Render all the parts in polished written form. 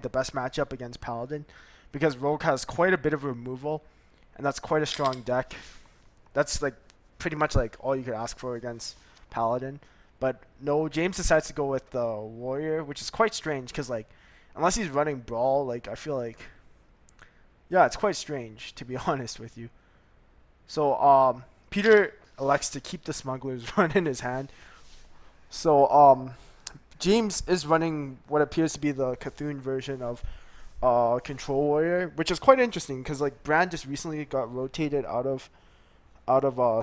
the best matchup against Paladin because Rogue has quite a bit of removal, and that's quite a strong deck. That's like pretty much like all you could ask for against Paladin. But no, James decides to go with the Warrior, which is quite strange because like unless he's running Brawl, like I feel like yeah, it's quite strange to be honest with you. So Peter elects to keep the Smuggler's Run in his hand. So James is running what appears to be the Cthulhu version of Control Warrior, which is quite interesting because like Brand just recently got rotated out of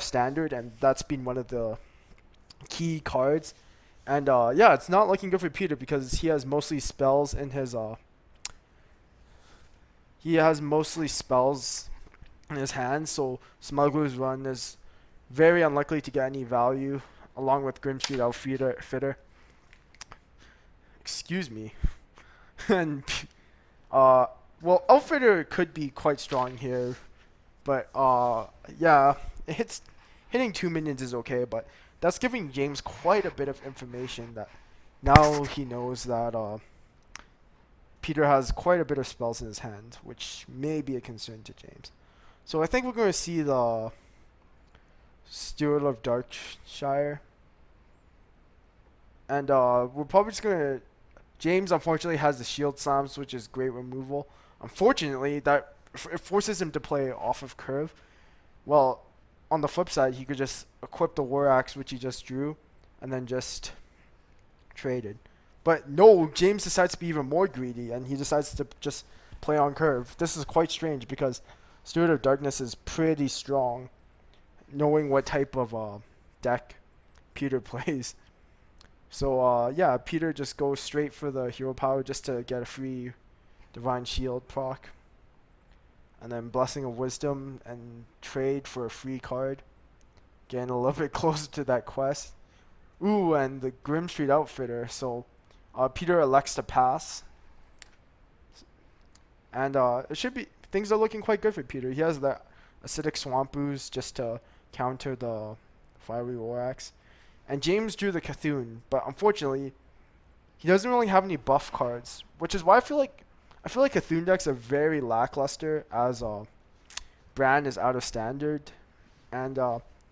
Standard, and that's been one of the key cards. And yeah, it's not looking good for Peter because he has mostly spells in his hand, so Smuggler's Run is very unlikely to get any value along with Grim Street Outfitter. Excuse me. and well, Outfitter could be quite strong here, but yeah, hitting 2 minions is okay, but that's giving James quite a bit of information that now he knows that Peter has quite a bit of spells in his hand, which may be a concern to James. So I think we're going to see the Steward of Darkshire, and we're probably just going to. James unfortunately has the Shield Slams, which is great removal. Unfortunately, that it forces him to play off of curve. Well, on the flip side, he could just equip the War Axe, which he just drew, and then just traded. But no, James decides to be even more greedy, and he decides to just play on curve. This is quite strange because Steward of Darkness is pretty strong, knowing what type of deck Peter plays. So yeah, Peter just goes straight for the hero power just to get a free Divine Shield proc. And then Blessing of Wisdom and trade for a free card. Getting a little bit closer to that quest. Ooh, and the Grim Street Outfitter. So Peter elects to pass. And it should be things are looking quite good for Peter. He has the Acidic Swamp Ooze just to counter the Fiery War Axe. And James drew the Cthulhu, but unfortunately, he doesn't really have any buff cards, which is why I feel like Cthulhu decks are very lackluster as Bran is out of Standard, and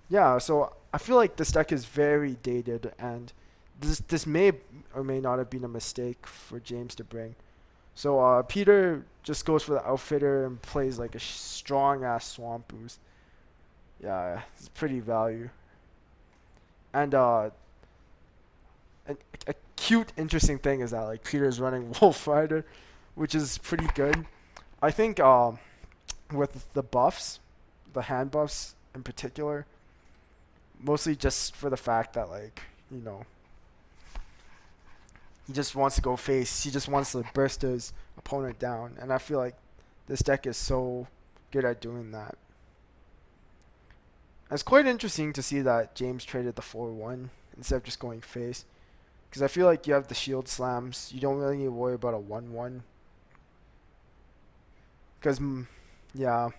yeah, so I feel like this deck is very dated, and this may or may not have been a mistake for James to bring. So Peter just goes for the Outfitter and plays like a strong ass Swamp Boost. Yeah, it's pretty value. And a cute, interesting thing is that like Peter's running Wolf Rider, which is pretty good. I think with the buffs, the hand buffs in particular, mostly just for the fact that like he just wants to go face. He just wants to burst his opponent down, and I feel like this deck is so good at doing that. It's quite interesting to see that James traded the 4-1 instead of just going face. Because I feel like you have the shield slams. You don't really need to worry about a 1-1. Because, yeah.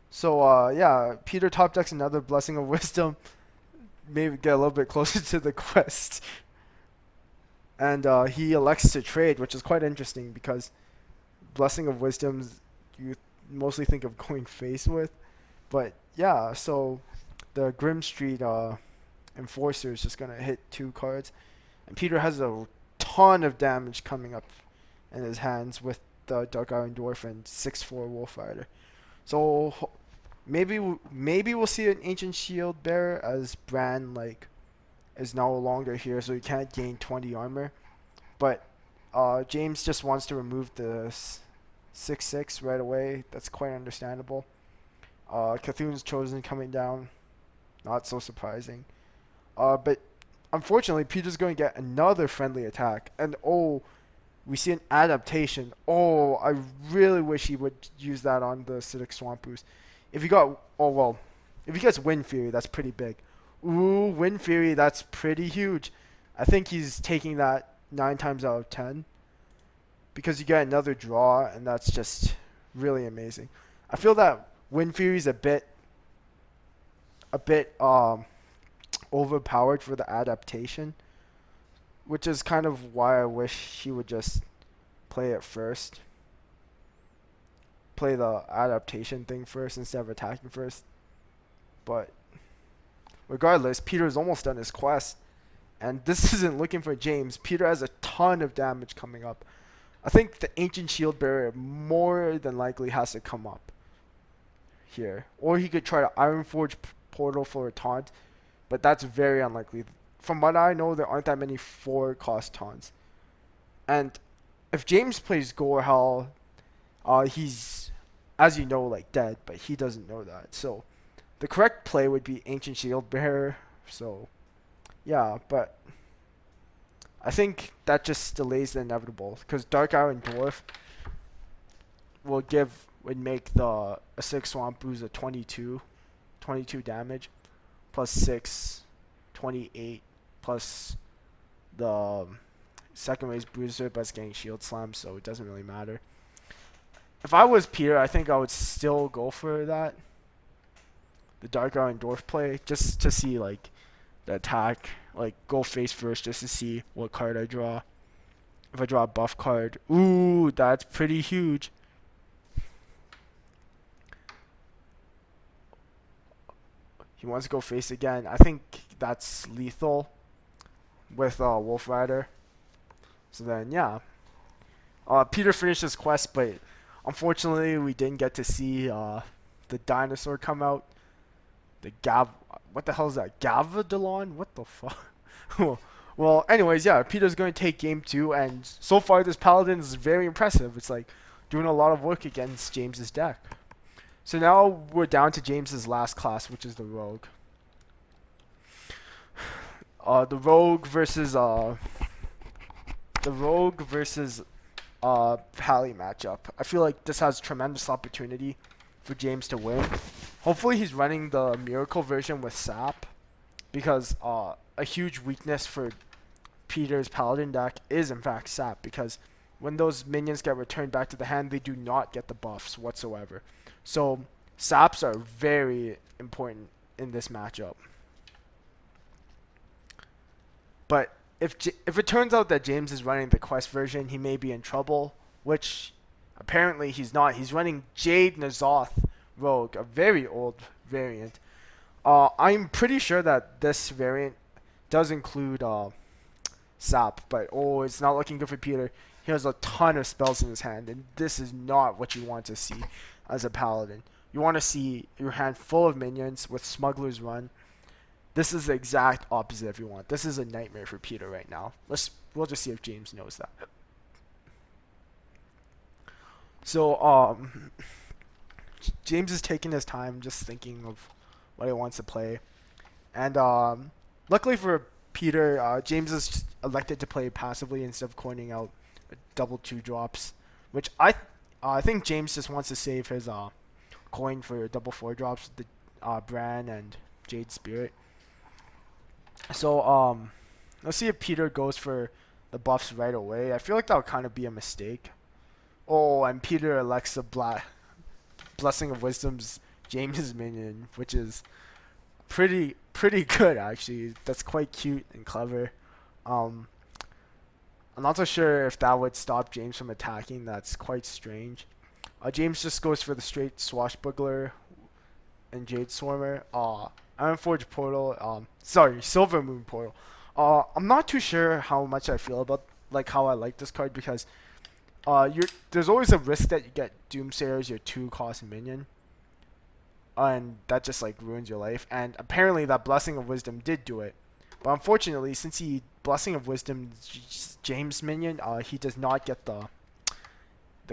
So, yeah, Peter top decks another Blessing of Wisdom. Maybe get a little bit closer to the quest. And he elects to trade, which is quite interesting because Blessing of Wisdom you mostly think of going face with. But yeah, so the Grim Street Enforcer is just going to hit 2 cards. And Peter has a ton of damage coming up in his hands with the Dark Iron Dwarf and 6/4 Wolf Rider. So maybe we'll see an Ancient Shield Bearer as Bran is no longer here, so he can't gain 20 armor. But James just wants to remove the 6/6 right away. That's quite understandable. Cthulhu's Chosen coming down. Not so surprising. But unfortunately, Peter's going to get another friendly attack. And oh, we see an adaptation. Oh, I really wish he would use that on the Acidic Swamp Boost. If he gets Wind Fury, that's pretty big. Ooh, Wind Fury, that's pretty huge. I think he's taking that 9 times out of 10. Because you get another draw, and that's just really amazing. I feel that Wind Fury is a bit overpowered for the adaptation, which is kind of why I wish he would just play it first. Play the adaptation thing first instead of attacking first. But regardless, Peter's almost done his quest. And this isn't looking for James. Peter has a ton of damage coming up. I think the Ancient Shield Bearer more than likely has to come up here. Or he could try to Ironforge Portal for a taunt. But that's very unlikely. From what I know, there aren't that many 4-cost taunts. And if James plays Gorehal, he's, as you know, like dead. But he doesn't know that. So the correct play would be Ancient Shield Bearer. So yeah, but I think that just delays the inevitable because Dark Iron Dwarf would make the Acidic Swamp Ooze a 22 damage plus 6, 28 plus the second raise Bruiser, but it's getting Shield Slam, so it doesn't really matter. If I was Peter, I think I would still go for that, the Dark Iron Dwarf play, just to see like the attack, like go face first just to see what card I draw. If I draw a buff card, ooh, that's pretty huge. He wants to go face again. I think that's lethal with Wolf Rider. So then, yeah. Peter finished his quest, but unfortunately we didn't get to see the dinosaur come out. What the hell is that? Gavadalon? What the fuck? Well, anyways, yeah, Peter's going to take game 2, and so far this Paladin is very impressive. It's like doing a lot of work against James's deck. So now we're down to James's last class, which is the Rogue. The Rogue versus Pally matchup. I feel like this has tremendous opportunity for James to win. Hopefully he's running the Miracle version with Sap, because a huge weakness for Peter's Paladin deck is in fact Sap, because when those minions get returned back to the hand, they do not get the buffs whatsoever. So Saps are very important in this matchup. But if it turns out that James is running the quest version, he may be in trouble, which apparently he's not. He's running Jade Nazoth Rogue, a very old variant. I'm pretty sure that this variant does include Sap, but it's not looking good for Peter. He has a ton of spells in his hand, and this is not what you want to see as a Paladin. You want to see your hand full of minions with Smuggler's Run. This is the exact opposite if you want. This is a nightmare for Peter right now. We'll just see if James knows that. So James is taking his time, just thinking of what he wants to play. And luckily for Peter, James is elected to play passively instead of coining out double 2-drops, which I think James just wants to save his coin for double 4-drops with the Bran and Jade Spirit. So let's see if Peter goes for the buffs right away. I feel like that would kind of be a mistake. And Peter elects the Blessing of Wisdom's James's minion, which is pretty good actually. That's quite cute and clever. I'm not so sure if that would stop James from attacking. That's quite strange. James just goes for the straight Swashbuckler and Jade Swarmer. Ironforge Portal. Silver Moon Portal. I'm not too sure how much I feel about how I like this card, because there's always a risk that you get Doomsayer as your 2-cost minion, and that just ruins your life. And apparently that Blessing of Wisdom did do it, but unfortunately, since he Blessing of Wisdom James minion, he does not get the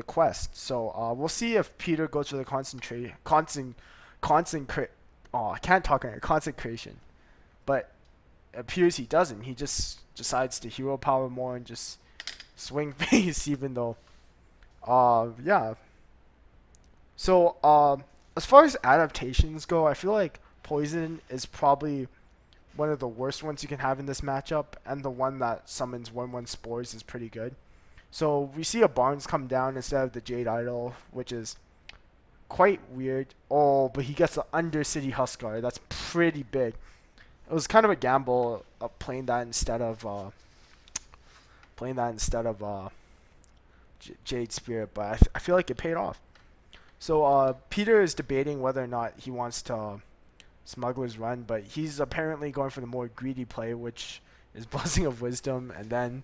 quest. So we'll see if Peter goes for the consecration, but it appears he doesn't. He just decides to hero power more and just swing face, even though yeah. So as far as adaptations go, I feel like Poison is probably one of the worst ones you can have in this matchup, and the one that summons 1/1 Spores is pretty good. So we see a Barnes come down instead of the Jade Idol, which is quite weird. But he gets the Undercity Huskar. That's pretty big. It was kind of a gamble of playing that instead of Jade Spirit, but I feel like it paid off. So Peter is debating whether or not he wants to Smuggler's Run, but he's apparently going for the more greedy play, which is Blessing of Wisdom, and then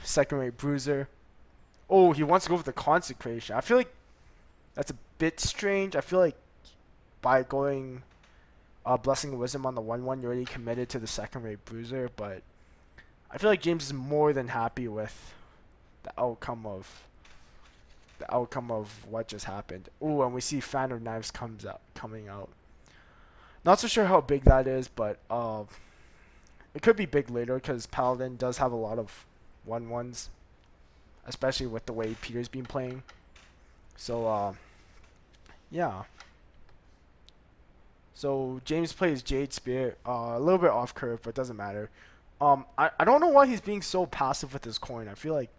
second rate Bruiser. Oh, he wants to go for the Consecration. I feel like that's a bit strange. I feel like by going Blessing of Wisdom on the 1-1, you're already committed to the second rate Bruiser, but I feel like James is more than happy with the outcome of what just happened. Ooh, and we see Fan of Knives coming out. Not so sure how big that is, but it could be big later because Paladin does have a lot of 1-1s, especially with the way Peter's been playing. So yeah. So James plays Jade Spirit, a little bit off curve, but doesn't matter. I don't know why he's being so passive with his coin. I feel like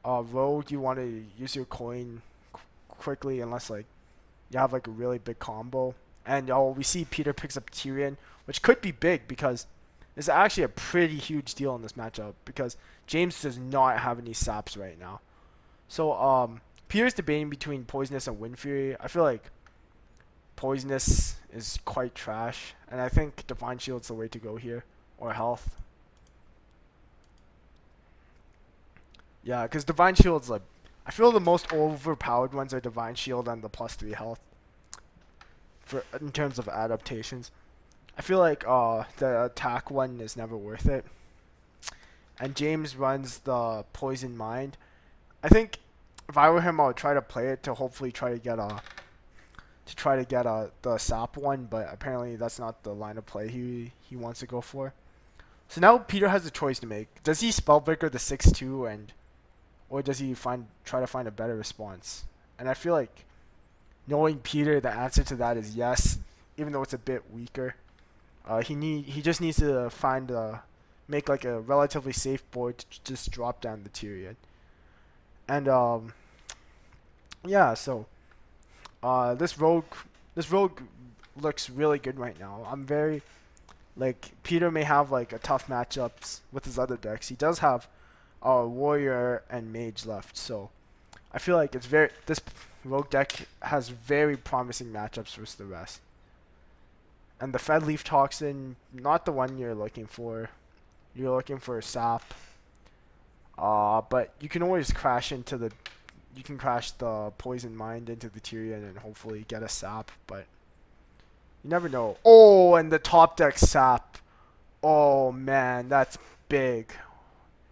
Rogue, you want to use your coin quickly unless like you have like a really big combo. And we see Peter picks up Tyrion, which could be big because it's actually a pretty huge deal in this matchup because James does not have any saps right now. So Peter's debating between Poisonous and Wind Fury. I feel like Poisonous is quite trash, and I think Divine Shield's the way to go here, or Health. Yeah, because Divine Shield's like, I feel the most overpowered ones are Divine Shield and the +3 health. In terms of adaptations, I feel like the attack one is never worth it. And James runs the Poison Mind. I think if I were him, I would try to play it to hopefully try to get the sap one, but apparently that's not the line of play he wants to go for. So now Peter has a choice to make. Does he Spellbreaker the 6-2 or does he try to find a better response? And I feel like knowing Peter, the answer to that is yes, even though it's a bit weaker. He just needs to make like a relatively safe board to just drop down the Tyrion. And yeah, so this rogue looks really good right now. I'm very like Peter may have like a tough matchups with his other decks. He does have Warrior and Mage left, so I feel like this rogue deck has very promising matchups versus the rest. And the Fed Leaf Toxin, not the one you're looking for. You're looking for a sap. But you can always crash the Poison Mind into the Tyrion and hopefully get a sap, but you never know. Oh, and the top deck sap. Oh man, that's big.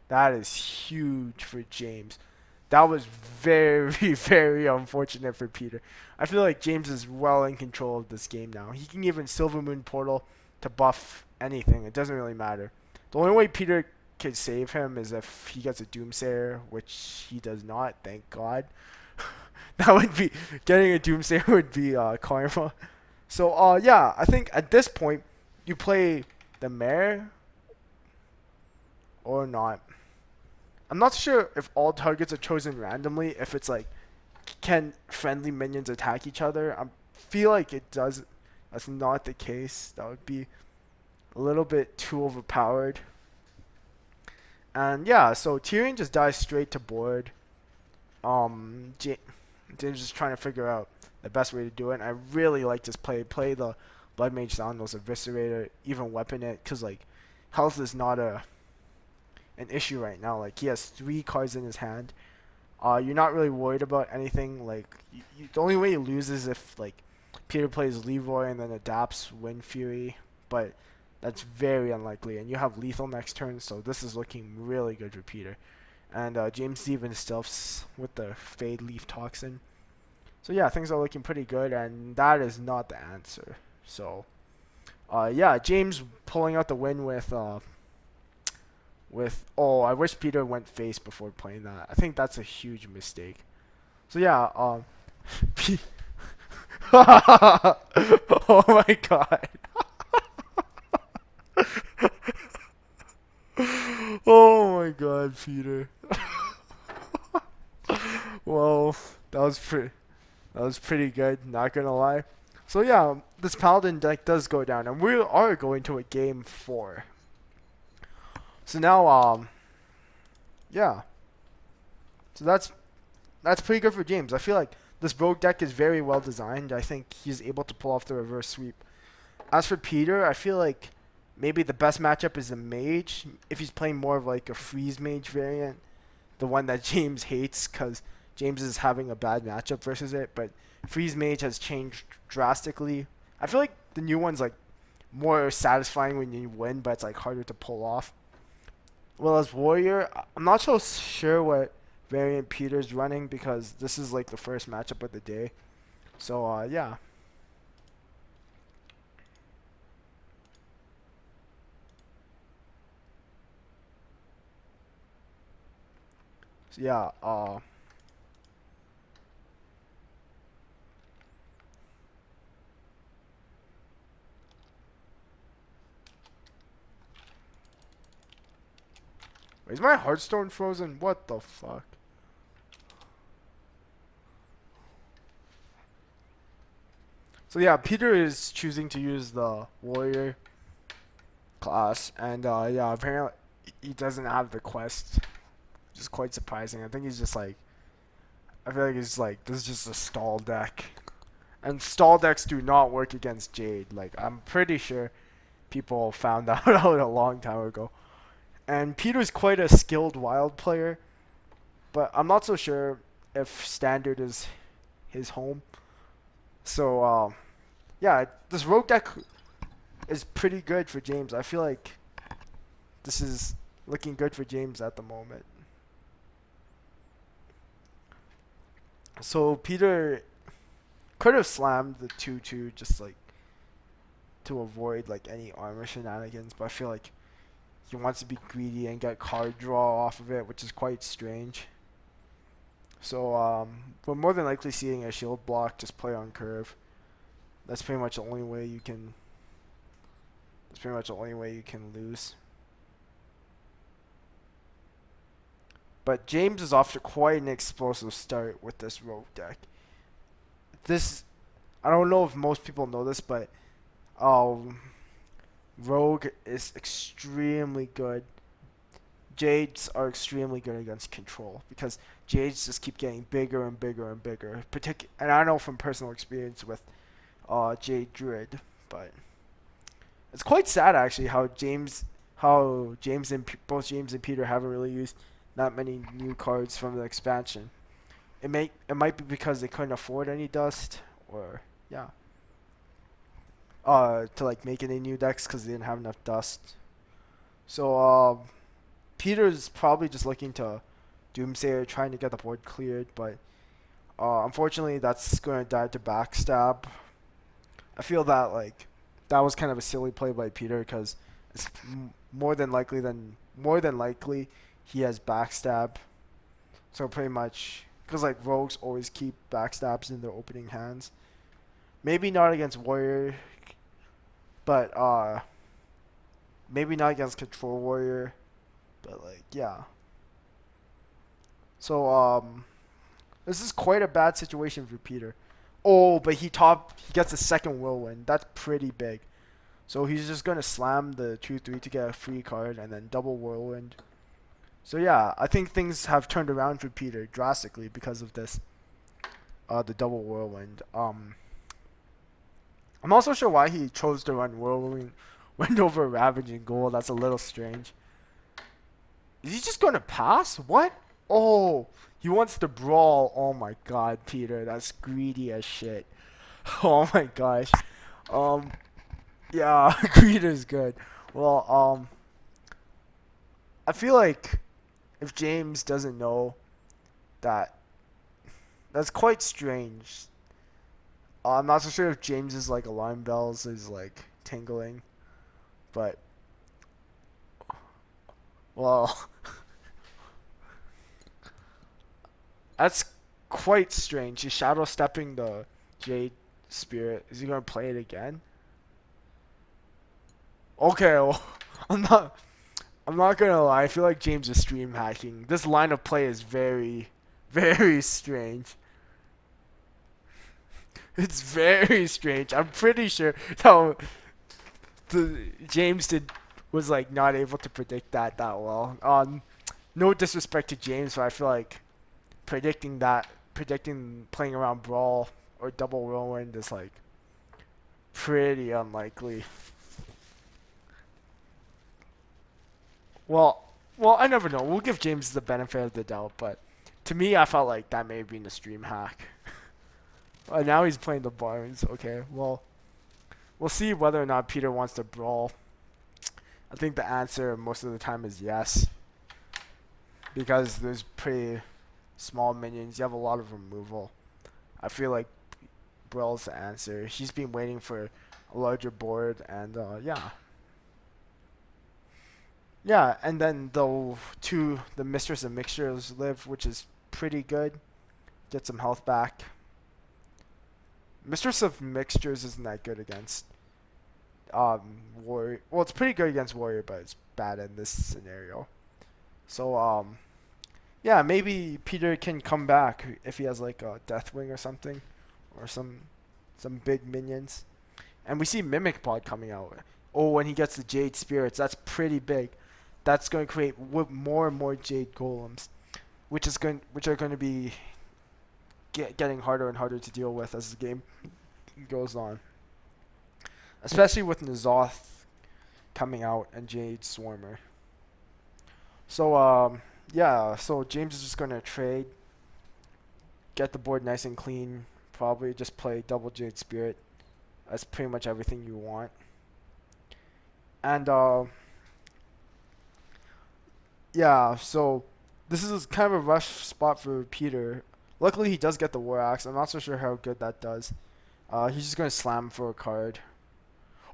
That is huge for James. That was very, very unfortunate for Peter. I feel like James is well in control of this game now. He can even Silver Moon Portal to buff anything. It doesn't really matter. The only way Peter could save him is if he gets a Doomsayer, which he does not, thank God. That would be, getting a Doomsayer would be karma. So yeah, I think at this point you play the Mare or not. I'm not sure if all targets are chosen randomly, if it's like, can friendly minions attack each other? I feel like it does. That's not the case. That would be a little bit too overpowered. And yeah, so Tyrion just dies straight to board. James just trying to figure out the best way to do it. And I really like this play. Play the Blood Mage Soundless Eviscerator, even weapon it, because like health is not an issue right now. Like he has 3 cards in his hand. You're not really worried about anything. Like the only way you lose is if like Peter plays Leroy and then adapts Wind Fury, but that's very unlikely. And you have lethal next turn, so this is looking really good for Peter. And James even stealths with the Fade Leaf Toxin. So yeah, things are looking pretty good, and that is not the answer. So yeah, James pulling out the win with oh, I wish Peter went face before playing that. I think that's a huge mistake. So yeah, oh my god. Oh my god, Peter. Well, that was pretty good, not gonna lie. So yeah, this Paladin deck does go down, and we are going to a game 4. So now, yeah. So that's that's pretty good for James. I feel like this rogue deck is very well designed. I think he's able to pull off the reverse sweep. As for Peter, I feel like maybe the best matchup is the mage if he's playing more of like a freeze mage variant, the one that James hates because James is having a bad matchup versus it. But freeze mage has changed drastically. I feel like the new one's like more satisfying when you win, but it's like harder to pull off. Well, as warrior, I'm not so sure what variant Peter's running because this is like the first matchup of the day. So yeah. So yeah, is my Hearthstone frozen? What the fuck? So yeah, Peter is choosing to use the warrior class, and yeah, apparently he doesn't have the quest, which is quite surprising. I think he's just like, I feel like he's like, this is just a stall deck, and stall decks do not work against Jade. Like I'm pretty sure people found that out a long time ago. And Peter's quite a skilled wild player, but I'm not so sure if standard is his home. So yeah, this rogue deck is pretty good for James. I feel like this is looking good for James at the moment. So Peter could have slammed the 2-2 just like to avoid like any armor shenanigans, but I feel like he wants to be greedy and get card draw off of it, which is quite strange. So we're more than likely seeing a shield block just play on curve. That's pretty much the only way you can. That's pretty much the only way you can lose. But James is off to quite an explosive start with this rogue deck. This, I don't know if most people know this, but rogue is extremely good. Jades are extremely good against control because Jades just keep getting bigger and bigger and bigger. And I know from personal experience with Jade Druid, but it's quite sad actually how James and both James and Peter haven't really used that many new cards from the expansion. It might be because they couldn't afford any dust, or yeah, to like make any new decks because they didn't have enough dust. So Peter's probably just looking to Doomsayer, trying to get the board cleared, but unfortunately that's going to die to backstab. I feel that like that was kind of a silly play by Peter because it's more than likely he has backstab. So pretty much because like rogues always keep backstabs in their opening hands. Maybe not against warrior, but maybe not against control warrior, but like yeah. So this is quite a bad situation for Peter. Oh, but he gets a second whirlwind. That's pretty big. So he's just gonna slam the 2-3 to get a free card and then double whirlwind. So yeah, I think things have turned around for Peter drastically because of this. The double whirlwind. I'm also sure why he chose to run whirlwind over Ravaging Ghoul. That's a little strange. Is he just gonna pass? What? Oh, he wants to brawl. Oh my god, Peter, that's greedy as shit. Oh my gosh. Yeah, greed is good. Well, I feel like if James doesn't know that, that's quite strange. I'm not so sure if James's like alarm bells is like tingling, but well, that's quite strange. He's shadow stepping the Jade Spirit. Is he gonna play it again? Okay, well, I'm not gonna lie. I feel like James is stream hacking. This line of play is very, very strange. It's very strange. I'm pretty sure that James was like not able to predict that well. No disrespect to James, but I feel like predicting playing around Brawl or double Whirlwind is like pretty unlikely. Well, I never know. We'll give James the benefit of the doubt, but to me, I felt like that may have been a stream hack. Now he's playing the Barnes. Okay, well, we'll see whether or not Peter wants to brawl. I think the answer most of the time is yes, because there's pretty small minions. You have a lot of removal. I feel like brawl's the answer. He's been waiting for a larger board, and yeah. Yeah, and then the Mistress of Mixtures live, which is pretty good. Get some health back. Mistress of Mixtures isn't that good against Warrior. Well, it's pretty good against Warrior, but it's bad in this scenario. So yeah, maybe Peter can come back if he has like a Deathwing or something, or some big minions. And we see Mimic Pod coming out. Oh, when he gets the Jade Spirits, that's pretty big. That's going to create more and more Jade Golems, which are going to be getting harder and harder to deal with as the game goes on. Especially with N'Zoth coming out and Jade Swarmer. So yeah, so James is just going to trade, get the board nice and clean, probably just play double Jade Spirit. That's pretty much everything you want. And yeah, so this is kind of a rush spot for Peter. Luckily, he does get the War Axe. I'm not so sure how good that does. He's just going to slam for a card.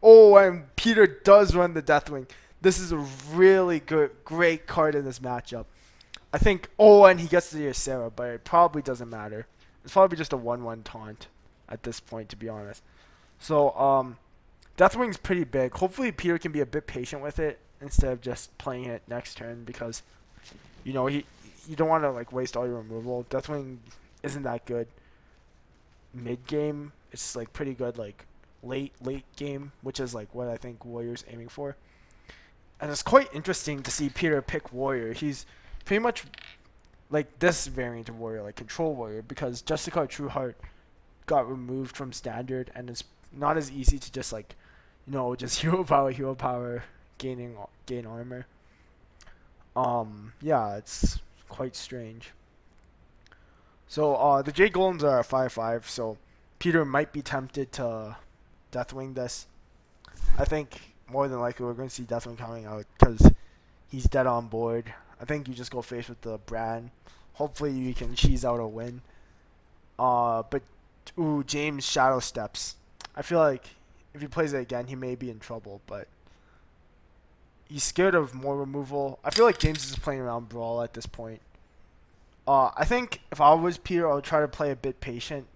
Oh, and Peter does run the Deathwing. This is a really great card in this matchup. I think, oh, and he gets the Ysera, but it probably doesn't matter. It's probably just a 1-1 taunt at this point, to be honest. So, Deathwing's pretty big. Hopefully, Peter can be a bit patient with it instead of just playing it next turn, because, you know, you don't want to like waste all your removal. Deathwing isn't that good mid game. It's like pretty good like late game, which is like what I think Warrior's aiming for. And it's quite interesting to see Peter pick Warrior. He's pretty much like this variant of Warrior, like Control Warrior, because Justicar Trueheart got removed from Standard, and it's not as easy to just like, you know, just hero power, gain armor. Yeah, it's quite strange. So the Jade Golems are 5/5, so Peter might be tempted to Deathwing this. I think more than likely we're going to see Deathwing coming out because he's dead on board. I think you just go face with the Bran. Hopefully you can cheese out a win. But ooh, James Shadow Steps. I feel like if he plays it again, he may be in trouble, but he's scared of more removal. I feel like James is playing around Brawl at this point. I think if I was Peter, I would try to play a bit patient.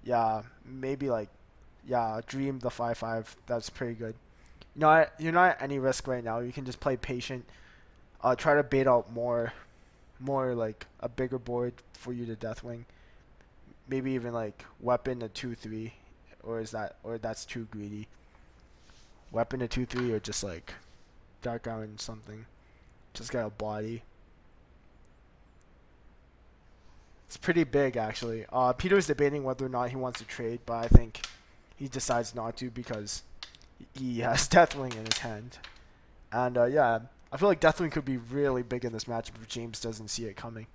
Yeah, maybe like, yeah, Dream the 5/5. That's pretty good. You're not at any risk right now. You can just play patient. Try to bait out more like a bigger board for you to Deathwing. Maybe even like Weapon to 2/3, or that's too greedy. Weapon to 2/3, or just like Dark Island something. Just get a body. It's pretty big, actually. Peter's debating whether or not he wants to trade, but I think he decides not to because he has Deathwing in his hand. And yeah, I feel like Deathwing could be really big in this matchup if James doesn't see it coming.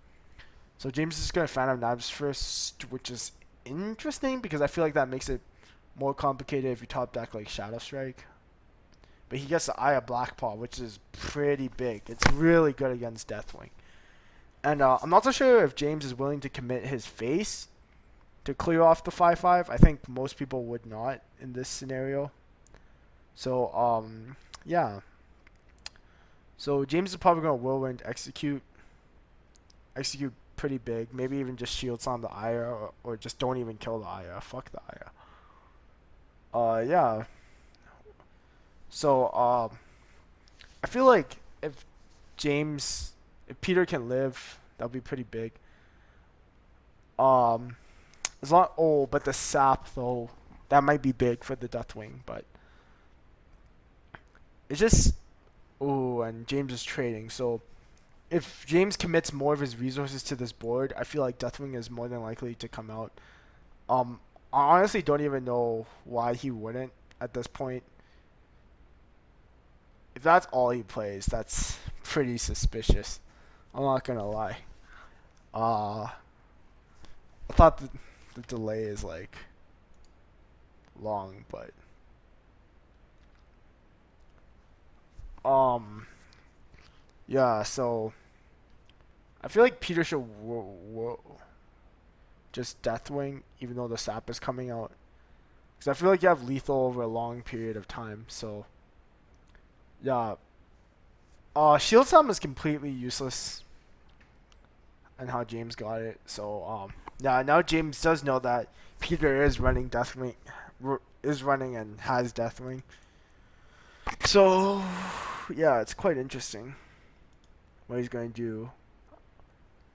So James is going to Phantom Knives first, which is interesting because I feel like that makes it more complicated if you top deck like Shadow Strike. But he gets the Eye of Blackpaw, which is pretty big. It's really good against Deathwing. And I'm not so sure if James is willing to commit his face to clear off the 5/5. I think most people would not in this scenario. So, yeah. So James is probably going to Whirlwind execute pretty big. Maybe even just shield slam the Aya, or just don't even kill the Aya. Fuck the Aya. Yeah. So, I feel like if Peter can live, that'll be pretty big. But the sap though, that might be big for the Deathwing, but it's just, and James is trading, so if James commits more of his resources to this board, I feel like Deathwing is more than likely to come out. I honestly don't even know why he wouldn't at this point. If that's all he plays, that's pretty suspicious. I'm not gonna lie. Uh, I thought the delay is like long, but um, yeah. So I feel like Peter should just Deathwing, even though the sap is coming out, because I feel like you have lethal over a long period of time. So yeah, Shield Slam is completely useless, and how James got it. So yeah, now James does know that Peter is running Deathwing, is running and has Deathwing. So yeah, it's quite interesting what he's going to do.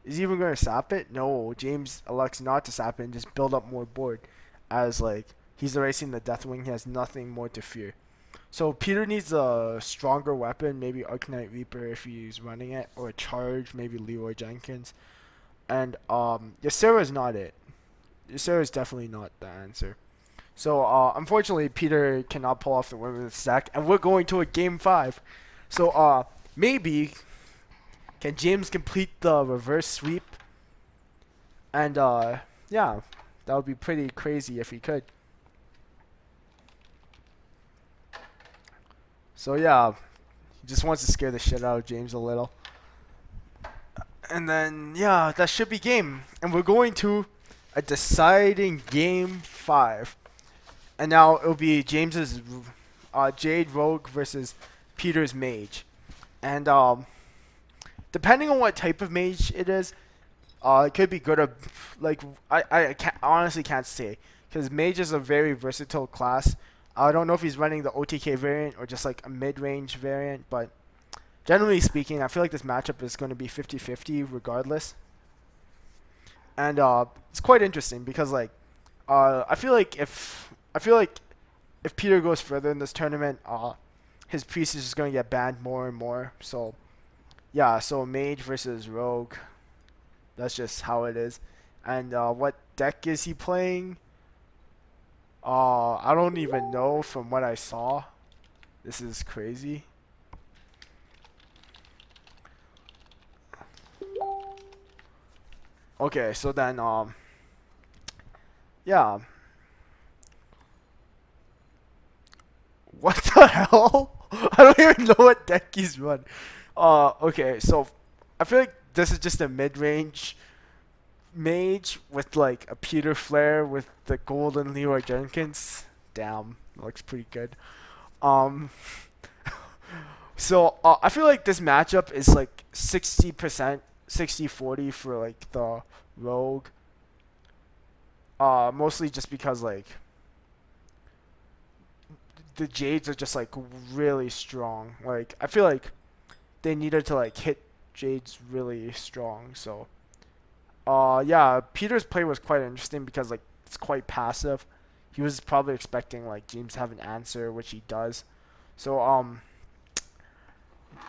Is he even going to sap it? No, James elects not to sap it and just build up more board, as like he's erasing the Deathwing. He has nothing more to fear. So Peter needs a stronger weapon, maybe Arcanite Reaper if he's running it, or a charge, maybe Leroy Jenkins. And Ysera is not it. Ysera is definitely not the answer. So unfortunately, Peter cannot pull off the win with the stack, and we're going to a game 5. So maybe can James complete the reverse sweep? And yeah, that would be pretty crazy if he could. So yeah, he just wants to scare the shit out of James a little. And then yeah, that should be game. And we're going to a deciding game 5. And now it'll be James's Jade Rogue versus Peter's Mage. And depending on what type of mage it is, it could be good or like I honestly can't say, because mage is a very versatile class. I don't know if he's running the OTK variant or just like a mid-range variant, but generally speaking, I feel like this matchup is going to be 50-50 regardless. And it's quite interesting because like I feel like if Peter goes further in this tournament, his priest is just going to get banned more and more. So yeah, so mage versus rogue. That's just how it is. And what deck is he playing? I don't even know from what I saw. This is crazy. Okay, so then yeah. What the hell? I don't even know what deck he's run. Okay, so I feel like this is just a mid-range mage with like a Peter Flare with the golden Leroy Jenkins. Damn, looks pretty good. Um, so I feel like this matchup is like 60%, 60-40 for like the rogue. Mostly just because like the Jades are just like really strong. Like I feel like they needed to like hit Jades really strong. So yeah, Peter's play was quite interesting because like it's quite passive. He was probably expecting like James to have an answer, which he does. So I'm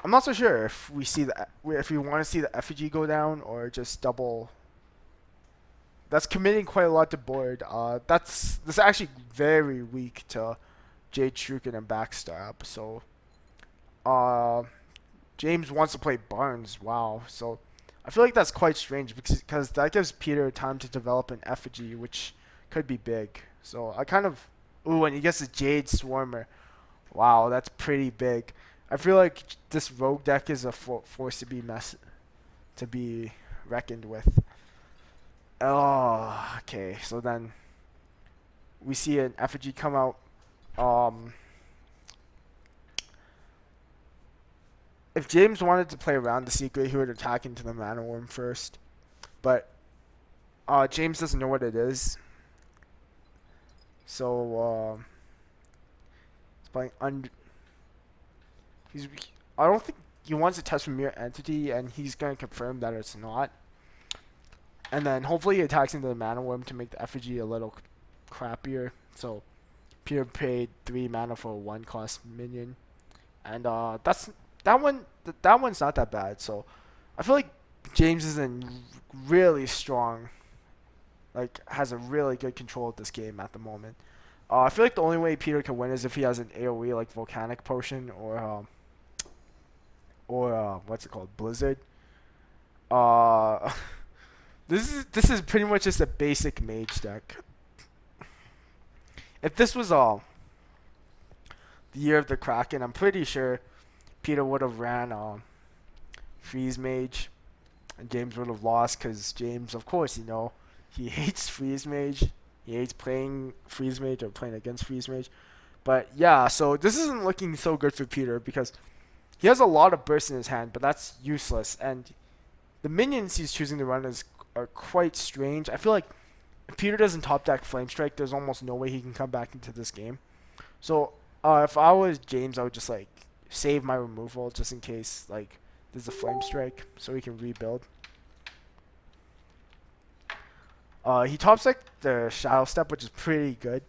not so sure if we see if we want to see the effigy go down or just double. That's committing quite a lot to board. This is actually very weak to Jade Shuriken and Backstab. So James wants to play Barnes. Wow. So I feel like that's quite strange because that gives Peter time to develop an effigy, which could be big. So I kind of... Ooh, and he gets a Jade Swarmer. Wow, that's pretty big. I feel like this rogue deck is a force to be reckoned with. Oh, okay. So then we see an effigy come out. If James wanted to play around the secret, he would attack into the Mana Worm first. But James doesn't know what it is. So he's playing I don't think he wants to test from Mirror Entity, and he's going to confirm that it's not. And then hopefully he attacks into the Mana Worm to make the effigy a little crappier. So Peter paid 3 mana for a 1-cost minion. And that one's not that bad. So I feel like James is in really strong, like has a really good control of this game at the moment. I feel like the only way Peter can win is if he has an AOE like Volcanic Potion or what's it called, Blizzard. Uh, this is pretty much just a basic mage deck. If this was the year of the Kraken, I'm pretty sure Peter would have ran Freeze Mage, and James would have lost because James, of course, he hates Freeze Mage. He hates playing Freeze Mage or playing against Freeze Mage. But yeah, so this isn't looking so good for Peter because he has a lot of burst in his hand, but that's useless. And the minions he's choosing to run are quite strange. I feel like if Peter doesn't top deck Flame Strike, there's almost no way he can come back into this game. So if I was James, I would just like save my removal just in case like there's a Flame Strike so he can rebuild. He tops deck the Shadow Step, which is pretty good.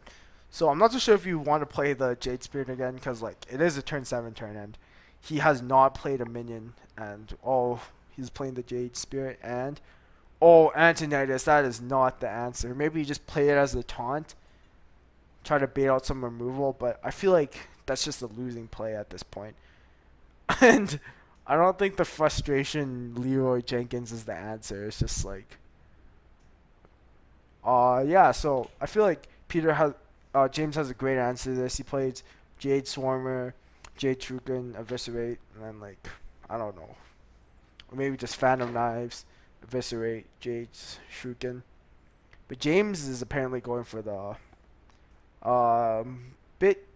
So I'm not too sure if you want to play the Jade Spirit again because like it is a turn 7 turn and he has not played a minion and he's playing the Jade Spirit and Antonitis, that is not the answer. Maybe you just play it as a taunt, try to bait out some removal, but I feel like that's just a losing play at this point. And I don't think the frustration Leroy Jenkins is the answer. It's just like yeah, so I feel like James has a great answer to this. He plays Jade Swarmer, Jade Shuriken, Eviscerate, and then like I don't know. Or maybe just Phantom Knives, Eviscerate, Jade's Shuriken. But James is apparently going for the bit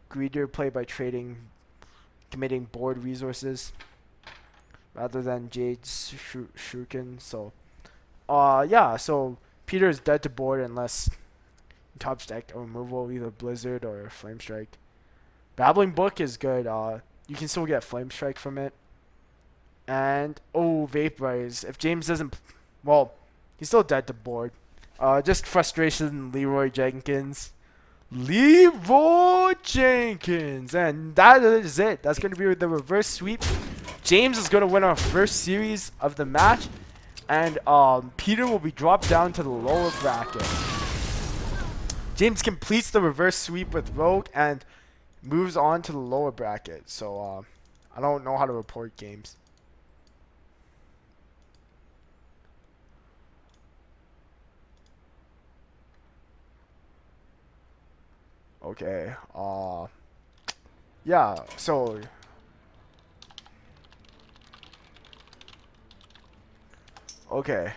greedier play by committing board resources rather than Jade's Shuriken. So yeah, so Peter is dead to board unless he top deck a removal, either Blizzard or Flame Strike. Babbling Book is good. You can still get Flame Strike from it. And Vaporize. If James doesn't, well, he's still dead to board. Just frustration, Leroy Jenkins. Leroy Jenkins, and that is it. That's going to be the reverse sweep. James is going to win our first series of the match, and Peter will be dropped down to the lower bracket. James completes the reverse sweep with Rogue and moves on to the lower bracket. So I don't know how to report games. Okay. Yeah. So. Okay.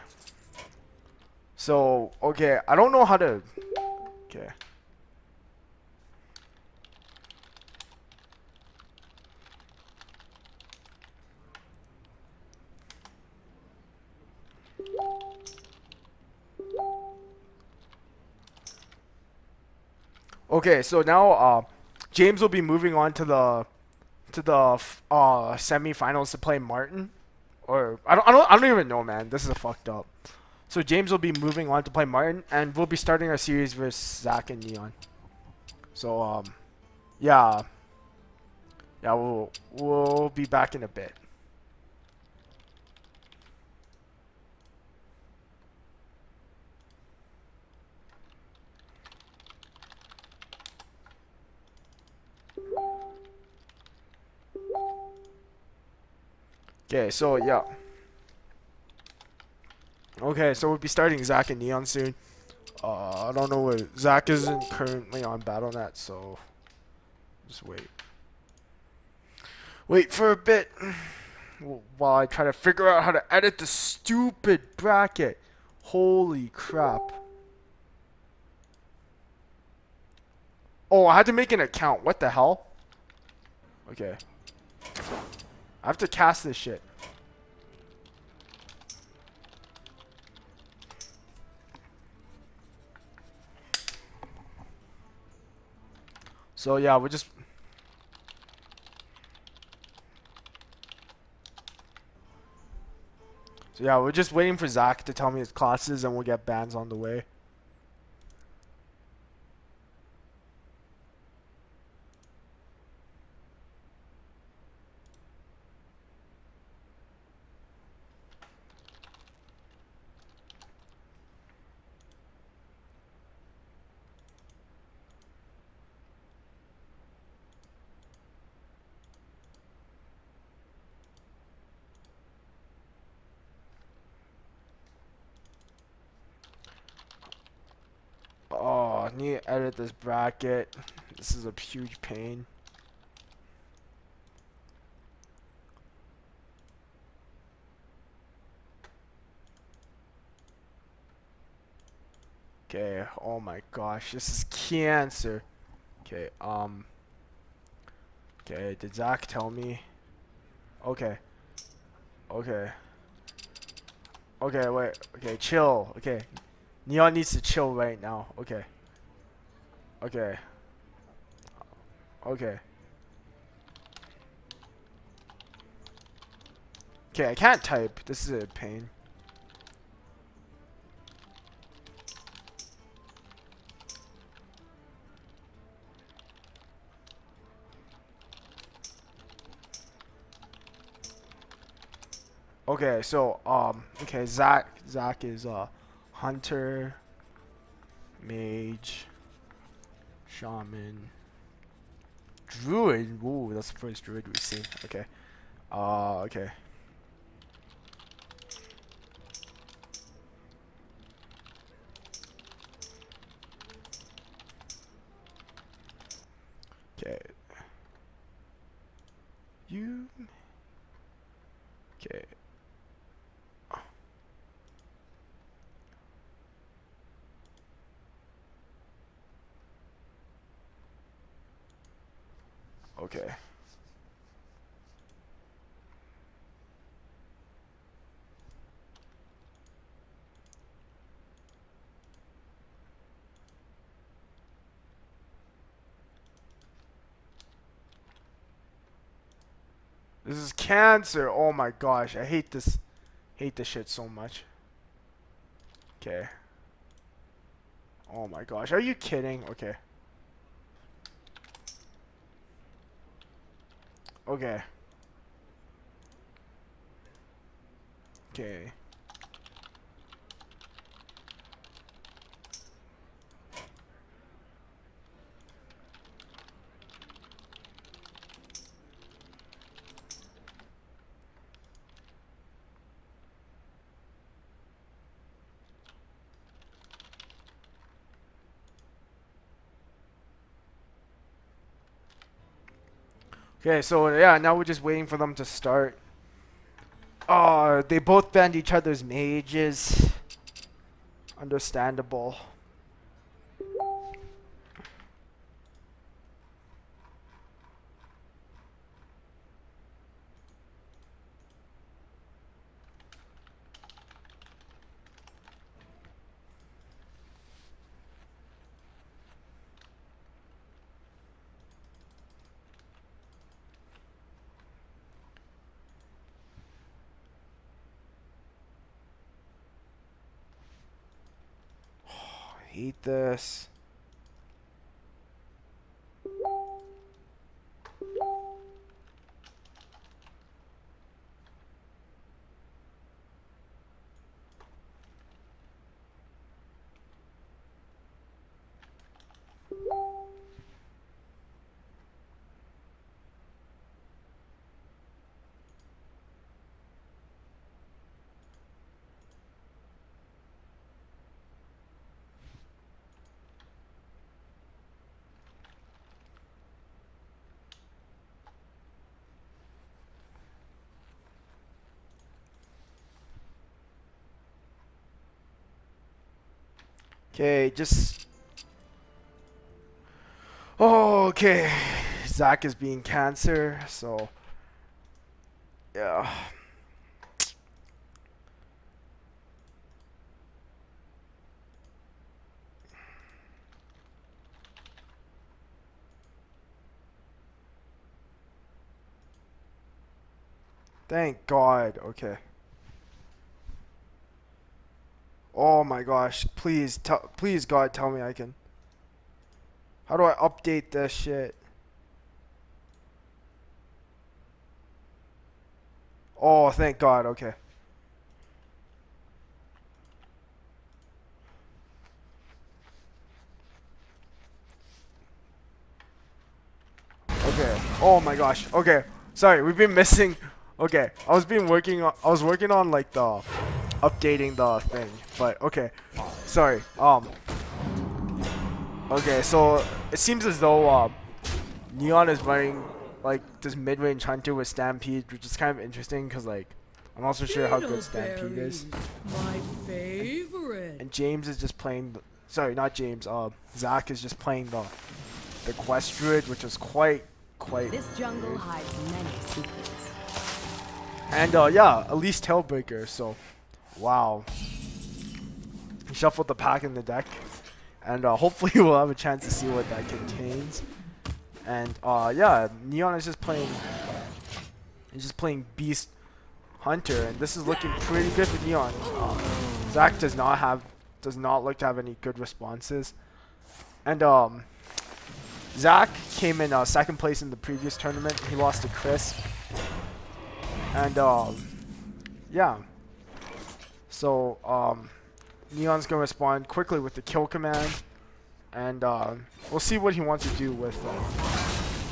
So, okay, I don't know how to. Okay. Okay, so now James will be moving on to the semifinals to play Martin, or I don't even know, man. This is fucked up. So James will be moving on to play Martin, and we'll be starting our series with Zach and Neon. So yeah, we'll be back in a bit. Okay, so yeah. Okay, so we'll be starting Zach and Neon soon. I don't know what Zach isn't currently on BattleNet, so just wait. Wait for a bit while I try to figure out how to edit the stupid bracket. Holy crap. Oh, I had to make an account. What the hell? Okay. I have to cast this shit. So yeah, we're just. So yeah, we're just waiting for Zach to tell me his classes, and we'll get bans on the way. I need to edit this bracket. This is a huge pain. Okay, oh my gosh, this is cancer. Okay, okay, did Zach tell me? Okay. Okay. Okay, wait. Okay, chill. Okay. Neon needs to chill right now. Okay. Okay. Okay. Okay, I can't type. This is a pain. Okay, so okay, Zach is hunter, mage, shaman, druid. Ooh, that's the first druid we've seen. Okay. Okay. Okay. You. Okay. Okay. This is cancer. Oh my gosh, I hate this. Hate this shit so much. Okay. Oh my gosh, are you kidding? Okay. Okay. Okay. Okay, so yeah, now we're just waiting for them to start. Oh, they both banned each other's mages. Understandable. I hate this. Okay, just... Oh, okay. Zach is being cancer, so... Yeah. Thank God. Okay. Oh my gosh. Please, please God, tell me I can... How do I update this shit? Oh, thank God. Okay. Okay. Oh my gosh. Okay. Sorry, we've been missing. Okay. I was working on like the updating the thing, but okay. Sorry. Okay, so it seems as though Neon is running like this mid-range hunter with Stampede, which is kind of interesting because like I'm also sure how good Stampede is. My favorite. And James is just playing. Sorry, not James. Zach is just playing the quest druid, which is quite. This jungle weird. hides many secrets. And yeah, Elise Tailbreaker. So, wow. He shuffled the pack in the deck, and hopefully we'll have a chance to see what that contains. And yeah, Neon is just playing. He's just playing Beast Hunter, and this is looking pretty good for Neon. Zach does not look to have any good responses, and Zach came in second place in the previous tournament. He lost to Chris, and yeah. So Neon's gonna respond quickly with the kill command, and we'll see what he wants to do with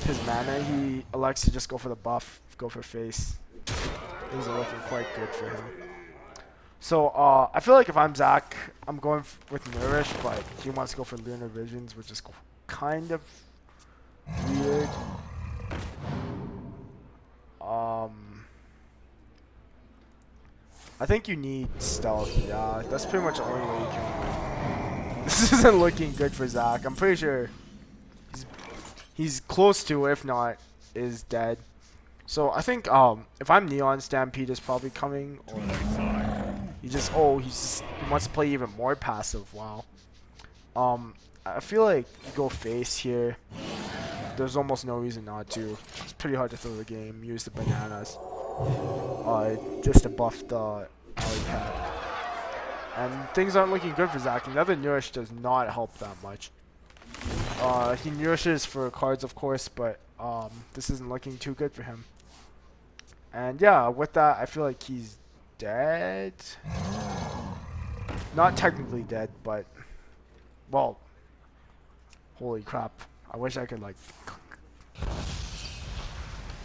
his mana. He elects to just go for the buff, go for face. Things are looking quite good for him. So I feel like if I'm Zach, I'm going with Nourish, but he wants to go for Lunar Visions, which is kind of weird. I think you need Stealth. Yeah, that's pretty much the only way you can win. This isn't looking good for Zach. I'm pretty sure he's close to, if not, is dead. So I think if I'm Neon, Stampede is probably coming, or he wants to play even more passive. Wow. I feel like you go face here. There's almost no reason not to. It's pretty hard to throw the game. Use the bananas, just to buff the alley cat. And things aren't looking good for Zach. Another Nourish does not help that much. He nourishes for cards, of course, but this isn't looking too good for him. And yeah, with that, I feel like he's dead. Not technically dead, but well, holy crap! I wish I could like.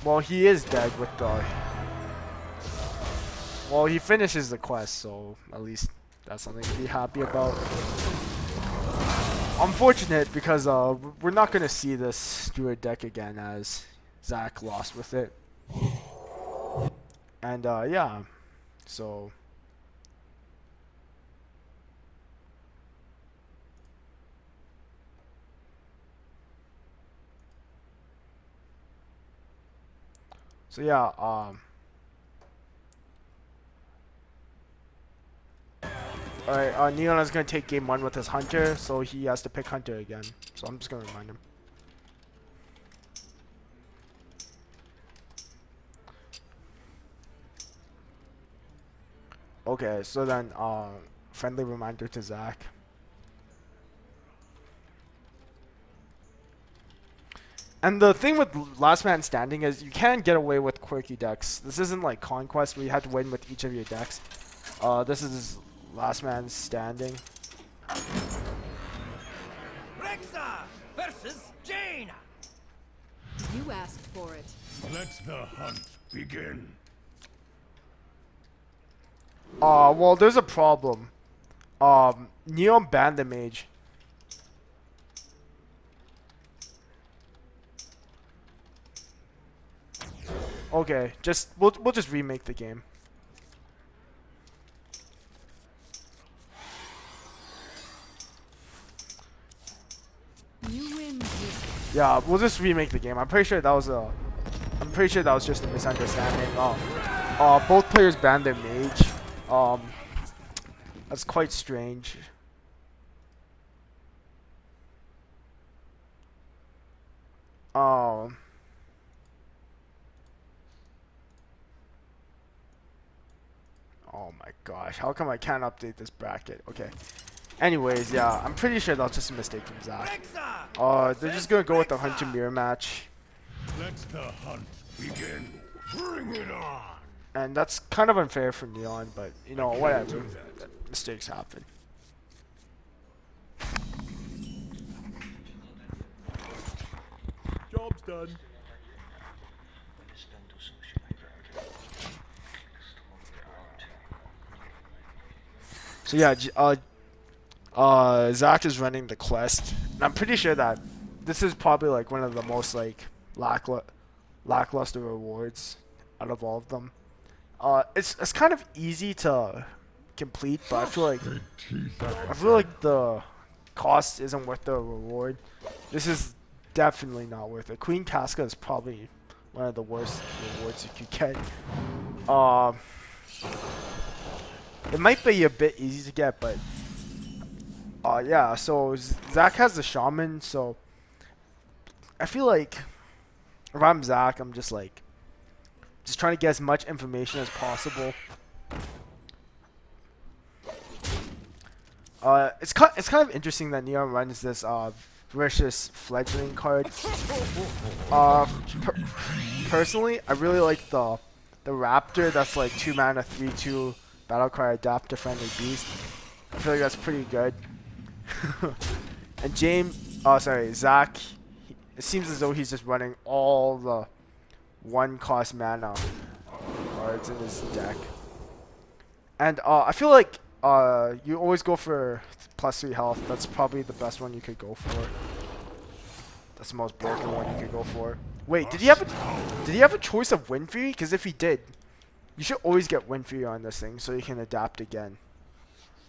Well, he is dead with the. Well, he finishes the quest, so at least that's something to be happy about. Unfortunate because we're not gonna see this Druid deck again as Zach lost with it. And yeah, so yeah, alright, Neon is gonna take game 1 with his Hunter, so he has to pick Hunter again. So I'm just gonna remind him. Okay, so then friendly reminder to Zach. And the thing with Last Man Standing is you can get away with quirky decks. This isn't like Conquest where you have to win with each of your decks. This is Last Man Standing. Rexa versus Jaina. You asked for it. Let the hunt begin. Well, there's a problem. Neon banned the mage. Okay, we'll just remake the game. You win this. Yeah, we'll just remake the game. I'm pretty sure that was just a misunderstanding. Both players banned their mage. That's quite strange. Oh my gosh, how come I can't update this bracket? Okay. Anyways, yeah, I'm pretty sure that's just a mistake from Zach. They're just gonna go with the Hunter Mirror match. Let the hunt begin. Bring it on. And that's kind of unfair for Neon, but you know, whatever. Mistakes happen. Job's done. So yeah, Zach is running the quest, And I'm pretty sure that this is probably like one of the most like lackluster rewards out of all of them. It's kind of easy to complete, but I feel like the cost isn't worth the reward. This is definitely not worth it. Queen Casca is probably one of the worst rewards you could get. It might be a bit easy to get, but yeah. So Zach has the shaman, so I feel like if I'm Zach, I'm just like trying to get as much information as possible. It's kind of interesting that Neon runs this vicious fledgling card. Personally, I really like the raptor. That's like 2 mana, 3/2 battle cry, adapt to friendly beast. I feel like that's pretty good. And Zach. It seems as though he's just running all the 1-cost mana cards in his deck. And I feel like you always go for +3 health. That's probably the best one you could go for. That's the most broken one you could go for. Wait, did he have a choice of Wind Fury? Because if he did, you should always get Wind Fury on this thing so you can adapt again.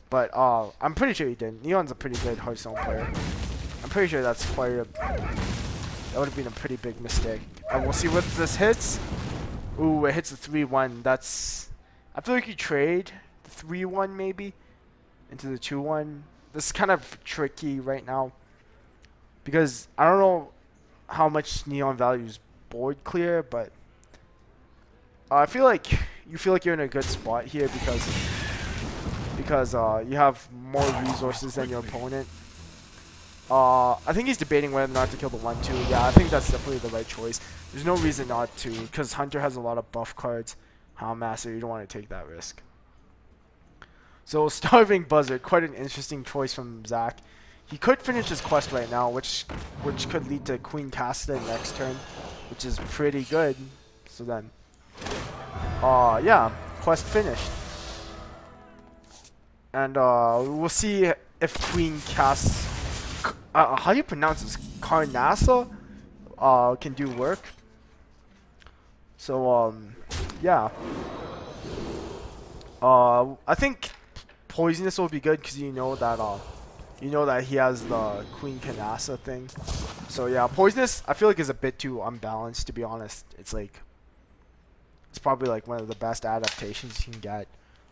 But I'm pretty sure he didn't. Neon's a pretty good Hearthstone player. I'm pretty sure that would have been a pretty big mistake. And we'll see what this hits. Ooh, it hits a 3/1. I feel like you trade the 3/1 maybe into the 2/1. This is kind of tricky right now because I don't know how much Neon values board clear, but I feel like you're in a good spot here because you have more resources than your opponent. I think he's debating whether or not to kill the 1/2. Yeah, I think that's definitely the right choice. There's no reason not to, because Hunter has a lot of buff cards. Houndmaster, you don't want to take that risk. So Starving Buzzard, quite an interesting choice from Zach. He could finish his quest right now, which could lead to Queen Casta next turn, which is pretty good. So then, yeah, quest finished. And we'll see if Queen Casta, how do you pronounce this? Carnassa, can do work. So yeah. I think Poisonous will be good because you know that he has the Queen Canassa thing. So yeah, Poisonous I feel like is a bit too unbalanced, to be honest. It's probably like one of the best adaptations you can get.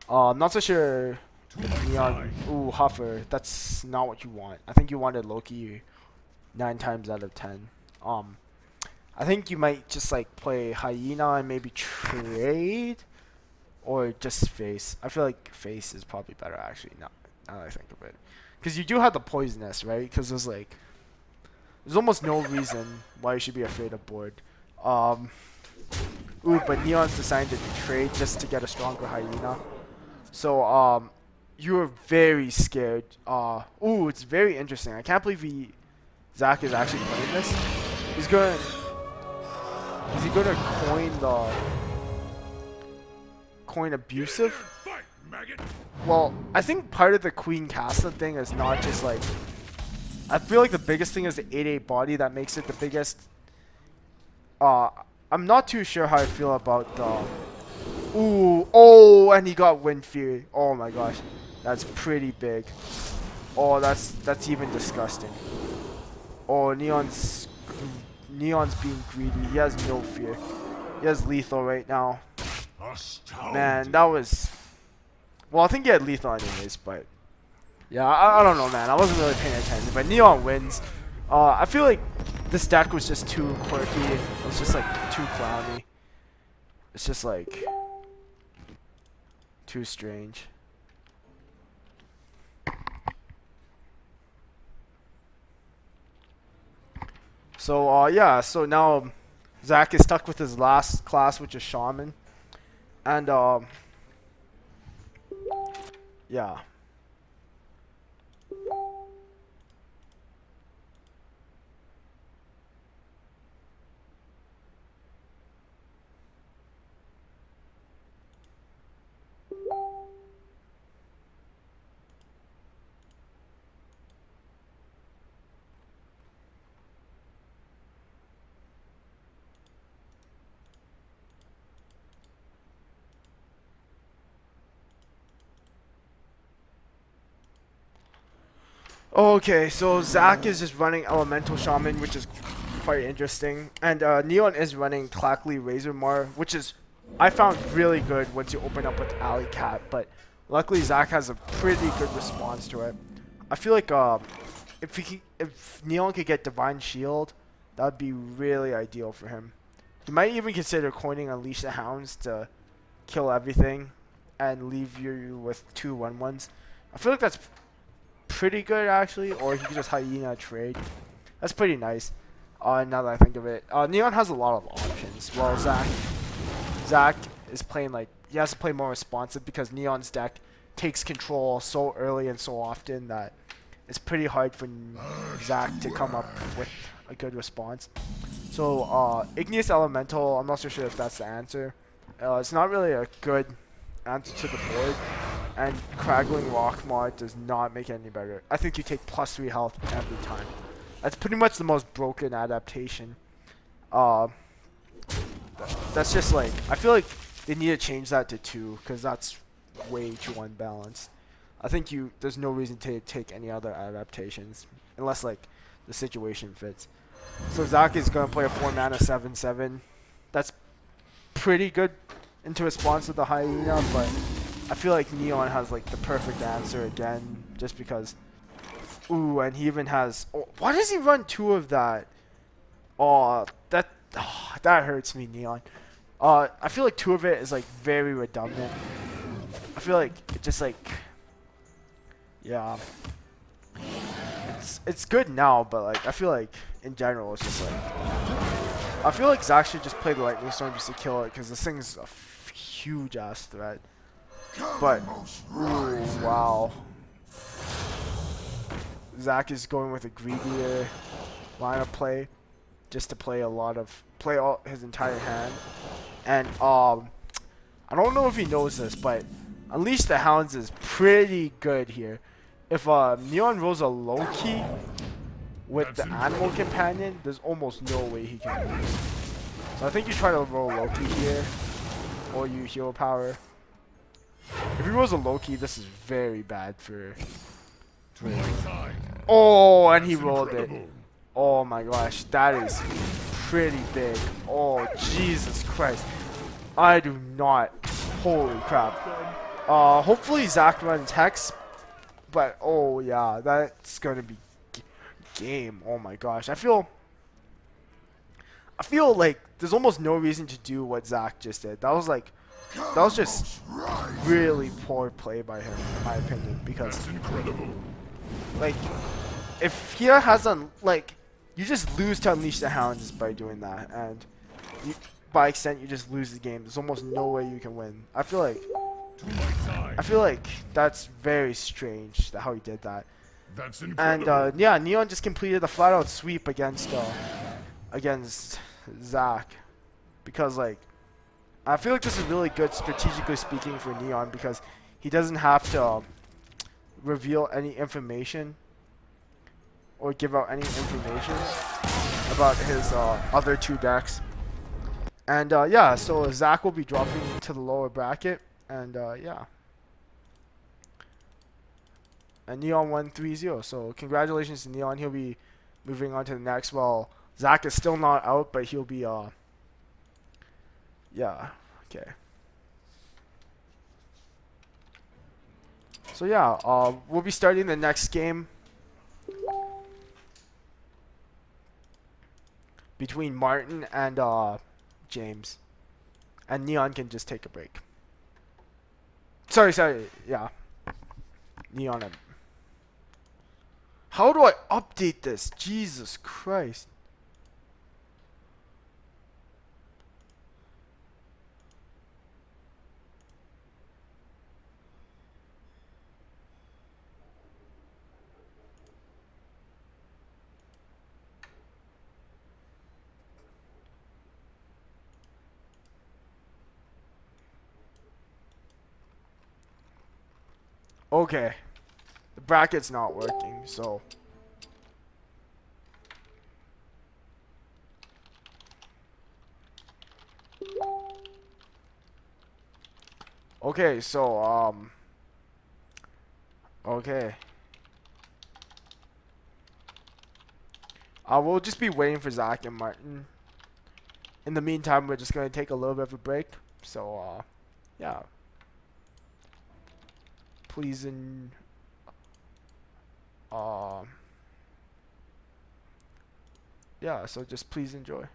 I'm not so sure if Neon. Ooh, Huffer. That's not what you want. I think you wanted Loki 9 times out of 10. I think you might just like play Hyena and maybe trade, or just Face. I feel like Face is probably better actually. Now that I think of it, because you do have the Poisonous, right? Because there's almost no reason why you should be afraid of board. Ooh, but Neon's decided to trade just to get a stronger Hyena. So you're very scared. Ooh, it's very interesting. I can't believe Zach is actually playing this. Is he gonna coin abusive? Well, I think part of the Queen Casta thing is not just like, I feel like the biggest thing is the 8/8 body that makes it the biggest. I'm not too sure how I feel about the. Ooh, oh, and he got Wind Fury. Oh my gosh, that's pretty big. Oh, that's even disgusting. Oh, Neon's being greedy. He has no fear. He has lethal right now. Man, that was. Well, I think he had lethal anyways, but yeah, I don't know, man. I wasn't really paying attention, but Neon wins. I feel like this deck was just too quirky. It was just like too clowny. It's just like too strange. So yeah, so now Zach is stuck with his last class, which is Shaman, and yeah. Okay, so Zach is just running Elemental Shaman, which is quite interesting. And Neon is running Clackly Razormar, which is I found really good once you open up with Alley Cat, but luckily Zach has a pretty good response to it. I feel like if Neon could get Divine Shield, that would be really ideal for him. You might even consider coining Unleash the Hounds to kill everything and leave you with 2 1/1s. I feel like that's pretty good actually, or he could just Hyena trade. That's pretty nice. Now that I think of it, Neon has a lot of options. Well, Zach is playing like he has to play more responsive because Neon's deck takes control so early and so often that it's pretty hard for Zach to come up with a good response. So Igneous Elemental, I'm not so sure if that's the answer. It's not really a good answer to the board, and Craggling Rockmart does not make it any better. I think you take +3 health every time. That's pretty much the most broken adaptation. That's just like, I feel like they need to change that to 2 because that's way too unbalanced. I think there's no reason to take any other adaptations unless like the situation fits. So Zach is gonna play a 4 mana 7/7. That's pretty good into response to the Hyena, but I feel like Neon has like the perfect answer again, just because. Ooh, and he even has. Oh, why does he run 2 of that? That hurts me, Neon. I feel like 2 of it is like very redundant. I feel like it just like, yeah. It's good now, but like I feel like in general it's just like. I feel like Zach should just play the Lightning Storm just to kill it, because this thing's a huge ass threat. But, ooh, wow. Zach is going with a greedier line of play, just to play all his entire hand. And I don't know if he knows this, but Unleash the Hounds is pretty good here. If Neon rolls a low-key with the Animal Companion, there's almost no way he can lose. So I think you try to roll low-key here, or you hero power. If he rolls a low-key, this is very bad for... Oh, and he rolled it. Oh my gosh, that is pretty big. Oh, Jesus Christ. I do not. Holy crap. Hopefully Zach runs Hex, but oh yeah, that's gonna be game. Oh my gosh. I feel like there's almost no reason to do what Zach just did. That was just really poor play by him, in my opinion, because like if he hasn't, like, you just lose to Unleash the Hounds by doing that, and by extent you just lose the game. There's almost no way you can win. I feel like that's very strange how he did that. And yeah, Neon just completed a flat out sweep against Zach, because like I feel like this is really good strategically speaking for Neon, because he doesn't have to reveal any information or give out any information about his other 2 decks. And yeah, so Zach will be dropping to the lower bracket, and yeah. And Neon won 3-0, so congratulations to Neon. He'll be moving on to the next. Well, Zach is still not out, but he'll be yeah, okay. So yeah, we'll be starting the next game between Martin and James, and Neon can just take a break. Sorry, yeah, Neon. How do I update this? Jesus Christ. Okay, the bracket's not working, so okay, so okay. We'll just be waiting for Zach and Martin. In the meantime, we're just gonna take a little bit of a break. So yeah. Please yeah, so just please enjoy.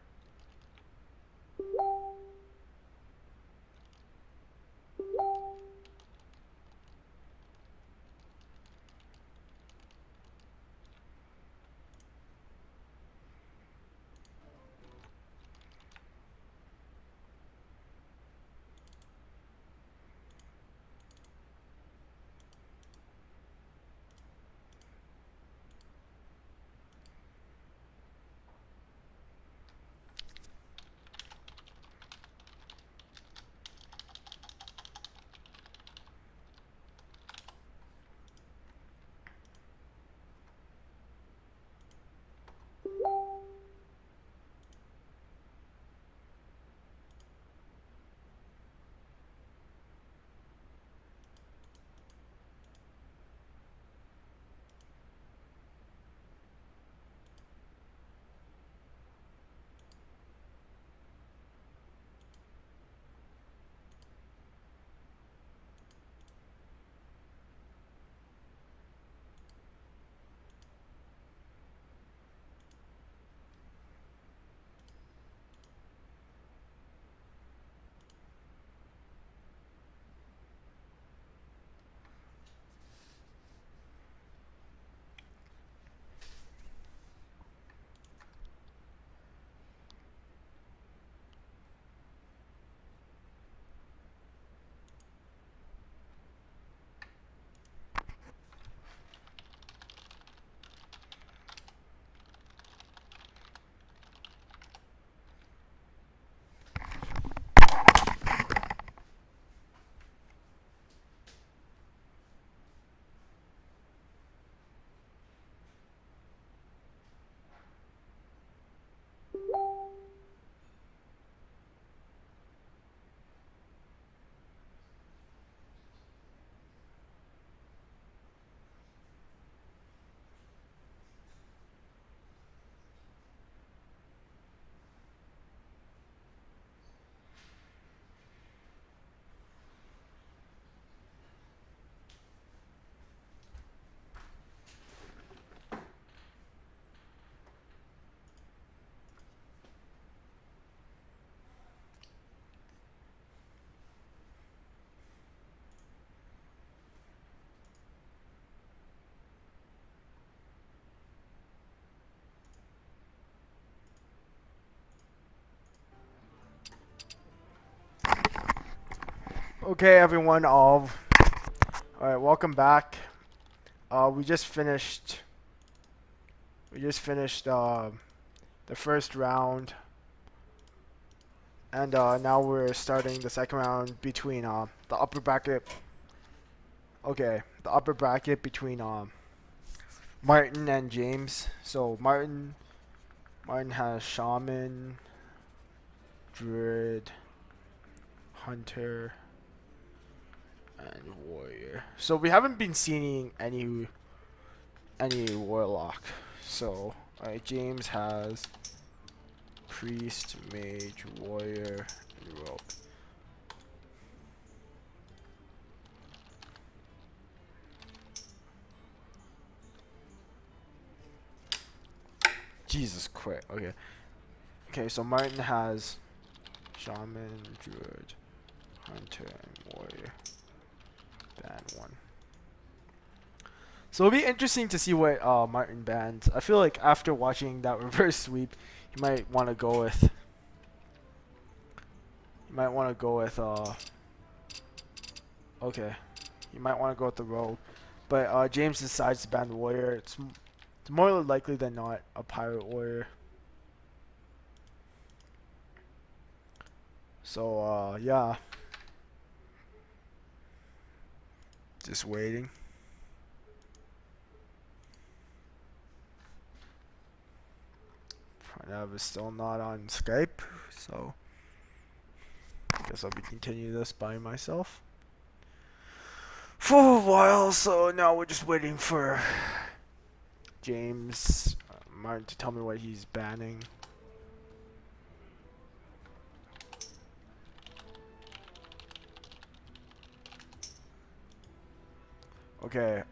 Okay, everyone. All right, welcome back. We just finished. The first round, and now we're starting the second round between the upper bracket. Okay, the upper bracket between Martin and James. So Martin has Shaman, Druid, Hunter, and Warrior. So we haven't been seeing any Warlock. So James has Priest, Mage, Warrior, and Rogue. Jesus Christ. Okay. Okay, so Martin has Shaman, Druid, Hunter, and Warrior. Ban one. So it'll be interesting to see what Martin bans. I feel like after watching that reverse sweep, you might want to go with. Okay, you might want to go with the Rogue, but James decides to ban the Warrior. It's more likely than not a Pirate Warrior. So yeah, just waiting. Pranav is still not on Skype, so I guess I'll be continuing this by myself for a while. So now we're just waiting for James, Martin to tell me what he's banning. Okay,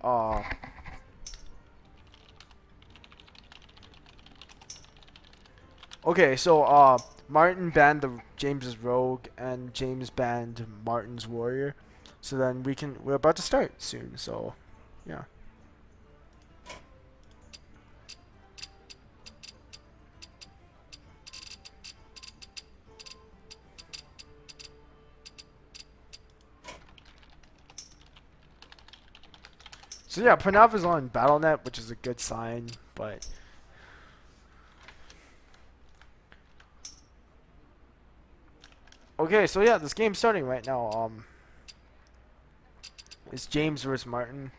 okay, so Martin banned the James's Rogue and James banned Martin's Warrior. So then we're about to start soon, so yeah. So yeah, Pranav is on BattleNet, which is a good sign, but okay, so yeah, this game's starting right now. It's James versus Martin.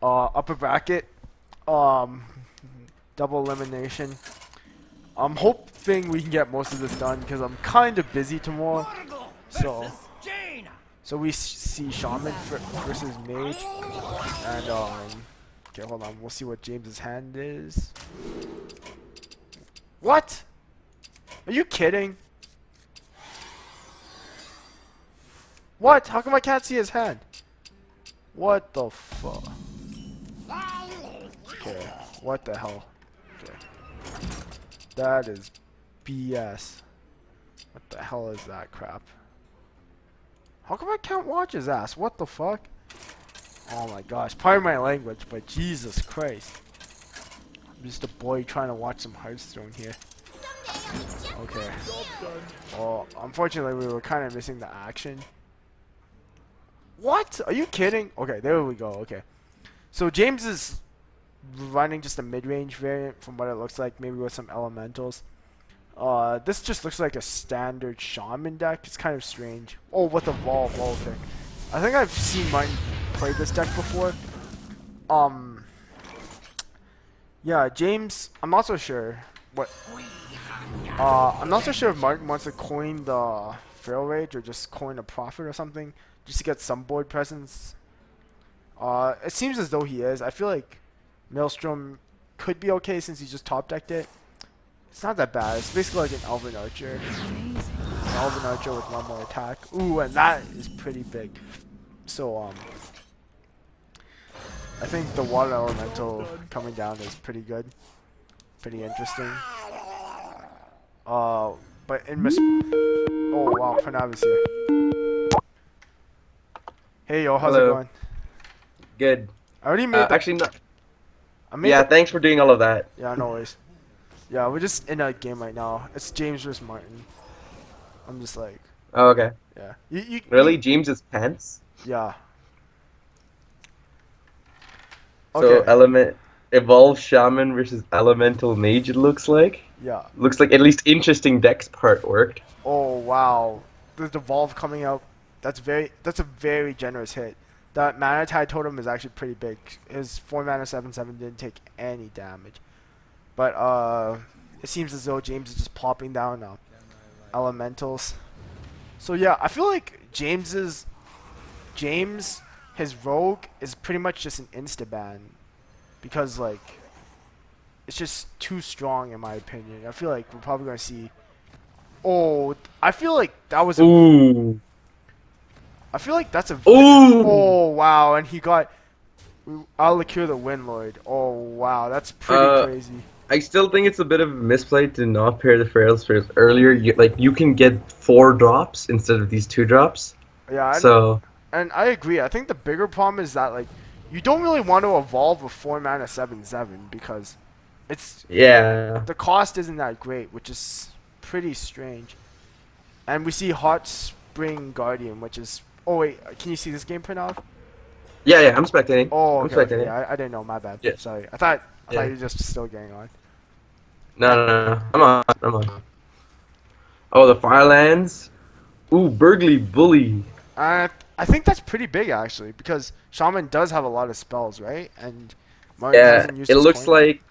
Upper bracket. Double elimination. I'm hoping we can get most of this done because I'm kind of busy tomorrow. So we see Shaman versus Mage, and okay, hold on. We'll see what James's hand is. What? Are you kidding? What? How come I can't see his hand? What the fuck? Okay, what the hell? Okay. That is BS. What the hell is that crap? How come I can't watch his ass? What the fuck? Oh my gosh, pardon my language, but Jesus Christ. I'm just a boy trying to watch some Hearthstone here. Okay. Well, unfortunately we were kind of missing the action. What? Are you kidding? Okay, there we go. Okay. So James is running just a mid-range variant from what it looks like, maybe with some elementals. This just looks like a standard Shaman deck. It's kind of strange. Oh, with the Evolve. Oh, okay. I think I've seen Martin play this deck before. Yeah, James, I'm not so sure what. I'm not so sure if Martin wants to coin the Feral Rage or just coin a Prophet or something, just to get some board presence. It seems as though he is. I feel like Maelstrom could be okay since he just top decked it. It's not that bad. It's basically like an Elven Archer. An Elven Archer with one more attack. Ooh, and that is pretty big. So, I think the Water Elemental coming down is pretty good. Pretty interesting. But in oh wow, Pranav is here. Hey yo, how's it going? Good. I already made actually, no. Yeah, thanks for doing all of that. Yeah, no worries. Yeah, we're just in a game right now. It's James versus Martin. I'm just like, Oh, okay. yeah. Really? James's pants? Yeah. So, Okay. Evolve Shaman versus Elemental Mage, it looks like. Yeah. Looks like at least interesting decks part worked. Oh wow. The Devolve coming out. That's a very generous hit. That Mana Tide totem is actually pretty big. His 4 mana 7/7 didn't take any damage. But it seems as though James is just plopping down elementals. So yeah, I feel like his rogue is pretty much just an insta ban because like it's just too strong in my opinion. I feel like we're probably gonna see. Oh, I feel like that was. Ooh. I feel like that's a. Ooh. Oh wow, and he got. I'll liqueur the Windlord. Oh wow, that's pretty crazy. I still think it's a bit of a misplay to not pair the Feral Spirits earlier. You can get 4 drops instead of these 2 drops. Yeah. And I agree. I think the bigger problem is that like you don't really want to evolve a 4 mana 7/7 because it's the cost isn't that great, which is pretty strange. And we see Hot Spring Guardian, which is. Oh wait, can you see this game print off? Yeah, I'm spectating. Oh, I'm okay. spectating. Okay. I didn't know. My bad. Yeah. Sorry. I thought Yeah. you were just still getting on. No. I'm on. Oh, the Firelands. Ooh, Burgly Bully. I think that's pretty big actually because Shaman does have a lot of spells, right? And Martin hasn't used it his looks coin. like.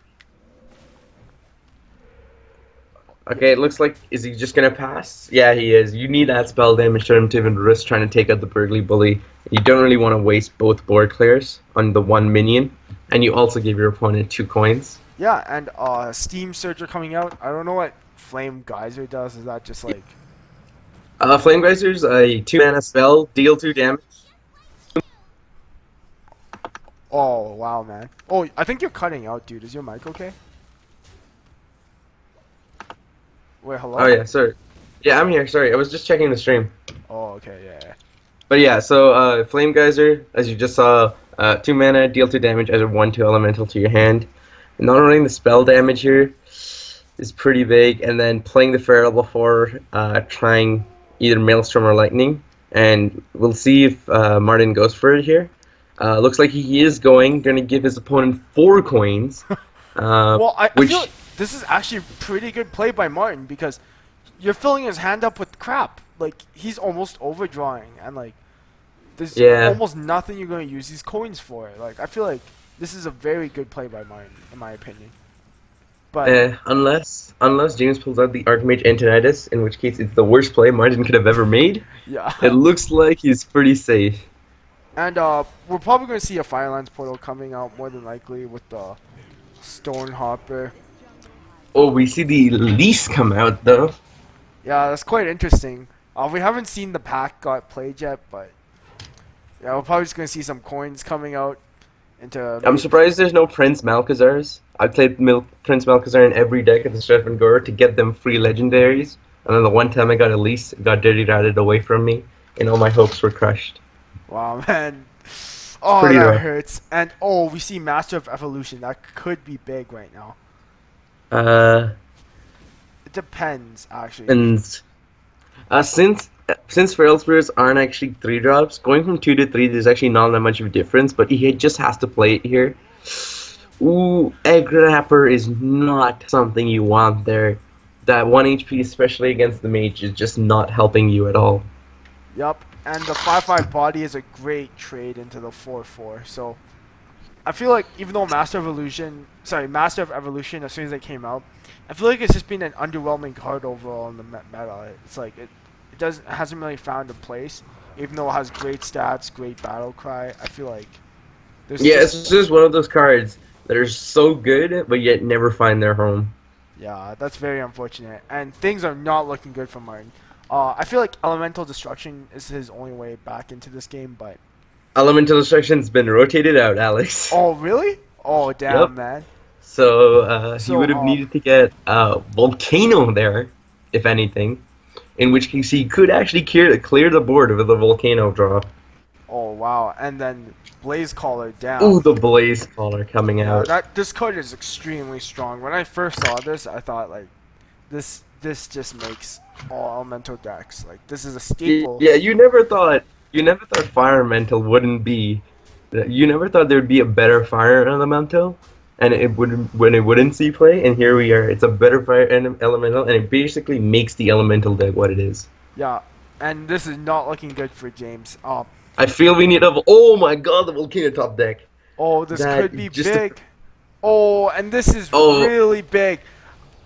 Okay, it looks like, is he just gonna pass? Yeah, he is. You need that spell damage to him to even risk trying to take out the Burgly Bully. You don't really want to waste both board clears on the one minion, and you also give your opponent 2 coins. Yeah, and Steam Surger coming out. I don't know what Flame Geyser does. Is that just like? Flame Geyser's a 2-mana spell, deal 2 damage. Oh wow, man. Oh, I think you're cutting out, dude. Is your mic okay? Wait, hello? Oh yeah, sorry. Yeah, I'm here. Sorry, I was just checking the stream. Oh, okay, yeah, yeah. But yeah, so Flame Geyser, as you just saw, 2 mana, deal 2 damage, add a 1/2 elemental to your hand. And not only the spell damage here is pretty big, and then playing the Feral before trying either Maelstrom or Lightning. And we'll see if Martin goes for it here. Looks like he is going to give his opponent 4 coins. Well, I which feel like this is actually pretty good play by Martin because you're filling his hand up with crap. Like he's almost overdrawing, and like there's Yeah. almost nothing you're going to use these coins for. Like I feel like this is a very good play by Martin, in my opinion. But unless James pulls out the Archmage Antonitis, in which case it's the worst play Martin could have ever made. yeah, It looks like he's pretty safe. and we're probably going to see a Firelands portal coming out more than likely with the Stonehopper. Oh, we see the lease come out though. Yeah, that's quite interesting. We haven't seen the pack got played yet, but yeah, we're probably just going to see some coins coming out into. I'm surprised there's no Prince Malchazars. I played Prince Malchazar in every deck at the start of Angora to get them free legendaries, and then the one time I got a lease, it got dirty ratted away from me, and all my hopes were crushed. Wow, man. Oh, Pretty that rough. hurts. And oh, we see Master of Evolution. That could be big right now. It depends, actually. And since Feral Spirits aren't actually 3-drops, going from 2 to 3, there's actually not that much of a difference, but he just has to play it here. Ooh, Egg Wrapper is not something you want there. That 1 HP, especially against the mage, is just not helping you at all. Yup. And the 5/5 body is a great trade into the 4/4. So I feel like even though Master of Evolution, as soon as it came out, I feel like it's just been an underwhelming card overall in the meta. It's like it hasn't really found a place, even though it has great stats, great battle cry. I feel like there's Yeah, it's just one of those cards that are so good, but yet never find their home. yeah, that's very unfortunate, and things are not looking good for Martin. I feel like Elemental Destruction is his only way back into this game, but Elemental Destruction's been rotated out, Alex. oh really? Oh damn, Yep. man. So he So, would have needed to get Volcano there, if anything. In which case he could actually clear the board with a Volcano draw. Oh wow, and then Blaze Caller down. Ooh, the Blaze Caller coming Yeah, out. this card is extremely strong. When I first saw this, I thought like, this just makes all elemental decks. Like this is a staple. Yeah, you never thought Fire Elemental wouldn't be. You never thought there'd be a better Fire Elemental, and it wouldn't see play. And here we are. It's a better Fire Elemental, and it basically makes the Elemental deck what it is. Yeah, and this is not looking good for James. I feel we need a. Oh my God, the Volcano top deck. Oh, this That could be just a- big. Oh, and this is Oh. really big.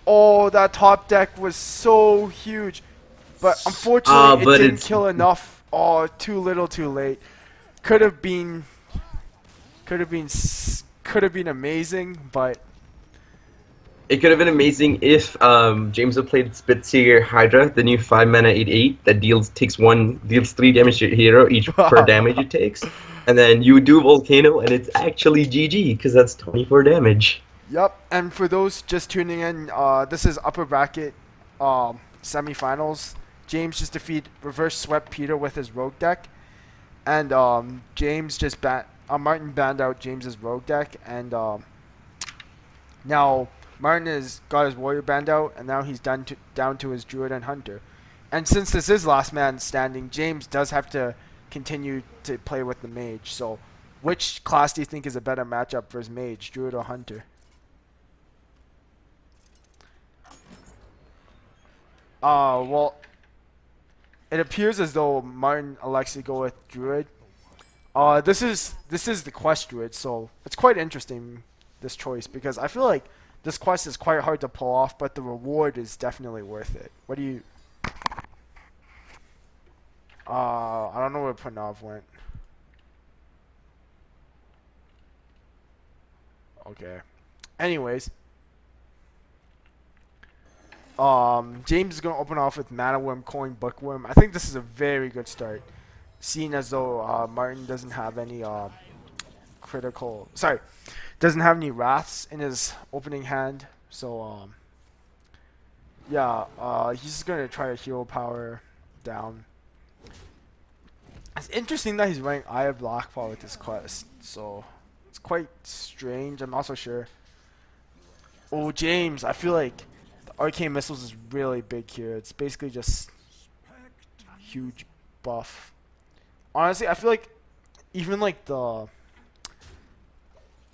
Oh, that top deck was so huge. But unfortunately, but it didn't it's- kill enough. Oh, too little, too late. Could have been amazing, but It could have been amazing if James had played Spitseer Hydra, the new 5-mana 8/8 that deals 3 damage to your hero each per damage it takes, and then you do Volcano and it's actually GG because that's 24 damage. yep. And for those just tuning in, this is upper bracket semifinals. James just reverse swept Peter with his rogue deck, and James just Martin banned out James's rogue deck, and now Martin has got his warrior banned out, and now he's down to his druid and hunter. And since this is last man standing, James does have to continue to play with the mage. So, which class do you think is a better matchup for his mage, druid or hunter? Well, it appears as though Martin elects to go with druid. This is the quest druid, so it's quite interesting, this choice, because I feel like this quest is quite hard to pull off, but the reward is definitely worth it. What do you? I don't know where Pranav went. Okay. Anyways, James is going to open off with Mana Worm, Coin, Bookworm. I think this is a very good start, seeing as though Martin doesn't have any doesn't have any Wraths in his opening hand. So yeah, he's just going to try to hero power down. It's interesting that he's running Eye of Blackfall with this quest, so it's quite strange. I'm also sure. Oh, James, I feel like the Arcane Missiles is really big here. It's basically just huge buff. Honestly, I feel like even like the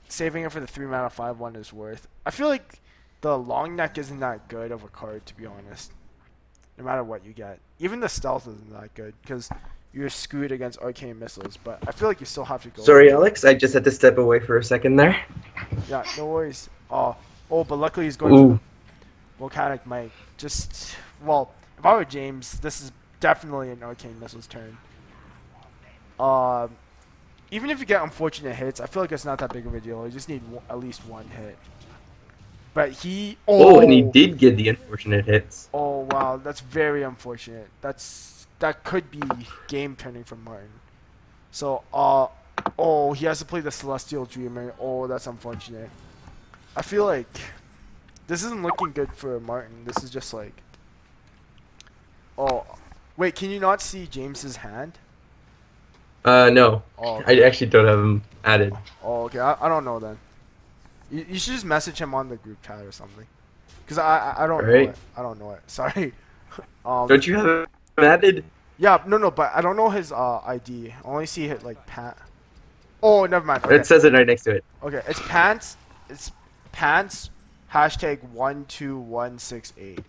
saving it for the 3 mana 5/1 is worth. I feel like the long neck isn't that good of a card, to be honest. No matter what you get, even the stealth isn't that good because you're screwed against Arcane Missiles. But I feel like you still have to go. Sorry, Alex. I just had to step away for a second there. Yeah, no worries. Oh, but luckily he's going Ooh. for Volcanic Might. Well, if I were James, this is definitely an Arcane Missiles turn. Even if you get unfortunate hits, I feel like it's not that big of a deal. You just need at least one hit. But he... Oh, and he did get the unfortunate hits. Oh, wow. That's very unfortunate. That could be game turning for Martin. So, oh, he has to play the Celestial Dreamer. Oh, that's unfortunate. I feel like this isn't looking good for Martin. This is just like... Oh, wait, can you not see James's hand? No. Oh, okay. I actually don't have him added. Oh, okay. I don't know then. You should just message him on the group chat or something. Because I don't know Right. it. I don't know it. Sorry. Don't you have him added? Yeah, no, but I don't know his ID. I only see it like Pat. Oh, never mind. Okay. It says it right next to it. Okay, it's pants. It's pants. Hashtag 12168.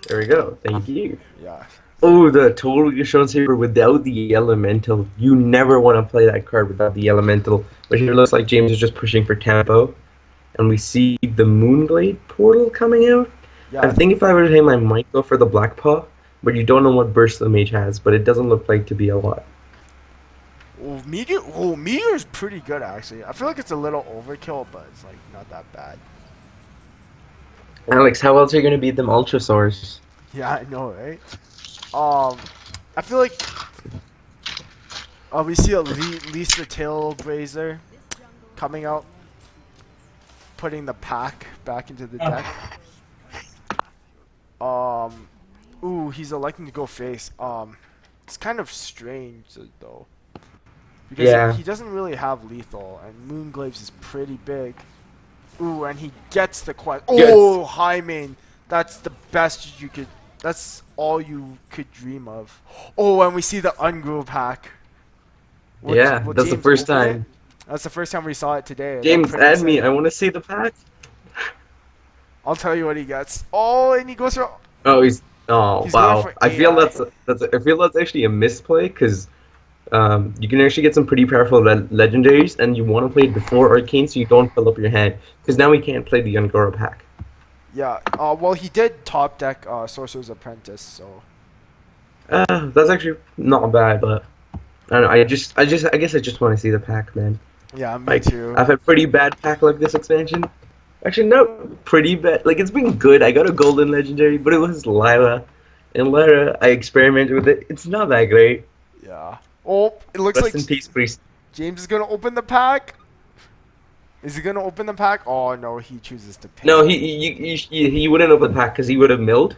There we go. Thank you. Yeah. Oh, the total Yashon Saber without the Elemental. You never want to play that card without the Elemental. But here it looks like James is just pushing for tempo. And we see the Moonglade portal coming out. Yeah. I think if I were him, I might go for the Black Paw. But you don't know what burst the mage has. But it doesn't look like to be a lot. Meteor's pretty good actually. I feel like it's a little overkill, but it's like not that bad. Alex, how else are you going to beat them Ultrasaurs? Yeah, I know, right? I feel like we see at least a Tailbrazer coming out, putting the pack back into the deck. Ooh, he's electing to go face. It's kind of strange though, because Yeah. he doesn't really have lethal, and Moonglaves is pretty big. Ooh, and he gets the quest. Oh, high main. That's the best you could. That's all you could dream of. Oh, and we see the Ungrow pack. Will That's the James first open time. it? That's the first time we saw it today. James, That's add pretty me. sick. I want to see the pack. I'll tell you what he gets. Oh, and he goes for. Oh, he's. Oh, He's going wow. for I feel AI. I feel that's actually a misplay because you can actually get some pretty powerful legendaries, and you want to play it before Arcane so you don't fill up your hand. Because now we can't play the Ungoro pack. Yeah. Well, he did top deck Sorcerer's Apprentice, so. That's actually not bad, but I don't know. I guess I just want to see the pack, man. Yeah, me Like too. I've had pretty bad pack luck this expansion. Actually, no, pretty bad. Like it's been good. I got a golden legendary, but it was Lyra, and Lyra I experimented with it. It's not that great. Yeah. Oh, it looks Rest like in peace, priest. James is gonna open the pack. Is he gonna open the pack? Oh no, he chooses to pay. No, he wouldn't open the pack because he would have milled.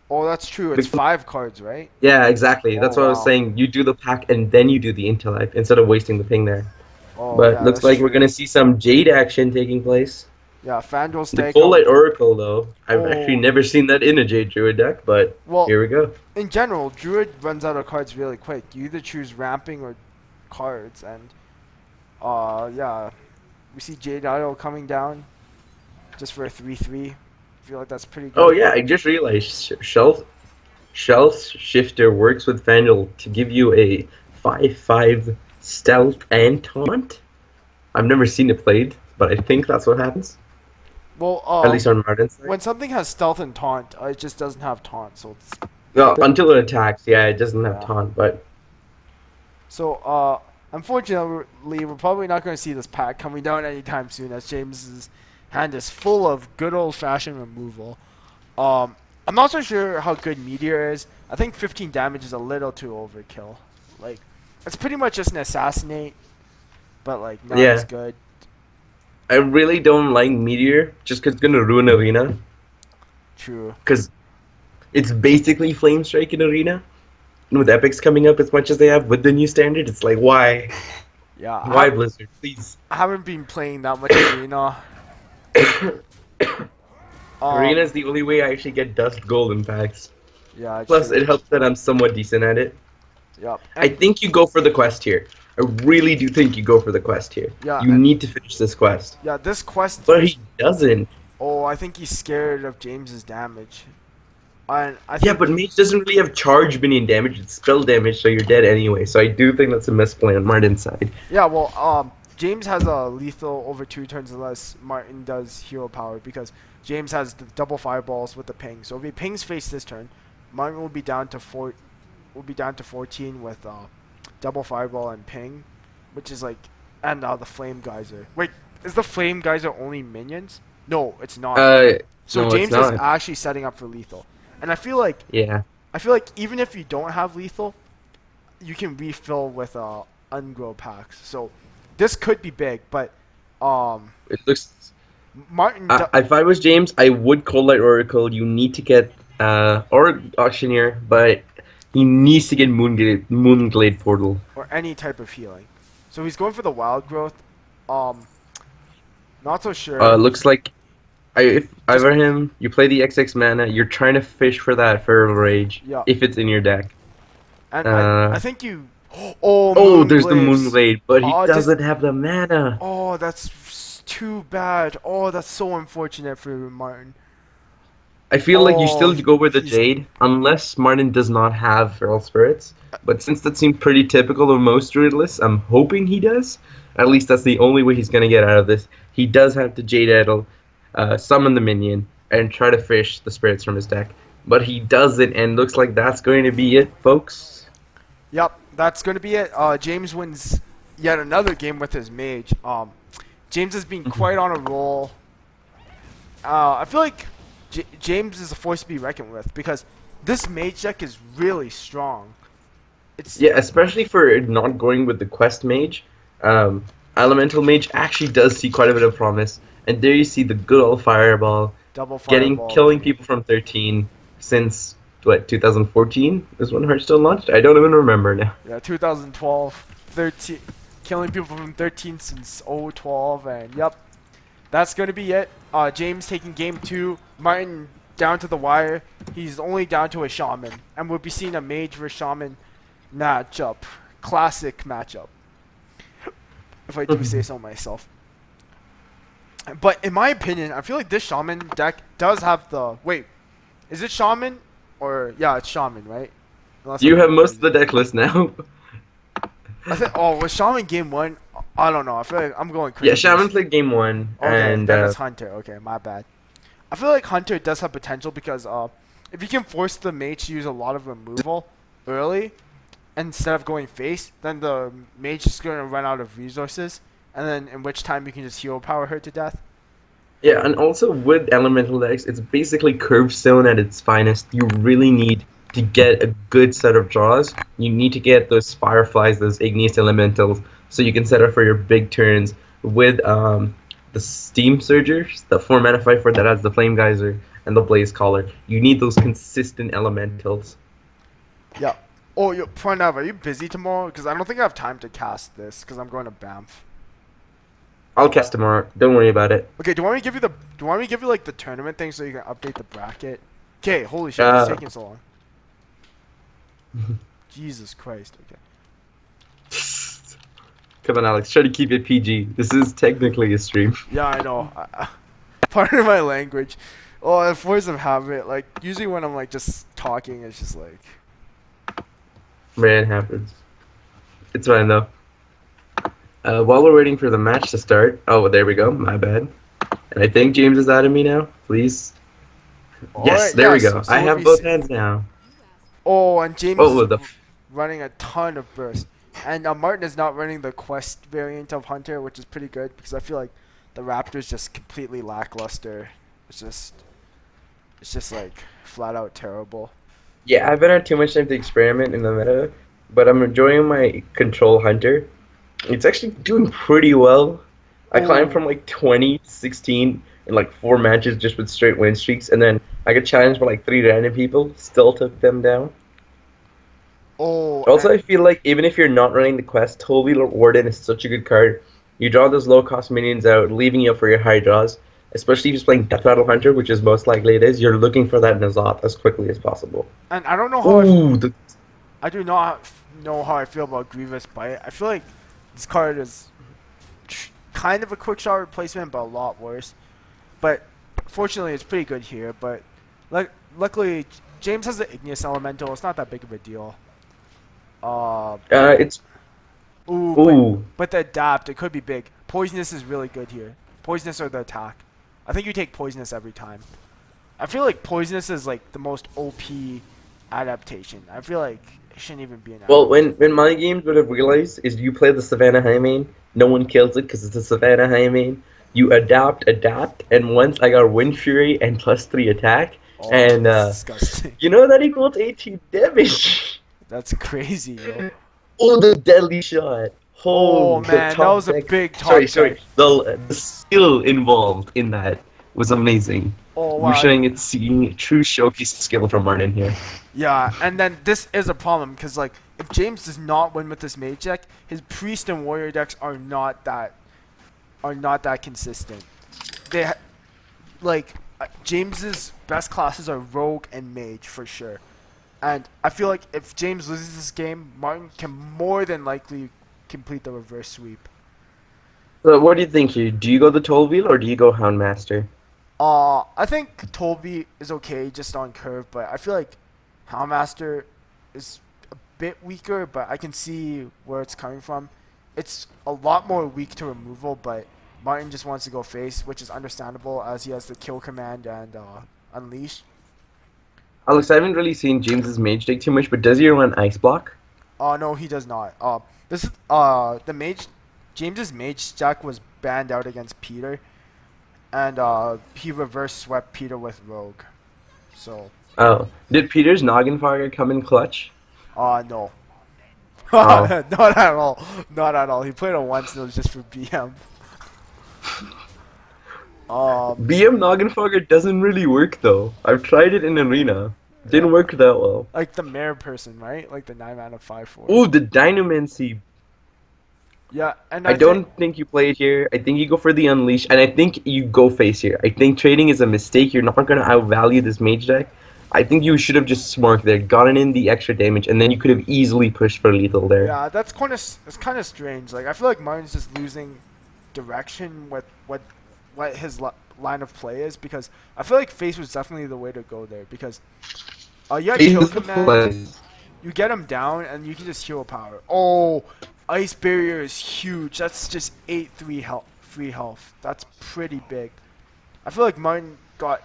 Oh, that's true. It's 5 cards, right? Yeah, exactly. That's Oh, what I was wow. saying. You do the pack and then you do the intellect instead of wasting the ping there. Oh, But yeah, looks that's like true. we're gonna see some Jade action taking place. Yeah, Fandral The Stake. Cold Light Oracle, though, I've Oh. actually never seen that in a Jade Druid deck, but Well, here we go. in general, Druid runs out of cards really quick. You either choose ramping or cards, and yeah, we see Jade Idol coming down just for a 3/3. I feel like that's pretty good. Oh yeah, I just realized Shelf Shifter works with Fandral to give you a 5/5 stealth and taunt. I've never seen it played, but I think that's what happens. Well, At least on Martin's side. when something has stealth and taunt, it just doesn't have taunt, so it's No, until it attacks, yeah, it doesn't have Yeah. taunt, but unfortunately, we're probably not going to see this pack coming down anytime soon, as James is hand is full of good old-fashioned removal. I'm not so sure how good Meteor is. I think 15 damage is a little too overkill. Like, it's pretty much just an assassinate, but like not as Yeah. good. I really don't like Meteor just because it's gonna ruin Arena. True. Because it's basically Flame Strike in Arena. And with Epics coming up as much as they have with the new standard, it's like, why? Yeah. Why, Blizzard? Please. I haven't been playing that much Arena. Arena is the only way I actually get Dust Gold in packs. Yeah. Plus, True. it helps that I'm somewhat decent at it. Yep. I think you go for the quest here. I really do think you go for the quest here. Yeah, You and- need to finish this quest. Yeah. This quest. But he doesn't. Oh, I think he's scared of James's damage. And I Yeah, think, but Mage doesn't really have charge minion damage. It's spell damage, so you're dead anyway. So I do think that's a misplay on Martin's side. yeah. Well, James has a lethal over 2 turns unless Martin does hero power because James has the double fireballs with the ping. So if he pings face this turn, Martin will be down to 14 with double fireball and ping, which is like, and the flame geyser. Wait, is the flame geyser only minions? No, it's not. So no, James it's is not. actually setting up for lethal, and I feel like Yeah. even if you don't have lethal, you can refill with ungrow packs. So this could be big, but It looks. Martin. If I was James, I would Cold Light Oracle. You need to get or Auctioneer, but he needs to get Moonglade Portal. or any type of healing. So he's going for the wild growth. Not so sure. Looks like if I were him, you play the XX mana. You're trying to fish for that Feral Rage Yeah. if it's in your deck. And uh, I think you. Oh, there's the Moonglades. Moonglade, but he Oh, doesn't have the mana. Oh, that's too bad. Oh, that's so unfortunate for Martin. I feel like you still Oh, go with the he's- Jade, unless Martin does not have Feral Spirits. But since that seems pretty typical of most Druid lists, I'm hoping he does. At least that's the only way he's going to get out of this. He does have to Jade Idol, summon the minion, and try to fish the spirits from his deck. But he doesn't, and looks like that's going to be it, folks. Yep, that's going to be it. James wins yet another game with his mage. James has been quite on a roll. I feel like James is a force to be reckoned with because this mage deck is really strong. It's Yeah, especially for not going with the Quest Mage. Elemental Mage actually does see quite a bit of promise. And there you see the good old Fireball. double fireball. Killing people from 13 since, 2014 is when Hearthstone launched? I don't even remember now. Yeah, 2012, 13, killing people from 13 since 012, and yep, that's going to be it. James taking game 2, Martin down to the wire. He's only down to a shaman, and we'll be seeing a mage versus shaman matchup. Classic matchup, if I do say so myself. But in my opinion, I feel like this shaman deck does have the... Wait, is it shaman? Or, yeah, it's shaman, right? Unless You I'm have most of crazy. the deck list now. I think, was Shaman game 1? I don't know. I feel like I'm going crazy. Yeah, Shaman played game 1. Okay, and then it's Hunter. Okay, my bad. I feel like Hunter does have potential because if you can force the mage to use a lot of removal early instead of going face, then the mage is going to run out of resources, and then in which time you can just hero power her to death. yeah, and also with Elemental decks, it's basically Curvestone at its finest. You really need to get a good set of draws. You need to get those Fireflies, those Igneous Elementals, so you can set up for your big turns with the Steam Surgers, the 4 mana 5/4 that has the Flame Geyser and the Blaze Caller. You need those consistent Elementals. Yeah. Oh, Pranav, are you busy tomorrow? Because I don't think I have time to cast this because I'm going to Banff. I'll cast tomorrow. Don't worry about it. Okay, do you want me to give you like the tournament thing so you can update the bracket? Okay, holy shit, it's taking so long. Jesus Christ. Okay. Come on, Alex. Try to keep it PG. This is technically a stream. Yeah, I know. Pardon my language. Oh, the force of habit. Like usually when I'm like just talking, it's just like. Man, it happens. It's fine though. While we're waiting for the match to start, oh, there we go. My bad. And I think James is out of me now. Please. Yes, Alright, there we yes, go. so I we'll have be both s- hands now. Oh, and James Oh, is the running a ton of burst, and Martin is not running the quest variant of Hunter, which is pretty good because I feel like the Raptors just completely lackluster. It's just like flat out terrible. Yeah, I haven't had too much time to experiment in the meta, but I'm enjoying my control hunter. It's actually doing pretty well. I climbed Oh, from like 20 to 16 in like 4 matches just with straight win streaks, and then I got challenged by like 3 random people, still took them down. oh, Also, I feel like even if you're not running the quest, Toby Warden is such a good card. You draw those low cost minions out, leaving you up for your high draws. Especially if you're playing Death Rattle Hunter, which is most likely it is, you're looking for that Nazoth as quickly as possible. and I don't know how Ooh, the I do not know how I feel about Grievous Bite. I feel like this card is kind of a quick shot replacement, but a lot worse. But fortunately, it's pretty good here. But luckily, James has the Igneous Elemental. It's not that big of a deal. it's Ooh, ooh. but the adapt, it could be big. Poisonous is really good here. Poisonous or the attack. I think you take Poisonous every time. I feel like Poisonous is like the most OP adaptation. I feel like it shouldn't even be an Well, adaptation. when my games would have realized is you play the Savannah High main, no one kills it because it's a Savannah High main. You adapt, and once I got Wind Fury and +3 attack, Oh, and that's disgusting. you know that equals 18 damage. That's crazy, yo. Oh, the deadly shot. Oh The man, that top was a deck. big top Sorry. deck. The skill involved in that was amazing. Oh We're wow. seeing true showpiece skill from Martin here. Yeah, and then this is a problem because like if James does not win with this mage deck, his priest and warrior decks are not that consistent. They like James's best classes are rogue and mage for sure. And I feel like if James loses this game, Martin can more than likely complete the reverse sweep. So what do you think here? Do you go the Toll Wheel or do you go Houndmaster? I think Tolby is okay just on curve, but I feel like Houndmaster is a bit weaker, but I can see where it's coming from. It's a lot more weak to removal, but Martin just wants to go face, which is understandable as he has the kill command and unleash. Alex, I haven't really seen James's mage deck too much, but does he run Ice Block? No, he does not. This is the mage. James's mage deck was banned out against Peter, and he reverse swept Peter with Rogue. So, Oh, did Peter's Noggenfire come in clutch? no. Oh. Not at all. Not at all. He played it once and it was just for BM. BM Noggenfire doesn't really work though. I've tried it in Arena. Didn't work that well. Like the mare person, right? Like the 9 mana 5/4. Ooh, the Dynamancy. Yeah, and I don't think you play it here. I think you go for the Unleash, and I think you go face here. I think trading is a mistake. You're not going to outvalue this mage deck. I think you should have just smart there, gotten in the extra damage, and then you could have easily pushed for lethal there. Yeah, that's kind of strange. Like I feel like Martin's just losing direction with what his line of play is because I feel like face was definitely the way to go there because you had kill command, you get him down and you can just heal power. Oh, ice barrier is huge. That's just 8/3 health, free health. That's pretty big. I feel like Martin got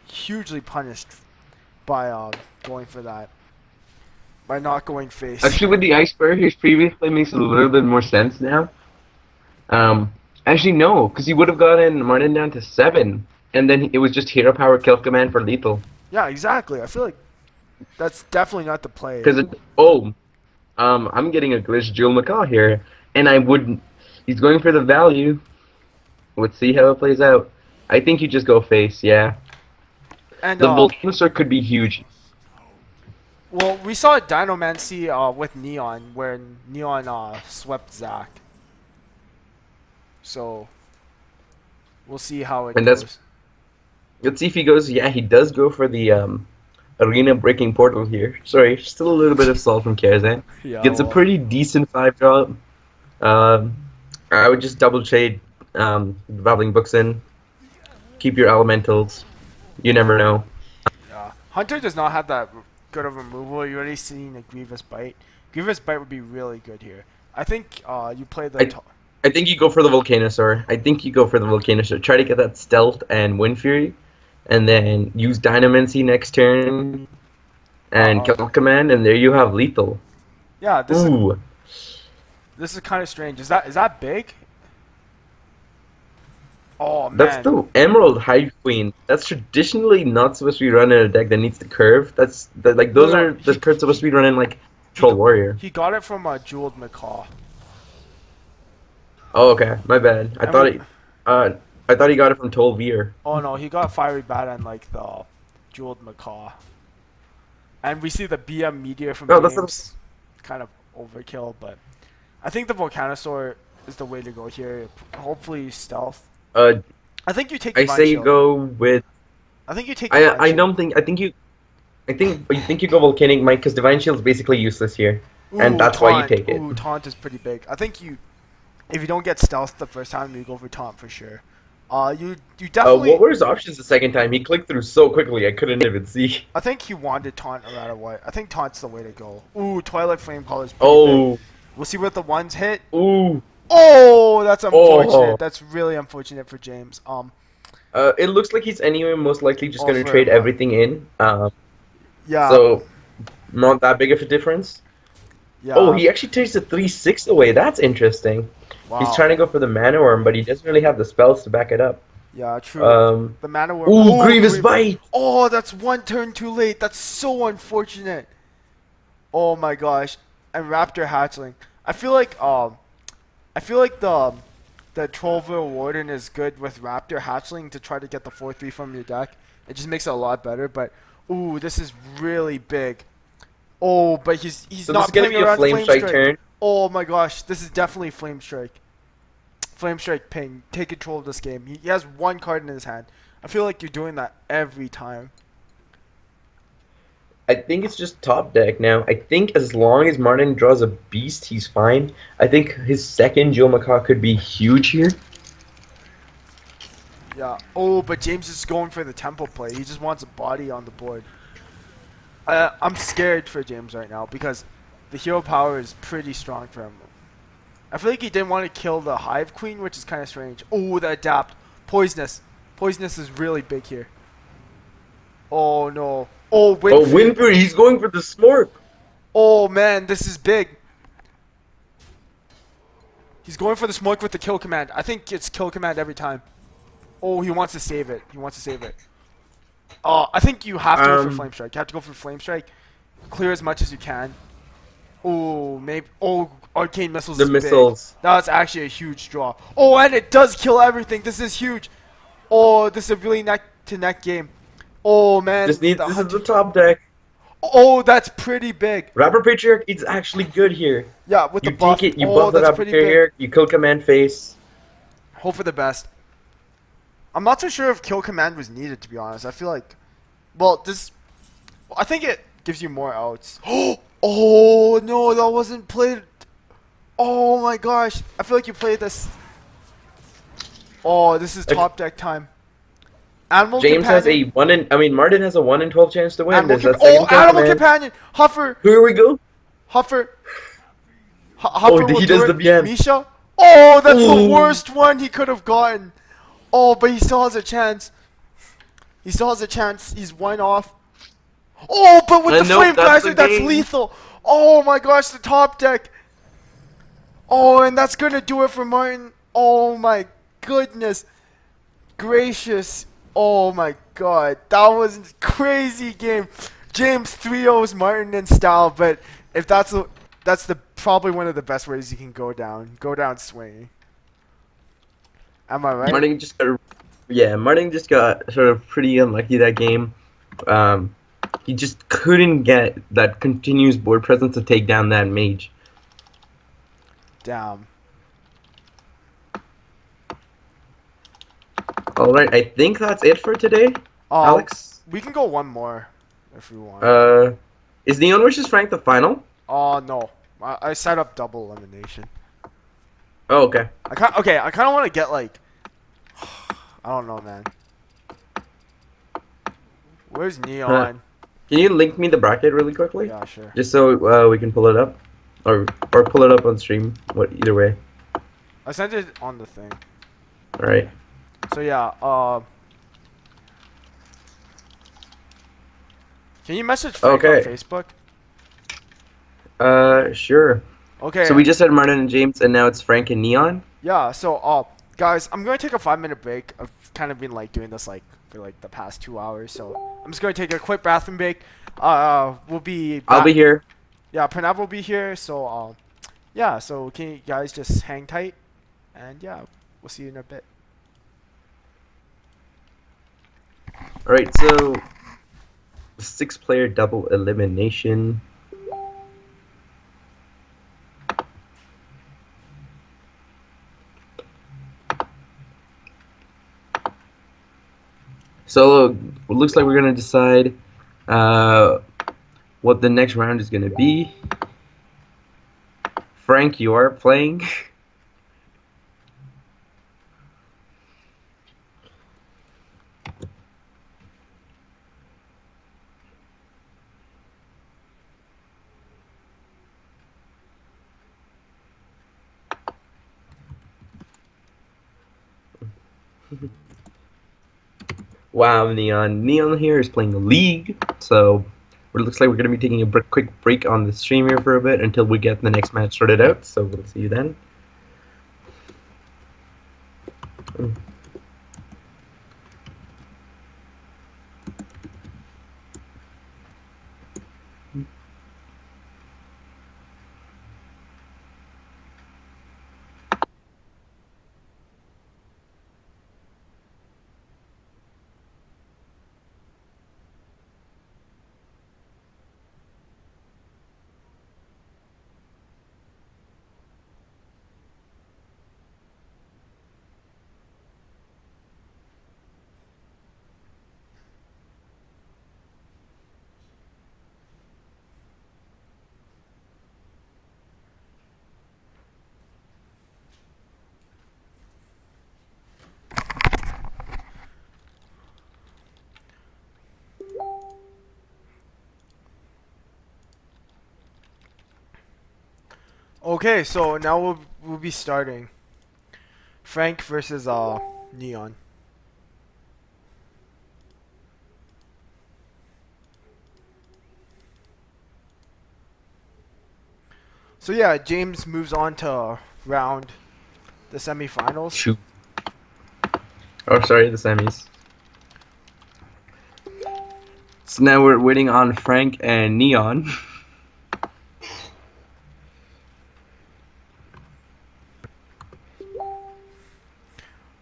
hugely punished by going for that. By not going face. Actually, with the Ice Barrier, his previous play makes a little bit more sense now. Actually, no, because he would have gotten Martin down to 7, and then it was just hero power kill command for lethal. Yeah, exactly. I feel like that's definitely not the play. Because I'm getting a glitch Jewel Macaw here, and he's going for the value. Let's see how it plays out. I think you just go face, yeah. And The Volcanosaur could be huge. well, we saw Dinomancy with Neon, where Neon swept Zac. So we'll see how it And goes. Let's see if he goes. Yeah, he does go for the arena breaking portal here. Sorry, still a little bit of salt from Karazhan. Yeah, Gets a well, pretty decent 5 drop. I would just double trade Babbling Books in. Keep your elementals. You never know. yeah. Hunter does not have that good of removal. You already seen a Grievous Bite. Grievous Bite would be really good here. I think you play the. I think you go for the Volcanosaur. Try to get that stealth and Wind Fury, and then use Dynamancy next turn, and kill command, and there you have lethal. Yeah, Ooh. this is kind of strange. Is that big? Oh man. That's the Emerald Hide Queen. That's traditionally not supposed to be run in a deck that needs the curve. Like those No, are the he- cards supposed to be run in like Troll Warrior. He got it from Jeweled Macaw. Oh, okay, my bad. And we- I thought he got it from Tolveer. Oh no, he got Fiery Bat and like the Jeweled Macaw. And we see the BM Meteor from Oh, that's James. Kind of overkill, but I think the Volcanosaur is the way to go here. Hopefully stealth. I I think you take say Divine you Shield. go with. I think you take Divine I Shield. don't think. I think you go Volcanic Mike because Divine Shield's basically useless here, and Ooh, that's why you taunt. take it. Ooh, taunt is pretty big. I think if you don't get stealth the first time, you go for taunt for sure. You definitely. What were his options the second time? He clicked through so quickly I couldn't even see. I think he wanted taunt no matter what. I think taunt's the way to go. Ooh, Twilight Flame Caller is pretty big. Oh, We'll see what the ones hit. ooh. Oh, that's unfortunate. Oh. That's really unfortunate for James. It looks like he's anyway most likely just Oh, gonna for trade what? everything in. Yeah. So not that big of a difference. Yeah. Oh, he actually takes a 3/6 away. That's interesting. Wow. He's trying to go for the Mana Worm, but he doesn't really have the spells to back it up. Yeah, true. The Mana Worm. Ooh, Grievous Bite! Oh, that's one turn too late. That's so unfortunate. Oh my gosh. And Raptor Hatchling. I feel like the Trollville Warden is good with Raptor Hatchling to try to get the 4/3 from your deck. It just makes it a lot better. But ooh, this is really big. Oh, but he's So not this is gonna playing be a around Flame Strike turn. Oh my gosh, this is definitely Flame Strike. Flame Strike ping. Take control of this game. He has one card in his hand. I feel like you're doing that every time. I think it's just top deck now. I think as long as Martin draws a beast, he's fine. I think his second Joe Macaw could be huge here. Yeah. Oh, but James is going for the temple play. He just wants a body on the board. I'm scared for James right now because the hero power is pretty strong for him. I feel like he didn't want to kill the Hive Queen, which is kind of strange. Oh, the adapt. Poisonous. Poisonous is really big here. Oh, no. Oh, Wind Oh, Wind Fury, he's going for the Smork. Oh, man, this is big. He's going for the smoke with the kill command. I think it's kill command every time. Oh, he wants to save it. He wants to save it. I think you have to go for Flame Strike. You have to go for Flame Strike. Clear as much as you can. Oh, maybe. Oh, Arcane Missiles The is missiles. big. That's actually a huge draw. Oh, and it does kill everything. This is huge. Oh, this is a really neck-to-neck game. Oh, man. This is hunting- the top deck. Oh, that's pretty big. Rapper Patriarch is actually good here. Yeah, with You the buff. take it, you oh, buff the that's Rapper pretty big. Patriarch, you kill command face. Hope for the best. I'm not so sure if kill command was needed, to be honest. I feel like, well, I think it gives you more outs. Oh no, that wasn't played. Oh my gosh, I feel like you played this. Oh, this is top deck time. Animal James has Companion. a 1 in. I mean, Martin has a 1 in 12 chance to win. Animal, There's that second Animal command. Companion. Huffer. Here we go. Huffer. Huffer Oh, will he do does it. the BM. Misha. Oh, that's the Ooh. worst one he could have gotten. Oh, but he still has a chance. He still has a chance. He's one off. Oh, but with the nope, Flame that's the Geyser, that's game. lethal. Oh my gosh, the top deck. Oh, and that's gonna do it for Martin. Oh my goodness gracious. Oh my god, that was a crazy game. James 3-0's Martin in style, but if that's probably one of the best ways you can go down swinging. Am I right? Martin just got sort of pretty unlucky that game. He just couldn't get that continuous board presence to take down that mage. Damn. Alright, I think that's it for today, Alex. We can go one more if we want. Is Neon vs. Frank the final? Oh no, I set up double elimination. Oh, okay. I kind of want to get like, I don't know, man. Where's Neon? Can you link me the bracket really quickly? Yeah, sure. Just so we can pull it up, or pull it up on stream. Either way. I sent it on the thing. All right. So yeah, can you message Frank on Okay. Facebook? Sure. Okay. So we just had Martin and James, and now it's Frank and Neon. Yeah. So Guys, I'm going to take a 5-minute break. I've kind of been like doing this like for like the past 2 hours, so I'm just going to take a quick bathroom break. We'll be I'll be here. Yeah, Pranav will be here, so yeah, so can you guys just hang tight, and yeah, we'll see you in a bit. Alright, so 6-player double elimination. So it looks like we're gonna decide what the next round is gonna be. Frank, you are playing. Wow, Neon. Neon here is playing League, so it looks like we're going to be taking a quick break on the stream here for a bit until we get the next match sorted out, so we'll see you then. Okay, so now we'll be starting. Frank versus Neon. So yeah, James moves on to round the semifinals. Shoot. Oh, sorry, the semis. So now we're waiting on Frank and Neon.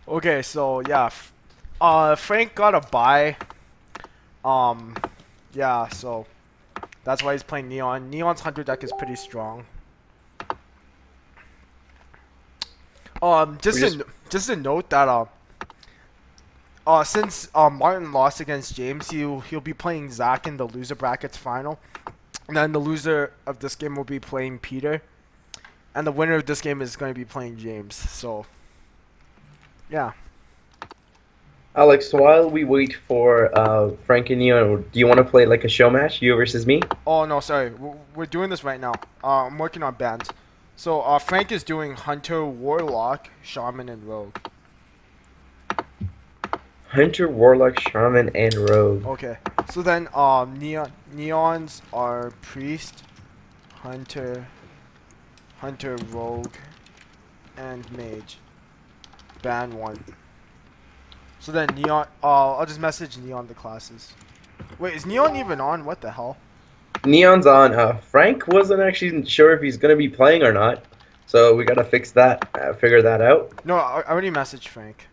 Okay, so yeah, Frank got a bye. Yeah, so that's why he's playing Neon. Neon's hunter deck is pretty strong. Just a note that since Martin lost against James, he'll be playing Zach in the loser brackets final, and then the loser of this game will be playing Peter, and the winner of this game is going to be playing James. So yeah. Alex, while we wait for Frank and Neon, do you want to play like a show match, you versus me? Oh no, sorry. We're doing this right now. I'm working on bands. So Frank is doing Hunter, Warlock, Shaman, and Rogue. Hunter, Warlock, Shaman, and Rogue. Okay. So then Neons are Priest, Hunter, Rogue, and Mage. Ban 1. So then Neon. I'll just message Neon the classes. Wait, is Neon even on? What the hell? Neon's on. Frank wasn't actually sure if he's gonna be playing or not, so we gotta fix that. Figure that out. No, I already messaged Frank.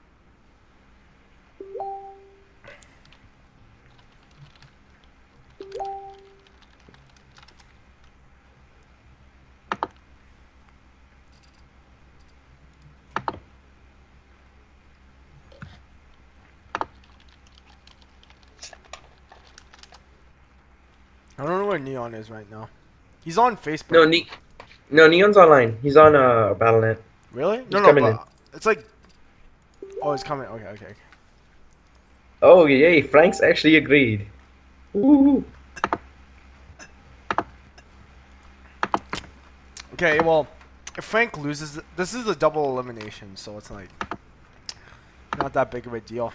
I don't know where Neon is right now. He's on Facebook. No, Neon's online. He's on Battle.net. Really? He's No, coming but in. it's like. Oh, he's coming. Okay. Oh yay! Frank's actually agreed. Woo! Okay, well, if Frank loses, this is a double elimination, so it's like not that big of a deal.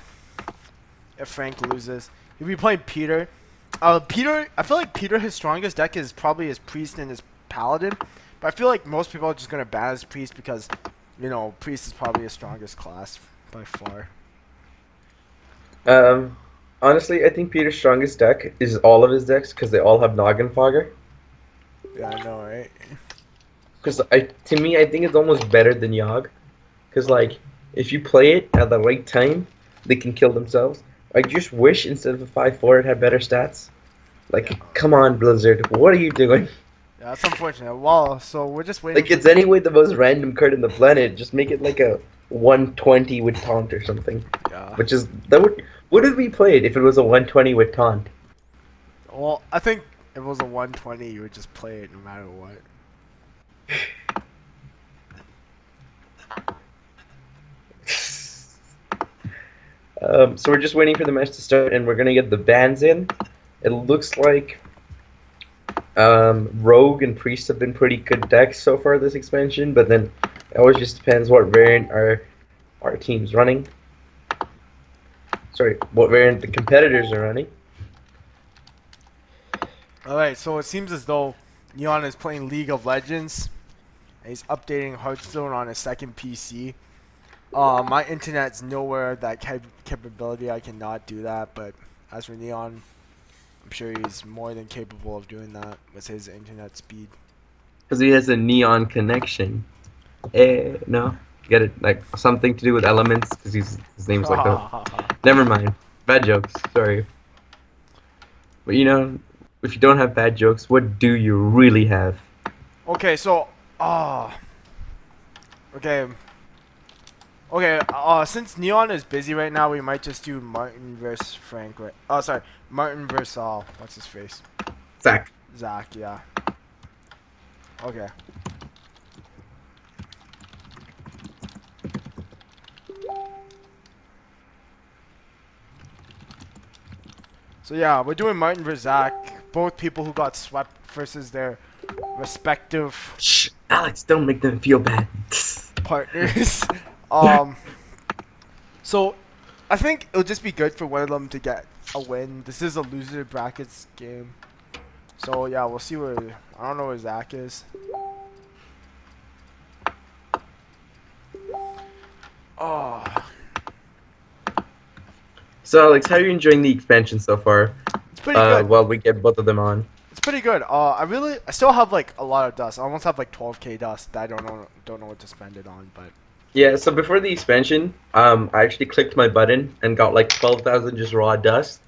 If Frank loses, he'll be playing Peter. Peter, I feel like Peter, his strongest deck is probably his Priest and his Paladin, but I feel like most people are just gonna ban his Priest because you know, priest is probably his strongest class by far. Honestly, I think Peter's strongest deck is all of his decks because they all have Noggin Fogger. Yeah, I know, right? Because to me, I think it's almost better than Yogg. Because like, if you play it at the right time, they can kill themselves. I just wish instead of a 5/4 it had better stats. Like, Yeah. come on, Blizzard, what are you doing? Yeah, that's unfortunate. Well, so we're just waiting. Like, it's anyway the most random card in the planet. Just make it like a 120 with taunt or something. Yeah. Which is that would have we played if it was a 120 with taunt? Well, I think if it was a 120, you would just play it no matter what. So we're just waiting for the match to start, and we're gonna get the bans in. It looks like Rogue and Priest have been pretty good decks so far this expansion, but then it always just depends what variant our team's running. Sorry, what variant the competitors are running. Alright, so it seems as though Neon is playing League of Legends. And he's updating Hearthstone on his second PC. My internet's nowhere that capability. I cannot do that, but as for Neon, I'm sure he's more than capable of doing that with his internet speed. Because he has a neon connection. No. Get it? Like, something to do with elements? Because his name's like that. Never mind. Bad jokes. Sorry. But you know, if you don't have bad jokes, what do you really have? Okay, so, okay. Okay, since Neon is busy right now, we might just do Martin versus Frank. Right? Oh, sorry, Martin versus what's his face? Zach. Zach, yeah. Okay. So yeah, we're doing Martin versus Zach. Both people who got swept versus their respective Shh, Alex, don't make them feel bad. partners. So I think it'll just be good for one of them to get a win. This is a loser brackets game. So yeah, we'll see where I don't know where Zach is. Oh, So Alex, how are you enjoying the expansion so far? it's pretty good. While we get both of them on. It's pretty good. I still have like a lot of dust. I almost have like 12k dust that I don't know what to spend it on, but Yeah, so before the expansion, I actually clicked my button and got like 12,000 just raw dust.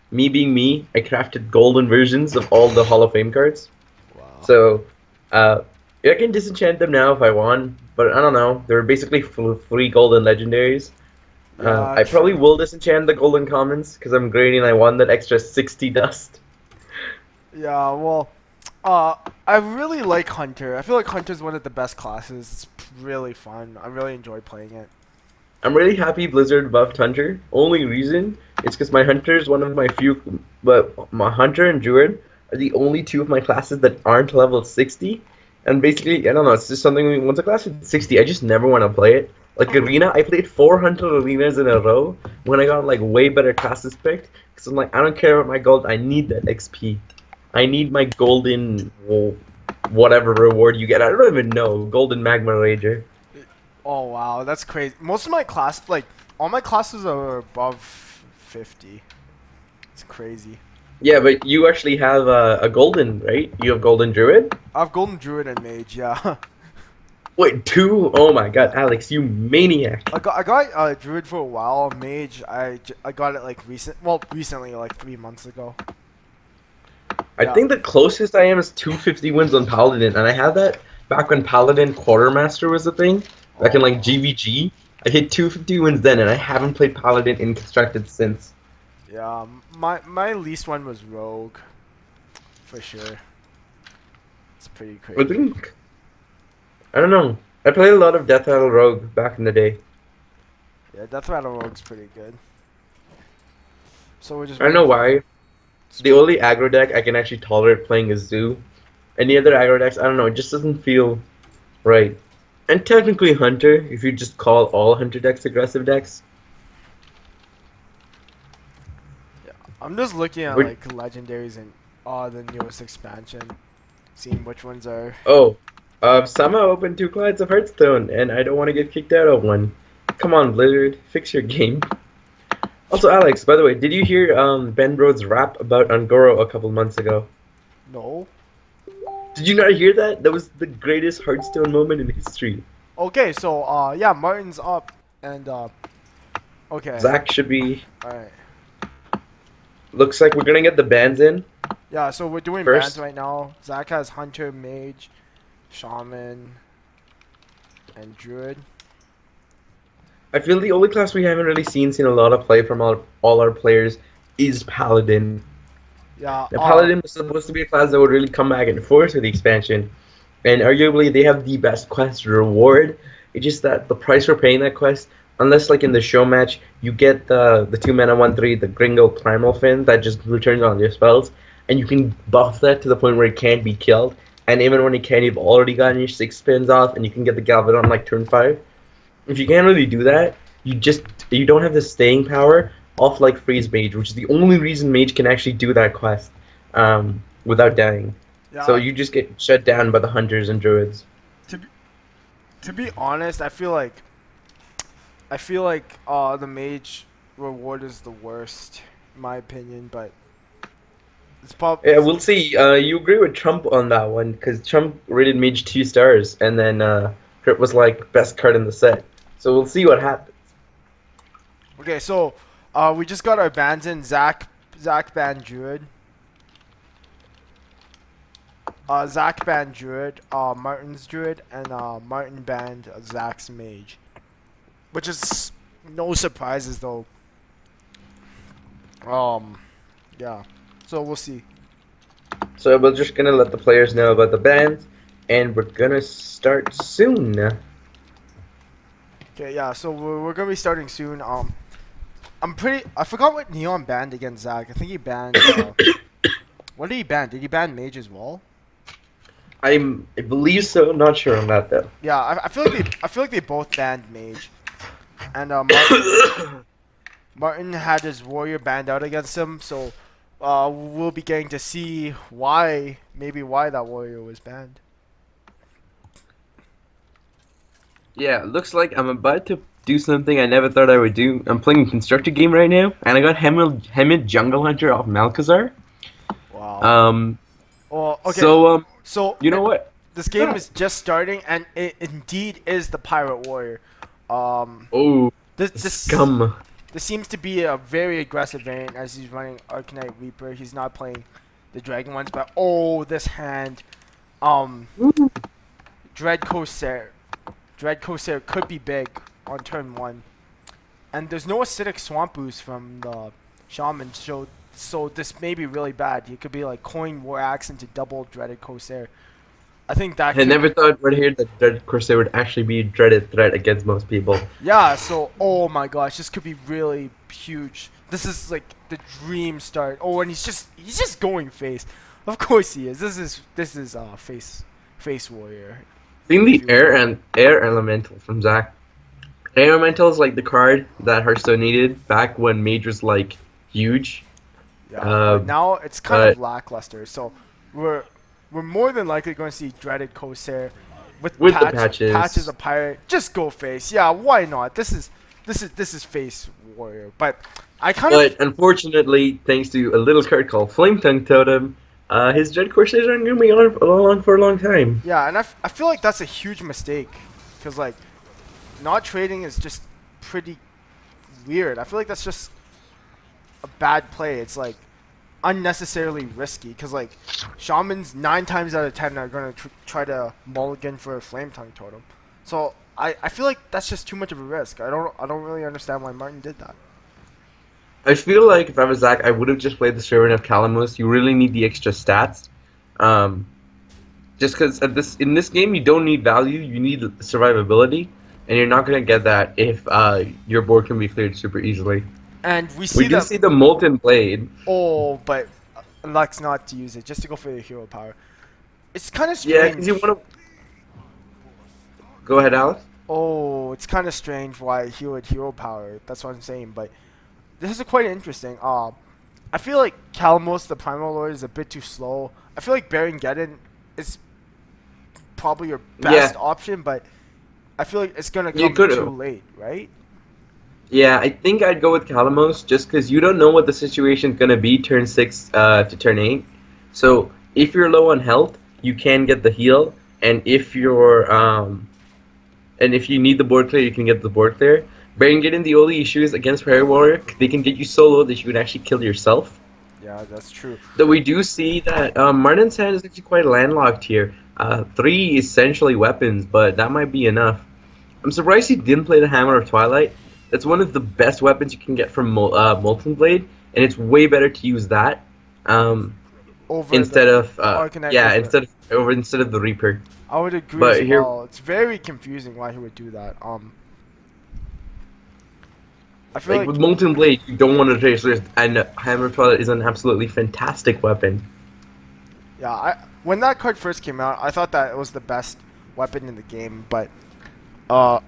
Me being me, I crafted golden versions of all the Hall of Fame cards. wow. So, I can disenchant them now if I want, but I don't know. They're basically free golden legendaries. Yeah, I probably true. will disenchant the golden commons because I'm grading. I won that extra 60 dust. Yeah, well, I really like Hunter. I feel like Hunter's one of the best classes. It's really fun. I really enjoy playing it. I'm really happy Blizzard buffed Hunter. Only reason is because my Hunter is one of my few, but my Hunter and Druid are the only two of my classes that aren't level 60. And basically, I don't know, it's just something, once a class is 60, I just never want to play it. Like Arena, I played 400 arenas in a row when I got like way better classes picked. Because I'm like, I don't care about my gold, I need that XP. I need my golden, whatever reward you get. I don't even know, golden magma rager. Oh wow, that's crazy. Most of my class, like all my classes are above 50. It's crazy. Yeah, but you actually have a golden, right? You have golden druid? I have Golden Druid and Mage. Yeah. Wait, two? Oh my god, Alex, you maniac. I got Druid for a while. Mage, I got it like recently, like 3 months ago. I Yeah. think the closest I am is 250 wins on Paladin, and I had that back when Paladin Quartermaster was a thing, back in like GVG. I hit 250 wins then, and I haven't played Paladin in Constructed since. Yeah, my least one was Rogue, for sure. It's pretty I crazy. think, I don't know. I played a lot of Death Rattle Rogue back in the day. Yeah, Death Rattle Rogue's pretty good. So we're just. I don't know waiting- why. The only aggro deck I can actually tolerate playing is Zoo. Any other aggro decks, I don't know, it just doesn't feel right. And technically Hunter, if you just call all Hunter decks aggressive decks. I'm just looking at Would- like legendaries and the newest expansion, seeing which ones are. Oh, Somehow opened 2 clients of Hearthstone, and I don't want to get kicked out of one. Come on, Blizzard, fix your game. Also, Alex, by the way, did you hear Ben Brode's rap about Ungoro a couple months ago? No. Did you not hear that? That was the greatest Hearthstone moment in history. Okay, so yeah, Martin's up, and okay. Zach should be. All right. Looks like we're gonna get the bans in. Yeah, so we're doing First. bans right now. Zach has Hunter, Mage, Shaman, and Druid. I feel the only class we haven't really seen a lot of play from all our players is Paladin. Yeah. Now, Paladin was supposed to be a class that would really come back and forth with the expansion, and arguably they have the best quest reward. It's just that the price we're paying that quest, unless like in the show match, you get the 2-mana 1/3, the Gringo Primal Fin that just returns on your spells, and you can buff that to the point where it can't be killed. And even when it can, you've already gotten your 6 spins off, and you can get the Galvadon like turn 5. If you can't really do that, you don't have the staying power off like Freeze Mage, which is the only reason Mage can actually do that quest without dying. Yeah. So you just get shut down by the Hunters and Druids. To be honest, I feel like the Mage reward is the worst, in my opinion. But it's probably Yeah, we'll see. You agree with Trump on that one, because Trump rated Mage 2 stars, and then Crit was like best card in the set. So we'll see what happens. Okay, so we just got our bans in. Zach banned Druid. Zach banned Druid. Martin's Druid, and Martin banned Zach's Mage, which is no surprises though. Yeah. So we'll see. So we're just gonna let the players know about the bans, and we're gonna start soon. Okay, yeah. So we're gonna be starting soon. I forgot what Neon banned against Zach. I think he banned. What did he ban? Did he ban Mage as well? I believe so. Not sure on that though. Yeah, I feel like they both banned Mage, and Martin had his Warrior banned out against him. So we'll be getting to see why that Warrior was banned. Yeah, looks like I'm about to do something I never thought I would do. I'm playing a constructor game right now, and I got Hemid Jungle Hunter off Malcazar. Wow. Well, okay. So you know what? This game is just starting, and it indeed is the Pirate Warrior. This Scum. This seems to be a very aggressive variant as he's running Arcanite Reaper. He's not playing the Dragon ones, but this hand, Dread Corsair. Dread Corsair could be big on turn 1, and there's no acidic swamp boost from the Shaman, so this may be really bad. He could be like coin War Axe into double Dreaded Corsair. I think that. I never thought right here that Dread Corsair would actually be a dreaded threat against most people. Yeah, so oh my gosh, this could be really huge. This is like the dream start. Oh, and he's just going face. Of course he is. This is face warrior. Seeing the air elemental from Zach. Air elemental is like the card that Hearthstone needed back when Mage was like huge. Yeah. But now it's kind of lackluster. So we're more than likely going to see Dreaded Corsair with the patches. Patches of Pirate. Just go face. Yeah, why not? This is face warrior. But But unfortunately, thanks to a little card called Flame Tongue Totem, his Dread Corsairs aren't going to be on for a long time. Yeah, and I feel like that's a huge mistake, because like not trading is just pretty weird. I feel like that's just a bad play. It's like unnecessarily risky, because like Shamans 9 times out of 10 are going to try to mulligan for a Flame Tongue Totem. So I feel like that's just too much of a risk. I don't really understand why Martin did that. I feel like if I was Zach, I would have just played the Servant of Calamus. You really need the extra stats. Just because in this game, you don't need value, you need survivability. And you're not going to get that if your board can be cleared super easily. And we see the Molten Blade. Oh, but elects not to use it, just to go for the hero power. It's kind of strange. Yeah, because you want to... Go ahead, Alex. Oh, it's kind of strange why he would hero power. That's what I'm saying, but this is quite interesting. I feel like Calamos, the Primal Lord, is a bit too slow. I feel like Baron Geddon is probably your Yeah. best option, but I feel like it's gonna You come could've. too late, right? Yeah, I think I'd go with Calamos just because you don't know what the situation's gonna be turn 6 to turn 8. So if you're low on health, you can get the heal, and if you need the board clear, you can get the board clear. Baron getting the only issue is against Fairy Warrior, they can get you so low that you can actually kill yourself. Yeah, that's true. Though we do see that Martin's hand is actually quite landlocked here. 3 essentially weapons, but that might be enough. I'm surprised he didn't play the Hammer of Twilight. That's one of the best weapons you can get from Molten Blade, and it's way better to use that Over instead the of Arcanite yeah, Reaper. instead of the Reaper. I would agree but as here- well. It's very confusing why he would do that. I feel Like with Molten Blade, you don't want to take risk, and Hammer of Twilight is an absolutely fantastic weapon. yeah, when that card first came out, I thought that it was the best weapon in the game, but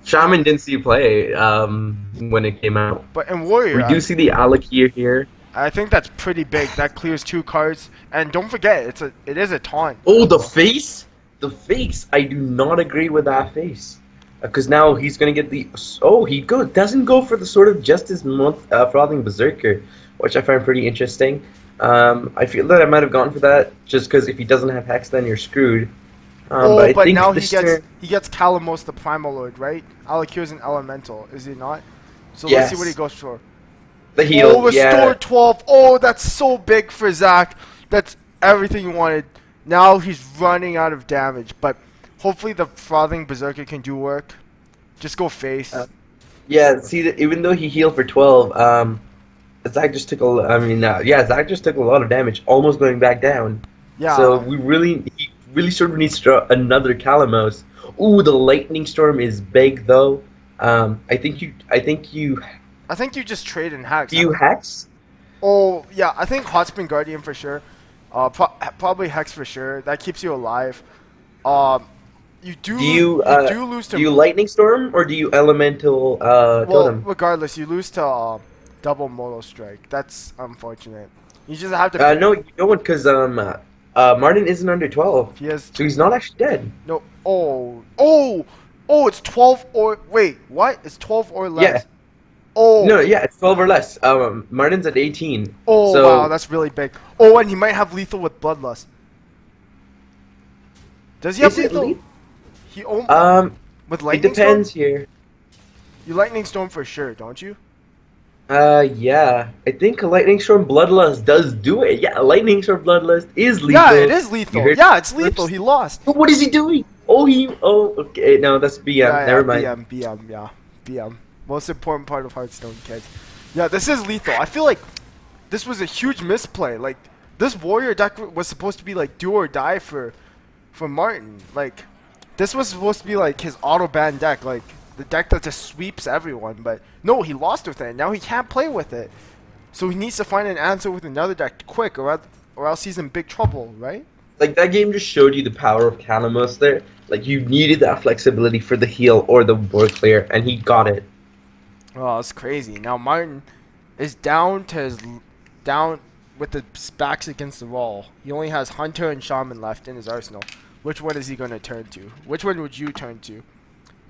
Shaman didn't see play when it came out. in Warrior, We do see the Alakir here. I think that's pretty big. That clears 2 cards, and don't forget, it is a taunt. Oh, the face! The face! I do not agree with that face. Because now he's gonna get the... Oh, doesn't go for the Sword of Justice Frothing Berserker, which I find pretty interesting. I feel that I might have gone for that, just because if he doesn't have Hex, then you're screwed. But now he this gets turn- Calamos the Primal Lord, right? Alakir's an Elemental, is he not? So Yes. let's see what he goes for. the heal. Oh, restore yeah. 12. Oh, that's so big for Zach. That's everything you wanted. Now he's running out of damage, but hopefully the Frothing Berserker can do work. Just go face. Yeah, see, even though he healed for 12, Zach just took Zach just took a lot of damage, almost going back down. Yeah. So he really sort of needs to draw another Calamos. Ooh, the Lightning Storm is big though. I think you just trade in hacks. do you Hex? Oh, yeah, I think Hot Spring Guardian for sure. Probably Hex for sure. That keeps you alive. You do lose to... Do you Lightning Storm or do you Elemental well, Totem? regardless, you lose to double Moto Strike. That's unfortunate. You just have to... No, you don't, because Martin isn't under 12, He has... so he's not actually dead. No. Oh, it's 12 or... Wait, what? It's 12 or less? Yeah. Oh. No, yeah, it's 12 or less. Martin's at 18. Oh, so, wow, that's really big. Oh, and he might have lethal with Bloodlust. Does he have Is it lethal? With it Lightning depends Storm? here. You Lightning Storm for sure, don't you? Yeah. I think a Lightning Storm Bloodlust does do it. Yeah, a Lightning Storm Bloodlust is lethal. Yeah, it is lethal. You heard Yeah, it's it lethal. first. He lost. But what is he doing? Okay, no, that's BM. Yeah, Never mind. BM, yeah. BM. Most important part of Hearthstone, kids. Yeah, this is lethal. I feel like this was a huge misplay. Like, this Warrior deck was supposed to be, like, do or die for Martin. Like, this was supposed to be, like, his auto-ban deck. Like, the deck that just sweeps everyone. But, no, he lost with it. Now he can't play with it. So he needs to find an answer with another deck quick, or else he's in big trouble, right? Like, that game just showed you the power of Calamos there. Like, you needed that flexibility for the heal or the board clear, and he got it. Oh, it's crazy. Now Martin is down with the backs against the wall. He only has Hunter and Shaman left in his arsenal. Which one is he going to turn to? Which one would you turn to?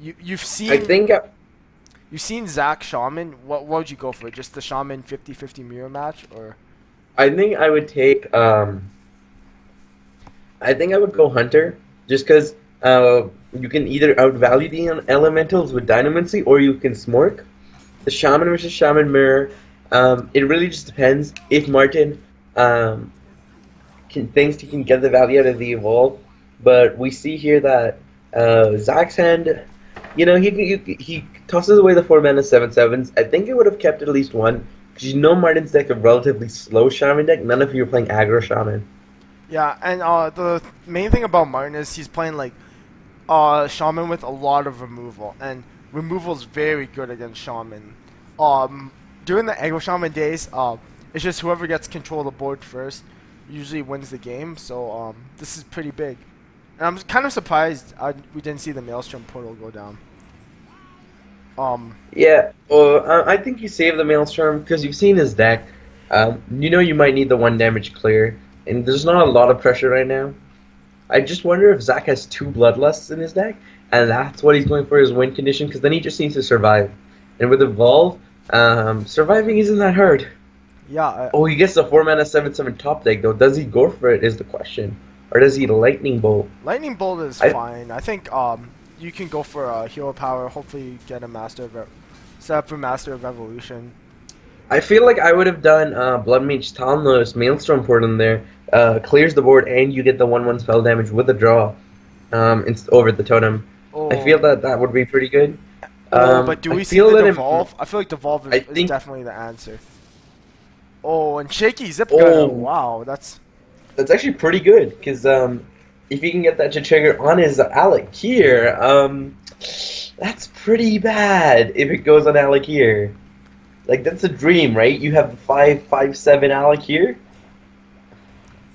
You've seen... I think... You've seen Zach Shaman. What would you go for? Just the Shaman 50-50 mirror match? Or... I think I would take... I think I would go Hunter. Just because you can either outvalue the elementals with Dynamancy, or you can Smork. The Shaman versus Shaman mirror, it really just depends if Martin thinks he can get the value out of the evolve. But we see here that Zach's hand, you know, he tosses away the 4 mana 7/7s. I think it would have kept at least one, because you know Martin's deck a relatively slow Shaman deck. None of you are playing aggro Shaman. Yeah, and the main thing about Martin is he's playing like Shaman with a lot of removal, and removal is very good against Shaman. During the aggro Shaman days, it's just whoever gets control of the board first usually wins the game. So this is pretty big, and I'm kind of surprised we didn't see the Maelstrom portal go down. Yeah, well, I think you save the Maelstrom because you've seen his deck. You know you might need the 1 damage clear, and there's not a lot of pressure right now. I just wonder if Zach has 2 Bloodlusts in his deck, and that's what he's going for his win condition, because then he just needs to survive. And with Evolve, surviving isn't that hard. Yeah. Oh, he gets the 4-mana 7/7 top deck, though. Does he go for it is the question. Or does he Lightning Bolt? Lightning Bolt is I- fine. I think you can go for hero power. Hopefully, you get a set up for Master of Evolution. I feel like I would have done Blood Mage Talnos Maelstrom Portal in there. Clears the board, and you get the 1/1 spell damage with a draw over the totem. Oh, I feel that would be pretty good. but do I we see feel the that Devolve? I feel like Devolve I is think- definitely the answer. Oh, and Shaky Zip Oh. Gun. Wow, that's That's actually pretty good, because if you can get that to trigger on his Alec here, that's pretty bad if it goes on Alec here. Like, that's a dream, right? You have the 5/5/7 Alec here,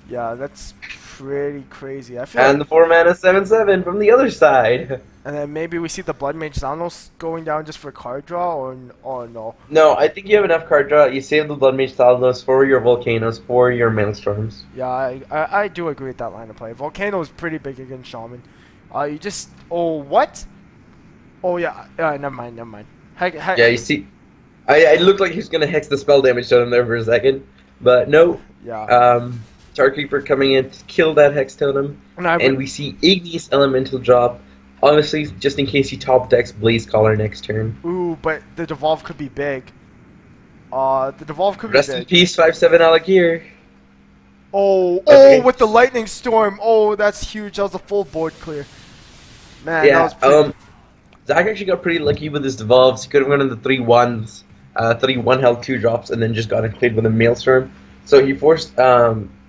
yeah, that's pretty crazy. I feel and the 4-mana 7/7 from the other side. and then maybe we see the Blood Mage Xanos going down just for card draw, or no? No, I think you have enough card draw. You save the Blood Mage Talnos for your Volcanoes, for your Maelstorms. Yeah, I do agree with that line of play. Volcano is pretty big against Shaman. You just what? Oh yeah, never mind. Yeah, you see, I looked like he was gonna hex the spell damage totem there for a second, but no. Yeah. Tar Creeper coming in to kill that hex totem, and we see Igneous Elemental drop. Honestly, just in case he top decks Blaze Caller next turn. Ooh, but the Devolve could be big. The Devolve could Rest be in big. peace, 5/7 Alec here. Oh, with the Lightning Storm. Oh, that's huge. That was a full board clear. Man, that Yeah, was pretty. Zach actually got pretty lucky with his devolves. He could have gone in the 3/1s, 3/1 health 2 drops, and then just got it cleared with a Maelstrom. So he forced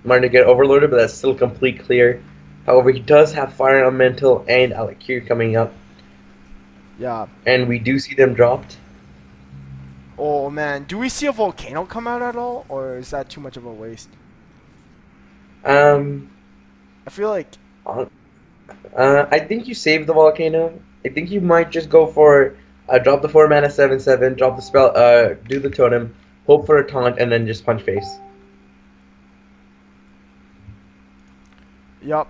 Martin to get overloaded, but that's still complete clear. However, he does have Fire Elemental and Alakir coming up, Yeah. and we do see them dropped. Oh man, do we see a Volcano come out at all, or is that too much of a waste? Um, I feel like I think you save the Volcano. I think you might just go for drop the 4-mana 7/7, drop the spell, do the totem, hope for a taunt, and then just punch face. yup.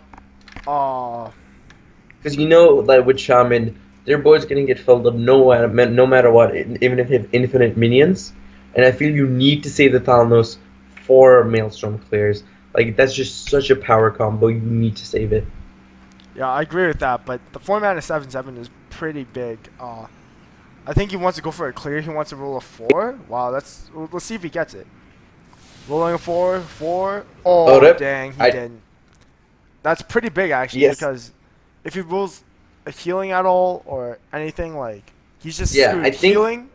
Because you know that with Shaman, their board's gonna get filled up no matter what, even if they have infinite minions. And I feel you need to save the Thalnos for Maelstrom clears. Like, that's just such a power combo, you need to save it. Yeah, I agree with that, but the 4-mana 7/7 is pretty big. I think he wants to go for a clear. He wants to roll a 4. Wow, let's see if he gets it. Rolling a 4, 4. Oh, rip. dang, he I- didn't. That's pretty big actually, Yes. because if he rolls a healing at all or anything, like he's just Yeah, screwed. I think- Healing.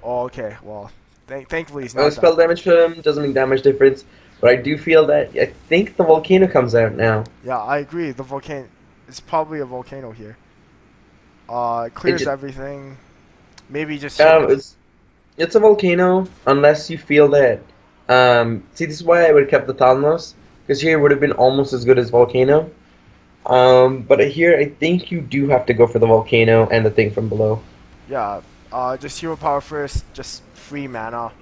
Oh, okay. Well, thankfully he's No not. spell damage to him, doesn't make damage difference. But I do feel that, I think the Volcano comes out now. Yeah, I agree. The volcano. It's probably a volcano here. It clears ju- everything. Maybe just. It's a Volcano, unless you feel that, see, this is why I would have kept the Thalnos, because here it would have been almost as good as Volcano. But here, I think you do have to go for the Volcano and the thing from below. Yeah. Just hero power first. Just free mana.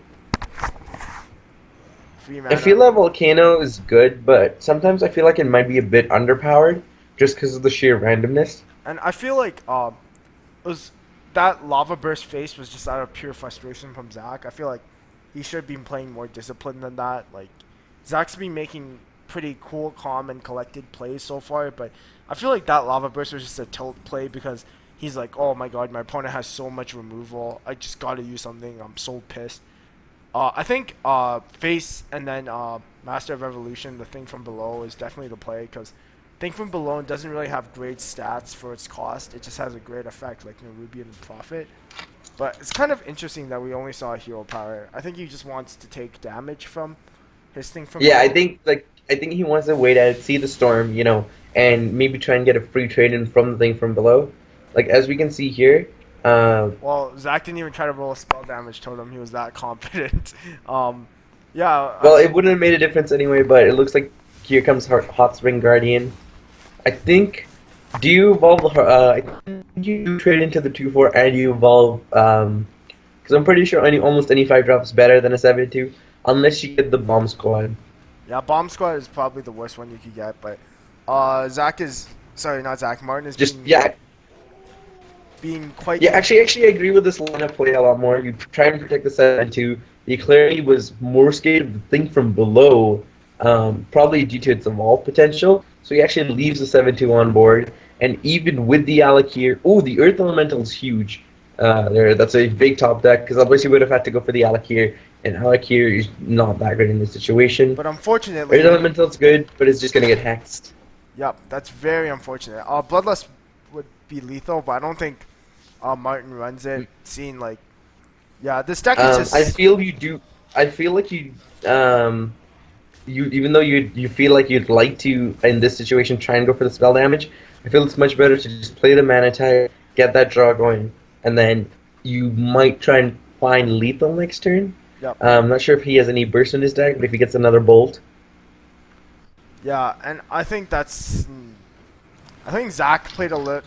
Free mana. I feel that Volcano is good, but sometimes I feel like it might be a bit underpowered, just because of the sheer randomness. And I feel like it was that lava burst face was just out of pure frustration from Zach. I feel like he should have been playing more disciplined than that. Like Zach's been making pretty cool, calm, and collected plays so far, but I feel like that lava burst was just a tilt play because he's like, oh my god, my opponent has so much removal. I just got to use something. I'm so pissed. I think face and then Master of Evolution, the thing from below, is definitely the play because thing from below doesn't really have great stats for its cost. It just has a great effect like Nerubian and Prophet. But it's kind of interesting that we only saw hero power. I think he just wants to take damage from his thing from Yeah, below. I think he wants to wait out, see the storm, and maybe try and get a free trade in from the thing from below. Like, as we can see here, Well, Zach didn't even try to roll a spell damage totem. He was that confident. Yeah. well, it wouldn't have made a difference anyway, but it looks like here comes Hot Spring Guardian. I think, do you evolve, I think you trade into the 2/4 and you evolve, because I'm pretty sure almost any 5-drop is better than a 7/2, unless you get the Bomb Squad. Yeah, Bomb Squad is probably the worst one you could get, but Zach is sorry, not Zach. Martin is Just being being quite. Yeah, actually, I agree with this line of play a lot more. You try and protect the 7-2. He clearly was more scared of the thing from below, probably due to its evolve potential. So he actually leaves the 7-2 on board. And even with the Alakir, the Earth Elemental is huge. That's a big top deck, because otherwise he would have had to go for the Alakir. And Alakir is not that good in this situation. But unfortunately, Earth Elemental's good, but it's just going to get hexed. Yep, that's very unfortunate. Bloodlust would be lethal, but I don't think Martin runs it. Seeing like, yeah, this deck is just. I feel you do. I feel like you. Even though you feel like you'd like to in this situation try and go for the spell damage, I feel it's much better to just play the mana tag, get that draw going, and then you might try and find lethal next turn. Yep. I'm not sure if he has any burst in his deck, but if he gets another bolt. Yeah, and I think that's. I think Zach played a lit.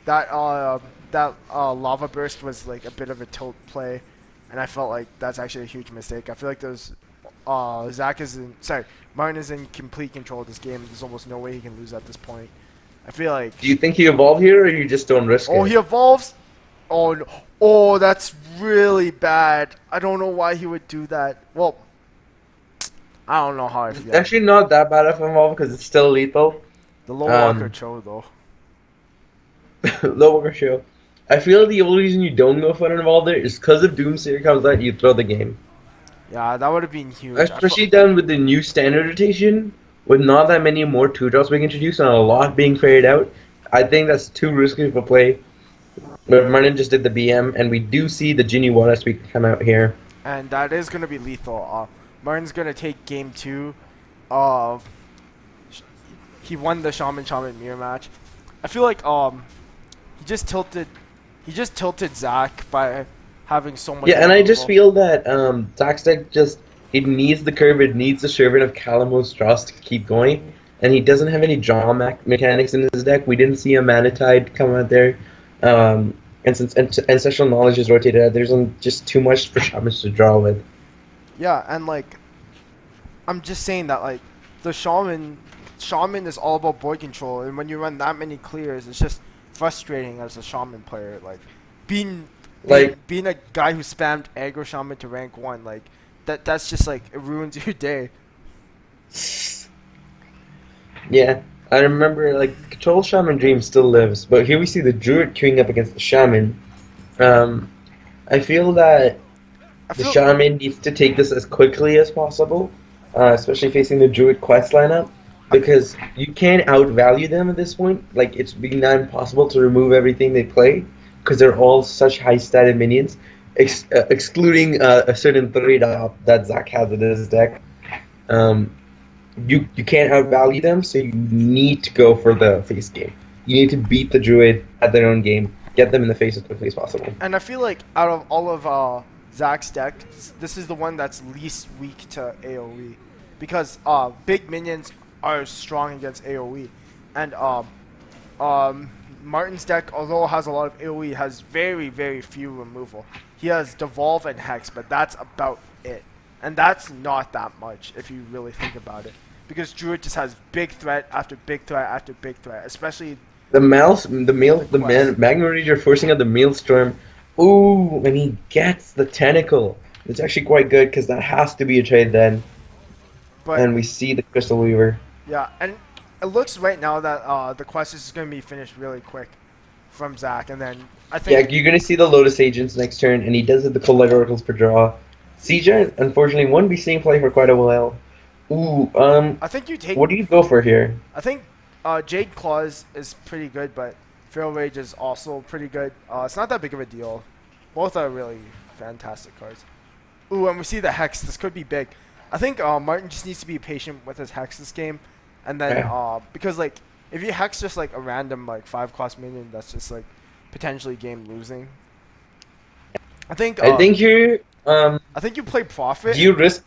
That lava burst was like a bit of a tilt play, and I felt like that's actually a huge mistake. I feel like Martin is in complete control of this game. There's almost no way he can lose at this point. I feel like. Do you think he evolved here, or you just don't risk it? Oh, he evolves. Oh, no. Oh, that's really bad. I don't know why he would do that. Well, I don't know how I feel. It's actually not that bad of an evolve because it's still lethal. The low walker Cho though. Low walker show. I feel the only reason you don't go for an evolve there is because if Doomsayer comes out, you throw the game. Yeah, that would have been huge. Especially done with the new standard rotation, with not that many more 2-drops being introduced and a lot being carried out. I think that's too risky of a play. But Martin just did the BM, and we do see the Ginny Water Speaker come out here. And that is going to be lethal. Martin's going to take game 2. He won the Shaman mirror match. I feel like he just tilted Zach by having so much. Yeah, and I just feel that Zach's deck it needs the curve, it needs the Servant of Kalimos Dross to keep going, and he doesn't have any draw mechanics in his deck. We didn't see a Mana Tide come out there. And since Ancestral Knowledge is rotated out, there's just too much for Shamans to draw with. Yeah, and like, I'm just saying that like, the Shaman is all about board control, and when you run that many clears, it's just frustrating as a Shaman player. Like, being a guy who spammed aggro Shaman to rank 1, like, that's just like, it ruins your day. Yeah. I remember, like, Control Shaman Dream still lives, but here we see the Druid queuing up against the Shaman. I feel that the Shaman needs to take this as quickly as possible, especially facing the Druid quest lineup, because you can't outvalue them at this point. Like, it's being now impossible to remove everything they play, because they're all such high-stated minions, excluding a certain 3-drop that Zach has in his deck. You can't outvalue them, so you need to go for the face game. You need to beat the Druid at their own game, get them in the face as quickly as possible. And I feel like out of all of Zach's decks, this is the one that's least weak to AoE, because big minions are strong against AoE, and Martin's deck, although it has a lot of AoE, has very, very few removal. He has Devolve and Hex, but that's about it, and that's not that much if you really think about it. Because Druid just has big threat after big threat after big threat, especially the Magma Ranger forcing out the Maelstrom. Ooh, and he gets the Tentacle. It's actually quite good because that has to be a trade then. But, and we see the Crystal Weaver. Yeah, and it looks right now that the quest is going to be finished really quick from Zach, and then I think. Yeah, you're going to see the Lotus Agents next turn, and he does have the Collect Oracles per draw. Siege, unfortunately, won't be seeing play for quite a while. Ooh, I think you take. What do you go for here? I think Jade Claws is pretty good, but Feral Rage is also pretty good. It's not that big of a deal. Both are really fantastic cards. Ooh, and we see the Hex. This could be big. I think Martin just needs to be patient with his Hex this game, and then because like if you Hex just like a random like 5-cost minion, that's just like potentially game losing. I think here. I think you play Prophet. Do you risk?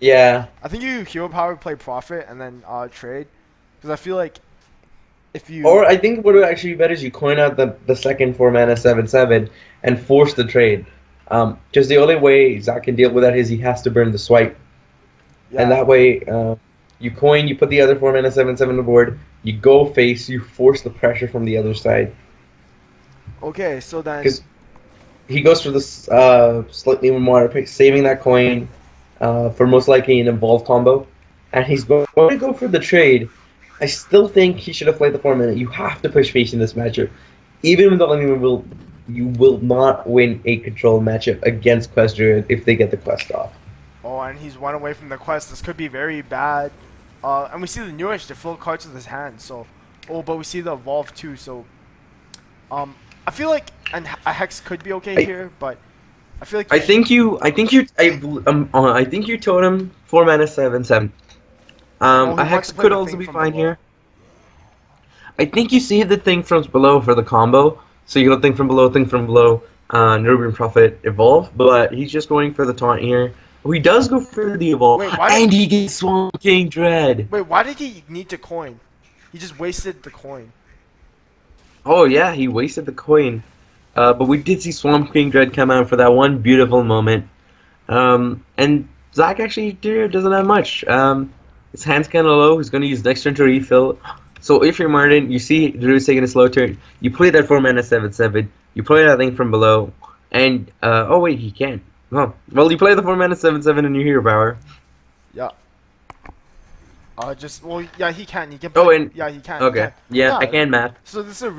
Yeah. I think you hero power, play Prophet, and then trade, because I feel like if you. Or I think what would actually be better is you coin out the second 4-mana 7/7 and force the trade. Just the only way Zach can deal with that is he has to burn the swipe, and that way You coin, you put the other 4 mana 7/7 on the board. You go face, you force the pressure from the other side. Okay, so then. Because he goes for this slightly more pick, saving that coin for most likely an evolve combo, and he's going to go for the trade. I still think he should have played the 4 mana. You have to push face in this matchup, even with the lightning will. You will not win a control matchup against Quest Druid if they get the quest off. Oh, and he's one away from the quest. This could be very bad. And we see the newish to fill cards with his hand. So, but we see the evolve too. So, I feel like a hex could be okay here, but I feel like I think you told him 4 mana 7/7. Oh, he A hex wants to play could the also thing be from fine below. here. I think you see the thing from below for the combo. So you go thing from below, Nubian Prophet, evolve, but he's just going for the taunt here. Oh, he does go for the evolve, Wait, why and he gets Swamp King Dread. Wait, why did he need to coin? He just wasted the coin. Oh yeah, he wasted the coin. But we did see Swamp King Dread come out for that one beautiful moment. And Zach actually doesn't have much. His hand's kind of low. He's going to use next turn to refill. So if you're Martin, you see Drew's taking a slow turn. You play that 4 mana 7/7. You play that thing from below. And, oh wait, he can't. Oh, well, you play the 4 mana 7/7 and you hero power. Yeah. Yeah, he can. He can. Oh, and yeah, he can. okay, He yeah, I can math. So this is a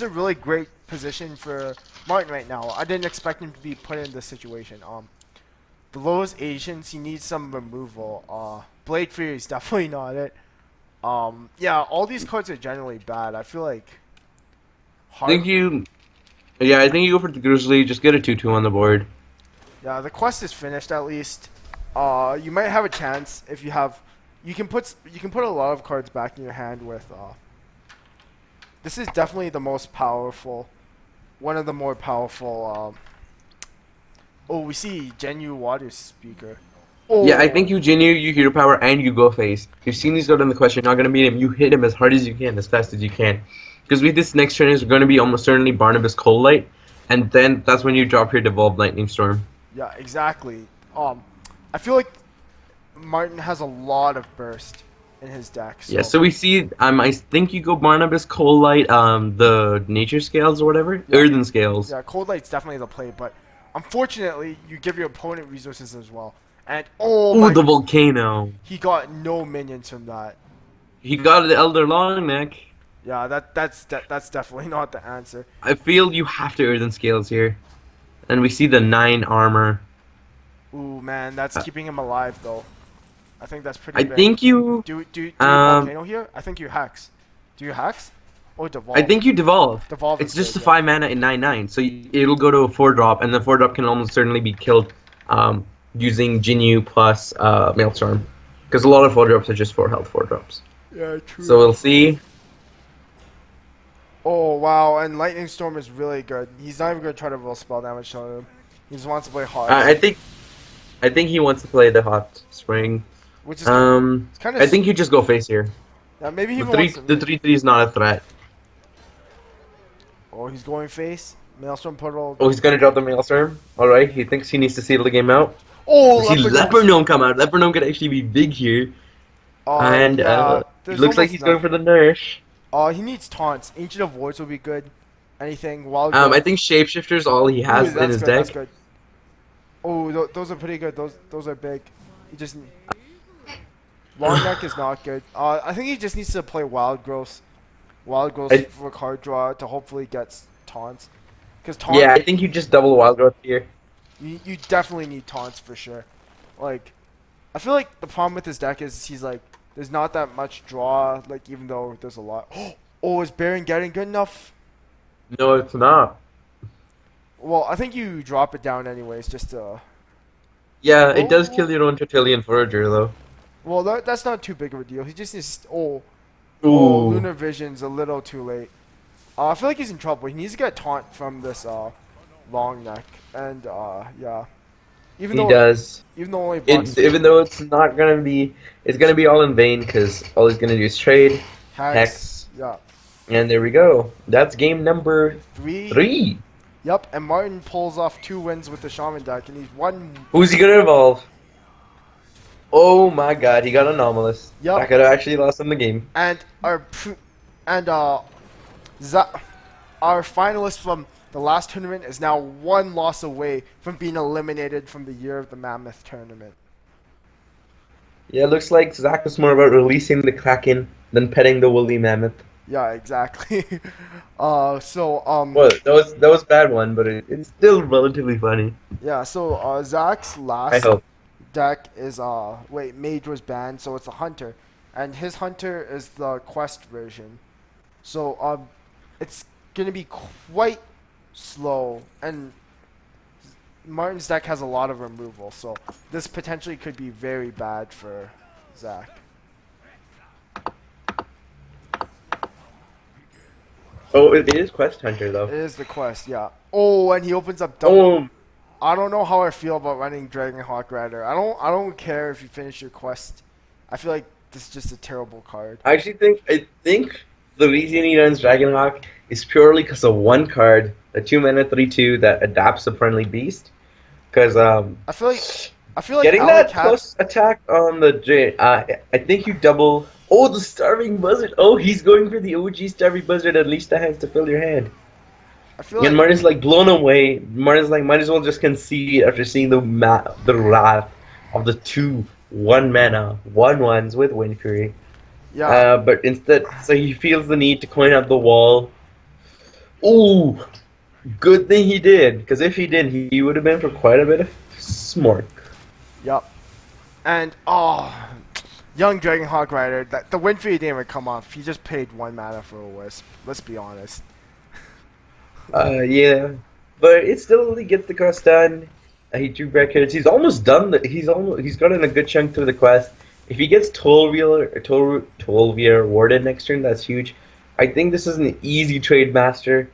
really great position for Martin right now. I didn't expect him to be put in this situation. Below his Asians, he needs some removal. Blade Fury is definitely not it. Yeah, all these cards are generally bad. I feel like. I think you go for the Grizzly. Just get a 2/2 on the board. Yeah, the quest is finished at least. You might have a chance if you have. You can put a lot of cards back in your hand with. This is definitely the most powerful, one of the more powerful. Oh, we see Genu Water Speaker. Oh. Yeah, I think you Genu, you hero power, and you go face. You've seen these guys in the quest. You're not gonna beat him. You hit him as hard as you can, as fast as you can. Because with this next turn is going to be almost certainly Barnabas Cold Light, and then that's when you drop your Devolved Lightning Storm. Yeah, exactly. I feel like Martin has a lot of burst in his deck. So. Yeah, so we see. I think you go Barnabas Cold Light, the Nature Scales or whatever, Yeah. Earthen Scales. Yeah, Cold Light's definitely the play, but unfortunately, you give your opponent resources as well. And oh Ooh, my! the Volcano. He got no minions from that. He got the Elder Longneck. Yeah, that's definitely not the answer. I feel you have to Earthen Scales here, and we see the 9 armor. Ooh man, that's keeping him alive though. I think that's pretty. I big. think you. Do you volcano here? I think you hex. Do you hex? Or devolve? I think you devolve. Devolve It's is just good, a yeah. 5 mana in 9/9, so it'll go to a 4-drop, and the 4-drop can almost certainly be killed using Jinyu plus Maelstrom, because a lot of 4-drops are just 4 health 4-drops. Yeah, true. So we'll see. Oh wow, and Lightning Storm is really good. He's not even gonna try to roll spell damage on him. He just wants to play hard. I think he wants to play the Hot Spring. Which is it's kind of. I think you just go face here. Yeah, maybe he The wants to. 3/3 is not a threat. Oh, he's going face. Maelstrom Portal. Oh, he's gonna drop the Maelstrom. All right, he thinks he needs to seal the game out. Oh, We see Leopard Gnome come out. Leopard Gnome could actually be big here, and it there's looks like almost he's going for the Nourish. He needs taunts. Ancient of Voids will be good. Anything wild. I think Shapeshifter's all he has in his good, deck. That's good. Oh, those are pretty good. Those are big. He just long neck is not good. I think he just needs to play Wild Growth. Wild Growth for card draw to hopefully get taunts. Because taunt. Yeah, I think you just double Wild Growth here. You definitely need taunts for sure. Like, I feel like the problem with his deck is he's like, there's not that much draw. Like, even though there's a lot. Oh, is Baron getting good enough? No, it's not. Well, I think you drop it down anyways, just to. Yeah, it does kill your own Tertullian Forager, though. Well, that's not too big of a deal. He just needs. Oh, Ooh. Lunar Vision's a little too late. I feel like he's in trouble. He needs to get taunt from this long neck, and yeah. Even He does. Even though only blocks Even though it's not gonna be, it's gonna be all in vain because all he's gonna do is trade, hex, Yeah. and there we go. That's game number 3. Yep, and Martin pulls off 2 wins with the Shaman deck, and he's 1. Who's he gonna evolve? Oh my god, he got anomalous. Yup. That could have actually lost him the game. And our finalist from the last tournament is now one loss away from being eliminated from the Year of the Mammoth tournament. Yeah, it looks like Zach was more about releasing the Kraken than petting the woolly mammoth. Yeah, exactly. Well, that was a bad one, but it's still relatively funny. Yeah, so Zach's I last hope. deck is Mage was banned, so it's a hunter, and his hunter is the quest version. So it's gonna be quite slow, and Martin's deck has a lot of removal, so this potentially could be very bad for Zach. Oh, it is Quest Hunter It though. is the quest, yeah. Oh, and he opens up double. Oh, I don't know how I feel about running Dragonhawk Rider. I don't care if you finish your quest. I feel like this is just a terrible card. I think the reason he runs Dragonhawk is purely because of one card, a 2-mana 3/2 that adapts a friendly beast. Because I feel like getting Alec that has, plus attack on the I think you double. Oh, the Starving Buzzard! Oh, he's going for the OG Starving Buzzard. At least that has to fill your hand. I feel And like Martin's like blown away. Martin's like, might as well just concede after seeing the wrath of the 2 1-mana 1/1s with Wind Fury. yeah. But instead, so he feels the need to coin up the wall. Ooh, good thing he did, because if he didn't, he would have been for quite a bit of smork. Yup. And young Dragonhawk Rider, that the Wind Fury didn't even come off. He just paid 1 mana for a Wisp. Let's be honest. Yeah, but it still only gets the quest done. He drew records. He's almost done. He's gotten a good chunk through the quest. If he gets Tolvir awarded next turn, that's huge. I think this is an easy trade master,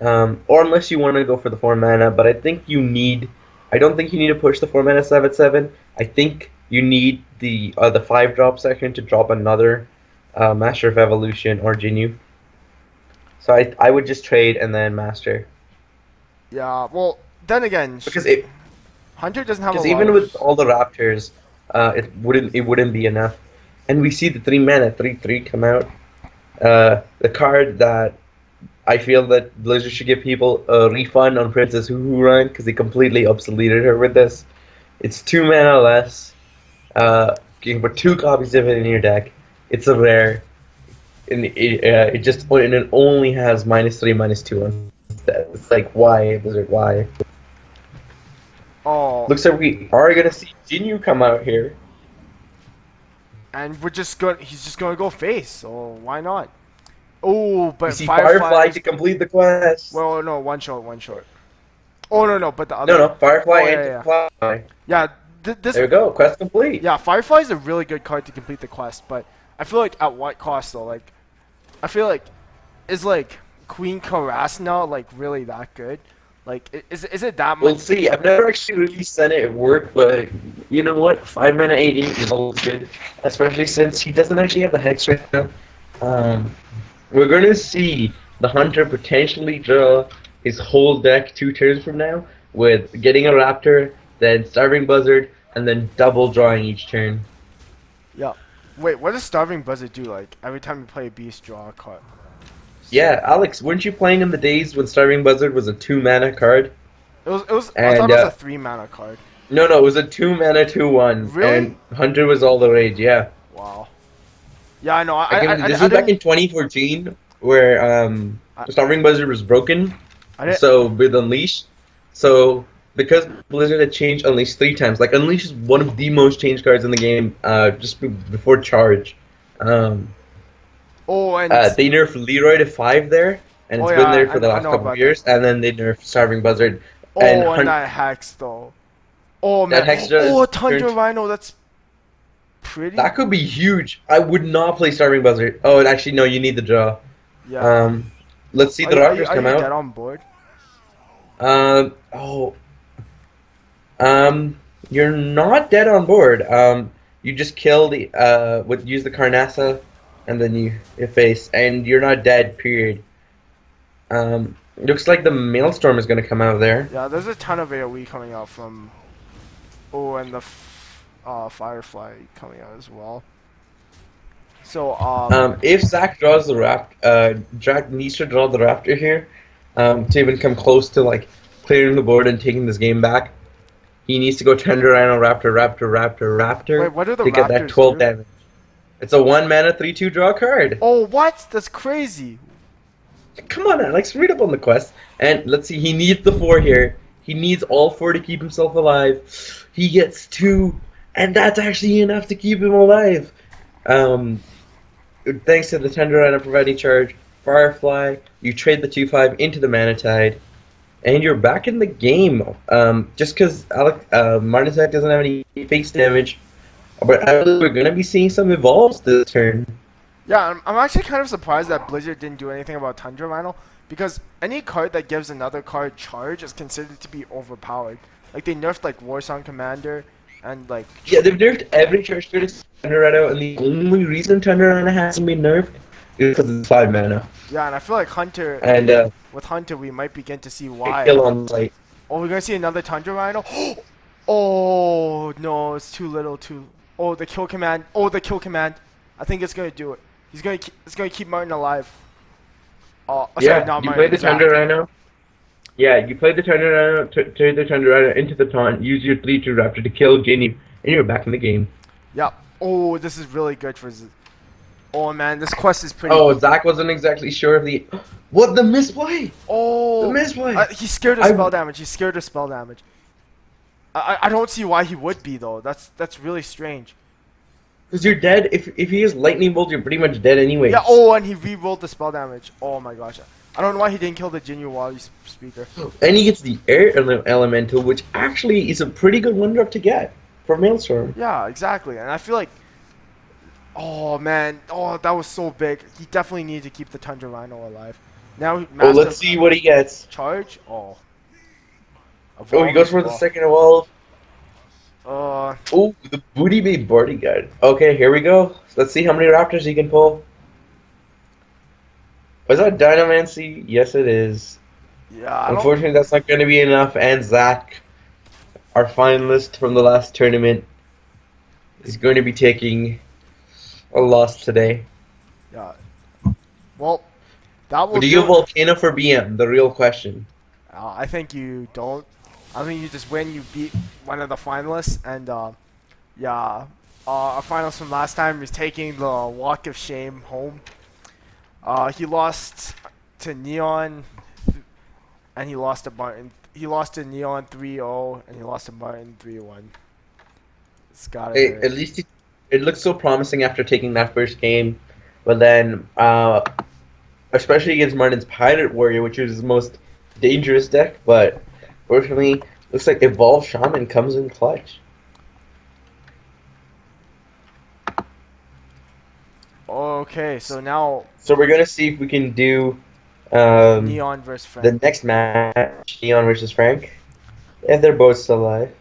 or unless you want to go for the 4 mana. But I think you need. I don't think you need to push the 4 mana 7/7. I think you need the 5-drop section to drop another Master of Evolution or Jinyu. So I would just trade and then master. Yeah. Well, then again, Because Hunter doesn't have a lot even of- with all the Raptors, it wouldn't be enough. And we see the 3 mana 3/3 come out. The card that I feel that Blizzard should give people a refund on Princess Hoo Run because they completely obsoleted her with this. It's 2 mana less. You can put 2 copies of it in your deck. It's a rare. And it only has -3, -2 on that. It's like, why, Blizzard, why? Oh, Looks like we are gonna see Jinyu come out here. and he's just gonna go face, so why not? Oh, We but see Firefly to complete the quest. Well, no, one shot. Oh no, but the other. No, Firefly Oh, and yeah. Fly. Yeah, this. There we go, quest complete. Yeah, Firefly is a really good card to complete the quest, but I feel like at what cost though? Like, I feel like is like Queen Karas now like really that good? Like, is it that much? We'll see. I've never actually really seen it work, but you know what? 5 mana 80 is always good, especially since he doesn't actually have the Hex right now. We're going to see the Hunter potentially draw his whole deck 2 turns from now, with getting a Raptor, then Starving Buzzard, and then double drawing each turn. Yeah. Wait, what does Starving Buzzard do? Like every time you play a beast, draw a card. Yeah, Alex, weren't you playing in the days when Starving Buzzard was a 2 mana card? It was. I And, thought it was a 3 mana card. No, it was a 2 mana 2/1. Really? And Hunter was all the rage, yeah. Wow. Yeah, I know. This was back in 2014, where Starving Buzzard was broken. So with Unleash, because Blizzard had changed Unleash 3 times, like Unleash is one of the most changed cards in the game, just before Charge. They nerfed Leroy to 5 there, and it's been there for the last couple of years. And then they nerfed Starving Buzzard. And that Hex though. Oh man. That Hex Thunder Rhino. That's pretty. That could be huge. I would not play Starving Buzzard. Oh, actually, no, you need the draw. Yeah. Let's see the Raptors come out. Are you dead on board? You're not dead on board. You just kill the use the Carnassa, and then you face, and you're not dead. Period. Looks like the Maelstrom is gonna come out there. Yeah, there's a ton of AOE coming out from. Oh, and Firefly coming out as well. So If Zach draws the Jack needs to draw the Raptor here, to even come close to like clearing the board and taking this game back. He needs to go Tender Rhino, wait, Raptor what do the to get that Raptors 12 do? damage. It's a 1 mana 3/2 draw card. Oh, what? That's crazy. Come on, Alex, read up on the quest. And let's see, he needs the 4 here. He needs all 4 to keep himself alive. He gets 2, and that's actually enough to keep him alive. Thanks to the Tender Rhino providing charge, Firefly, you trade the 2/5 into the Mana Tide. And you're back in the game. Just because Martin's deck doesn't have any face damage, but I believe we're gonna be seeing some evolves this turn. Yeah, I'm actually kind of surprised that Blizzard didn't do anything about Tundra Rhino, because any card that gives another card charge is considered to be overpowered. Like they nerfed like Warsong Commander and like Yeah, they've nerfed every charge card to Thunder Rhino, and the only reason Thunder Rhino hasn't been nerfed is because it's 5 mana. yeah, and I feel like Hunter And with Hunter we might begin to see why. kill on site. Oh, we're gonna see another Tundra Rhino. Oh no, it's too little. Oh, the kill command. Oh, the kill command. I think it's gonna do it. It's gonna keep Martin alive. Oh, sorry, Yeah, not you Martin. play the Zach. Thunder Rhino. Yeah, you play the Thunder Rhino, turn the Thunder Rhino into the taunt, use your 3/2 Raptor to kill Ginny, and you're back in the game. Yeah. Oh, this is really good for. Oh man, this quest is pretty. Oh, Zach wasn't exactly sure of the. What, the misplay? Oh, The misplay! he's scared of spell damage. He's scared of spell damage. I don't see why he would be though. That's really strange. Because you're dead. If he is Lightning Bolt, you're pretty much dead anyway. Yeah. Oh, and he re-rolled the spell damage. Oh my gosh. I don't know why he didn't kill the Jinyu Wally speaker. And he gets the Air Elemental, which actually is a pretty good one-drop to get for Maelstrom. Yeah, exactly. And I feel like, oh man, oh that was so big. He definitely needed to keep the Tundra Rhino alive. Now, Oh, let's see what he gets. Charge. Oh. Oh, he goes for the second evolve. Oh, the Booty Bay Bodyguard. Okay, here we go. Let's see how many Raptors he can pull. Was that Dynamancy? Yes, it is. Yeah. Unfortunately, that's not going to be enough. And Zach, our finalist from the last tournament, is going to be taking a loss today. Yeah. Well, that will. But do you Volcano for BM? The real question. I think you don't. I think you just win. You beat one of the finalists, and yeah, our finalist from last time is taking the Walk of Shame home. He lost to Neon, and he lost to Martin. He lost to Neon 3-0, and he lost to Martin 3-1. It's gotta Hey, hurt. at least it looks so promising after taking that first game, but then, especially against Martin's Pirate Warrior, which is his most dangerous deck, but fortunately, looks like Evolved Shaman comes in clutch. Okay, so now So we're gonna see if we can do Neon versus Frank. the next match, Neon versus Frank. Yeah, they're both still alive.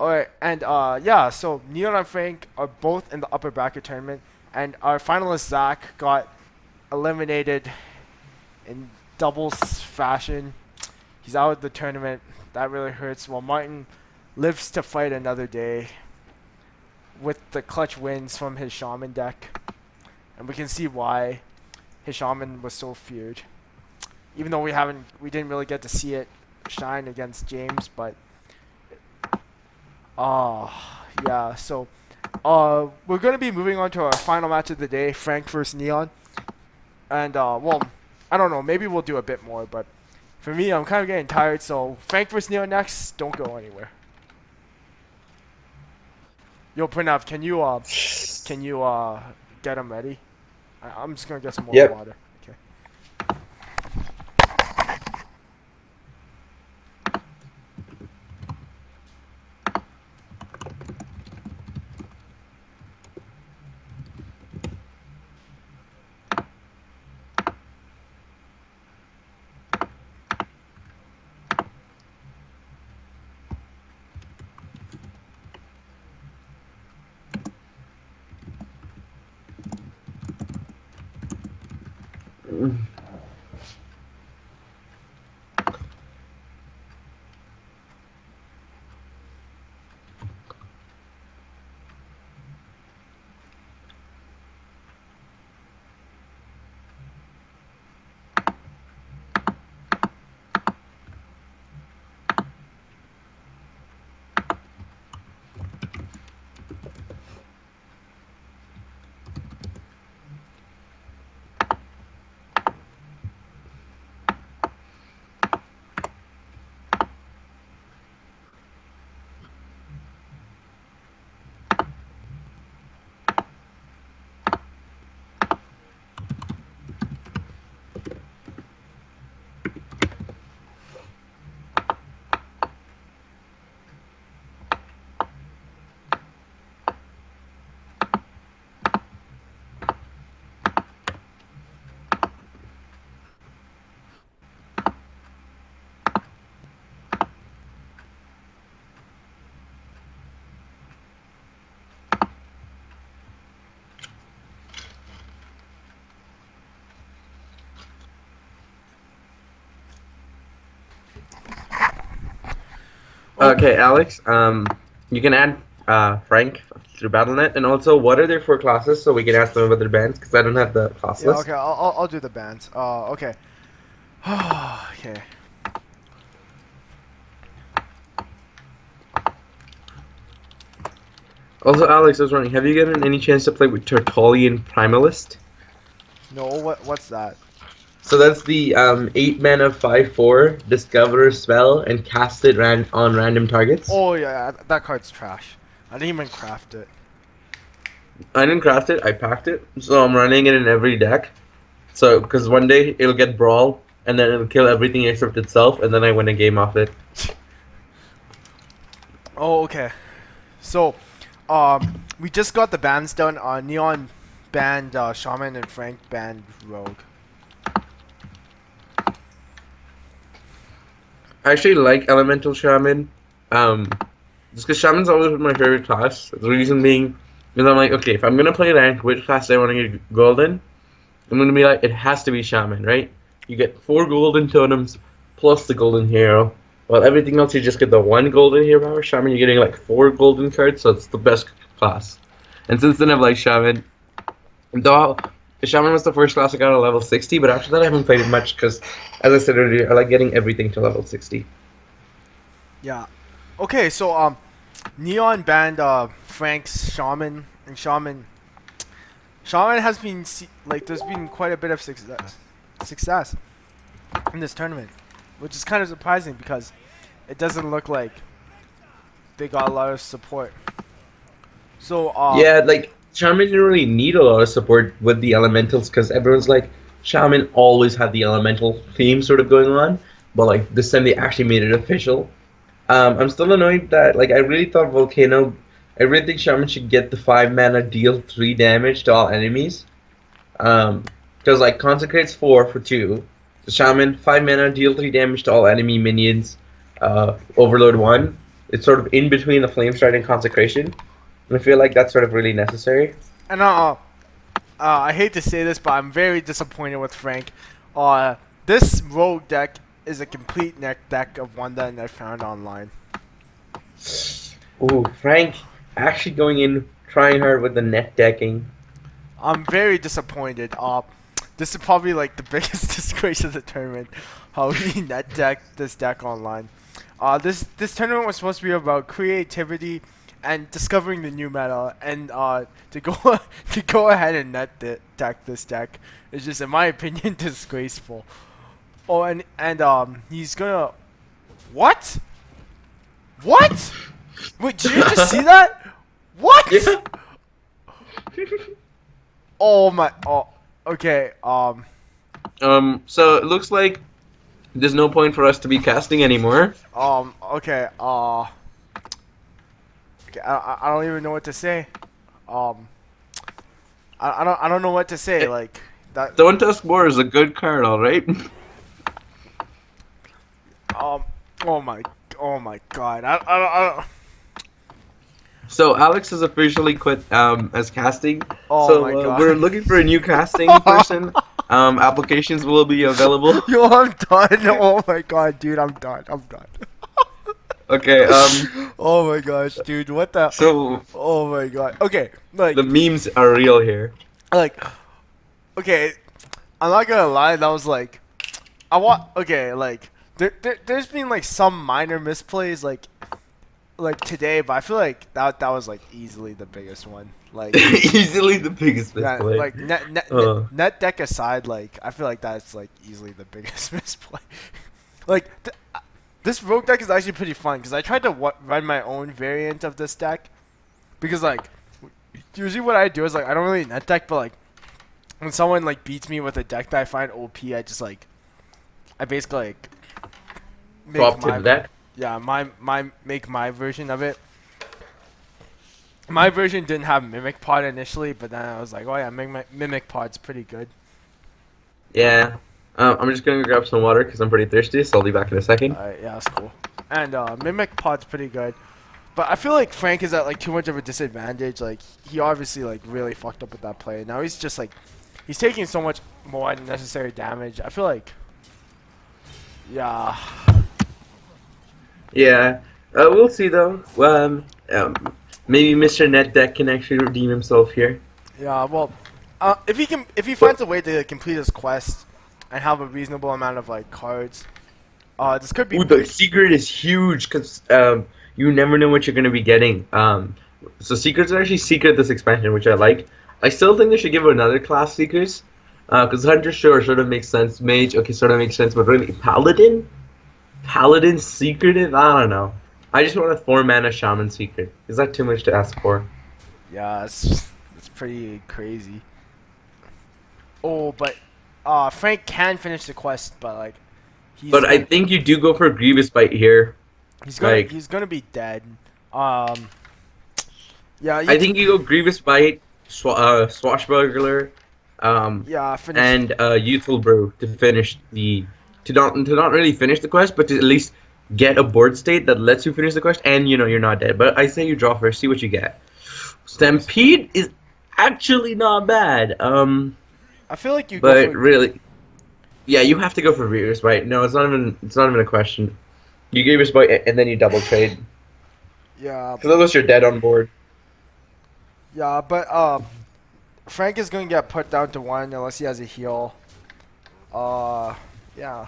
Alright, and yeah, so Neon and Frank are both in the upper bracket tournament, and our finalist Zach got eliminated in doubles fashion. He's out of the tournament. That really hurts. While Martin lives to fight another day with the clutch wins from his Shaman deck. And we can see why his Shaman was so feared. Even though we didn't really get to see it shine against James, but yeah, so we're gonna be moving on to our final match of the day, Frank versus Neon. And well, I don't know, maybe we'll do a bit more, but for me, I'm kind of getting tired, so Frank versus Neon next, don't go anywhere. Yo, Pranav, can you get him ready? I'm just gonna get some more Yep. water. Okay. Okay, Alex. You can add Frank through BattleNet, and also what are their 4 classes so we can ask them about their bands because I don't have the class Yeah, list. okay, I'll do the bands. Okay. Okay. Also, Alex, I was wondering, have you gotten any chance to play with Tertullian Primalist? No, what's that? So that's the 8 mana 5/4 discover spell and cast it on random targets. Oh yeah, that card's trash. I didn't even craft it. I didn't craft it, I packed it, so I'm running it in every deck. So, because one day it'll get Brawl, and then it'll kill everything except itself, and then I win a game off it. Oh, okay. So, we just got the bands done. Neon banned Shaman and Frank banned Rogue. I actually like Elemental Shaman, just because Shaman's always been my favorite class. The reason being is I'm like, okay, if I'm gonna play rank, which class do I want to get golden? I'm gonna be like, it has to be Shaman, right? You get 4 golden totems plus the golden hero. Well, everything else you just get the 1 golden hero power. Shaman, you're getting like 4 golden cards, so it's the best class. And since then, I've liked Shaman. Though Shaman was the first class I got at level 60, but after that, I haven't played it much because, as I said earlier, I like getting everything to level 60. Yeah. Okay, so Neon banned Frank's Shaman and Shaman. Shaman has been there's been quite a bit of success in this tournament, which is kind of surprising because it doesn't look like they got a lot of support. So Yeah, like Shaman didn't really need a lot of support with the elementals because everyone's like, Shaman always had the elemental theme sort of going on, but like this time they actually made it official. I'm still annoyed that like I really thought Volcano. I really think Shaman should get the 5 mana deal 3 damage to all enemies. Because like Consecrate's 4 for 2. The Shaman 5 mana deal 3 damage to all enemy minions. Overload 1. It's sort of in between the Flame Stride and Consecration. And I feel like that's sort of really necessary. And I hate to say this, but I'm very disappointed with Frank. This Rogue deck is a complete deck of one that I found online. Ooh, Frank actually going in, trying hard with the net decking. I'm very disappointed. This is probably like the biggest disgrace of the tournament. How he net decked this deck online. This tournament was supposed to be about creativity and discovering the new meta, and to go ahead and net deck this deck is just, in my opinion, disgraceful. Oh, and he's gonna what? What? Wait, did you just see that? What? Yeah. Oh my. Oh, okay. So it looks like there's no point for us to be casting anymore. Okay. Okay. I don't even know what to say. I don't know what to say. Like that. Don't Tusk War is a good card, all right. Oh my. Oh my God. I don't. So Alex has officially quit as casting. Oh so my God. we're looking for a new casting person. Applications will be available. Yo, I'm done. Oh my God, dude, I'm done. I'm done. Okay. Oh my gosh, dude, what the? So Oh my God. Okay, like the memes are real here. Okay, I'm not gonna lie. That was like, okay, like there's been like some minor misplays like today, but I feel like that was like easily the biggest one. Like Easily the biggest yeah, misplay. like net deck aside, like I feel like that's like easily the biggest misplay. Like this Rogue deck is actually pretty fun because I tried to run my own variant of this deck because like usually what I do is like I don't really net deck, but like when someone like beats me with a deck that I find OP, I just like I basically like Prop to the deck. yeah, make my version of it. My version didn't have Mimic Pod initially, but then I was like, oh yeah, Mimic Pod's pretty good. Yeah. I'm just gonna grab some water because I'm pretty thirsty, so I'll be back in a second. Alright, yeah, that's cool. And Mimic Pod's pretty good. But I feel like Frank is at like too much of a disadvantage. Like he obviously like really fucked up with that play. Now he's just like he's taking so much more unnecessary damage. I feel like yeah. Yeah. We'll see though. Maybe Mr. Net Deck can actually redeem himself here. Yeah, well, if he finds a way to complete his quest and have a reasonable amount of like cards, this could be. Ooh, the secret is huge because you never know what you're gonna be getting. So secrets are actually secret this expansion, which I like. I still think they should give another class secrets. Because Hunter sort of makes sense. Mage, okay, sort of makes sense, but really, Paladin? Paladin secretive? I don't know. I just want a 4-mana Shaman secret. Is that too much to ask for? Yeah, it's pretty crazy. Oh, but Frank can finish the quest, but like But I think you do go for a Grievous Bite here. he's gonna be dead. Yeah, I think you go Grievous Bite, Swashbuckler, yeah, finish. and Youthful Brew to finish to not really finish the quest, but to at least get a board state that lets you finish the quest, and you're not dead. But I say you draw first, see what you get. Stampede is actually not bad. I feel like you. But go for, really, yeah, you have to go for Grievous Bite. No, it's not even a question. You Grievous Bite and then you double trade. Yeah. Because otherwise you're dead on board. Yeah, but Frank is gonna get put down to 1 unless he has a heal. Yeah.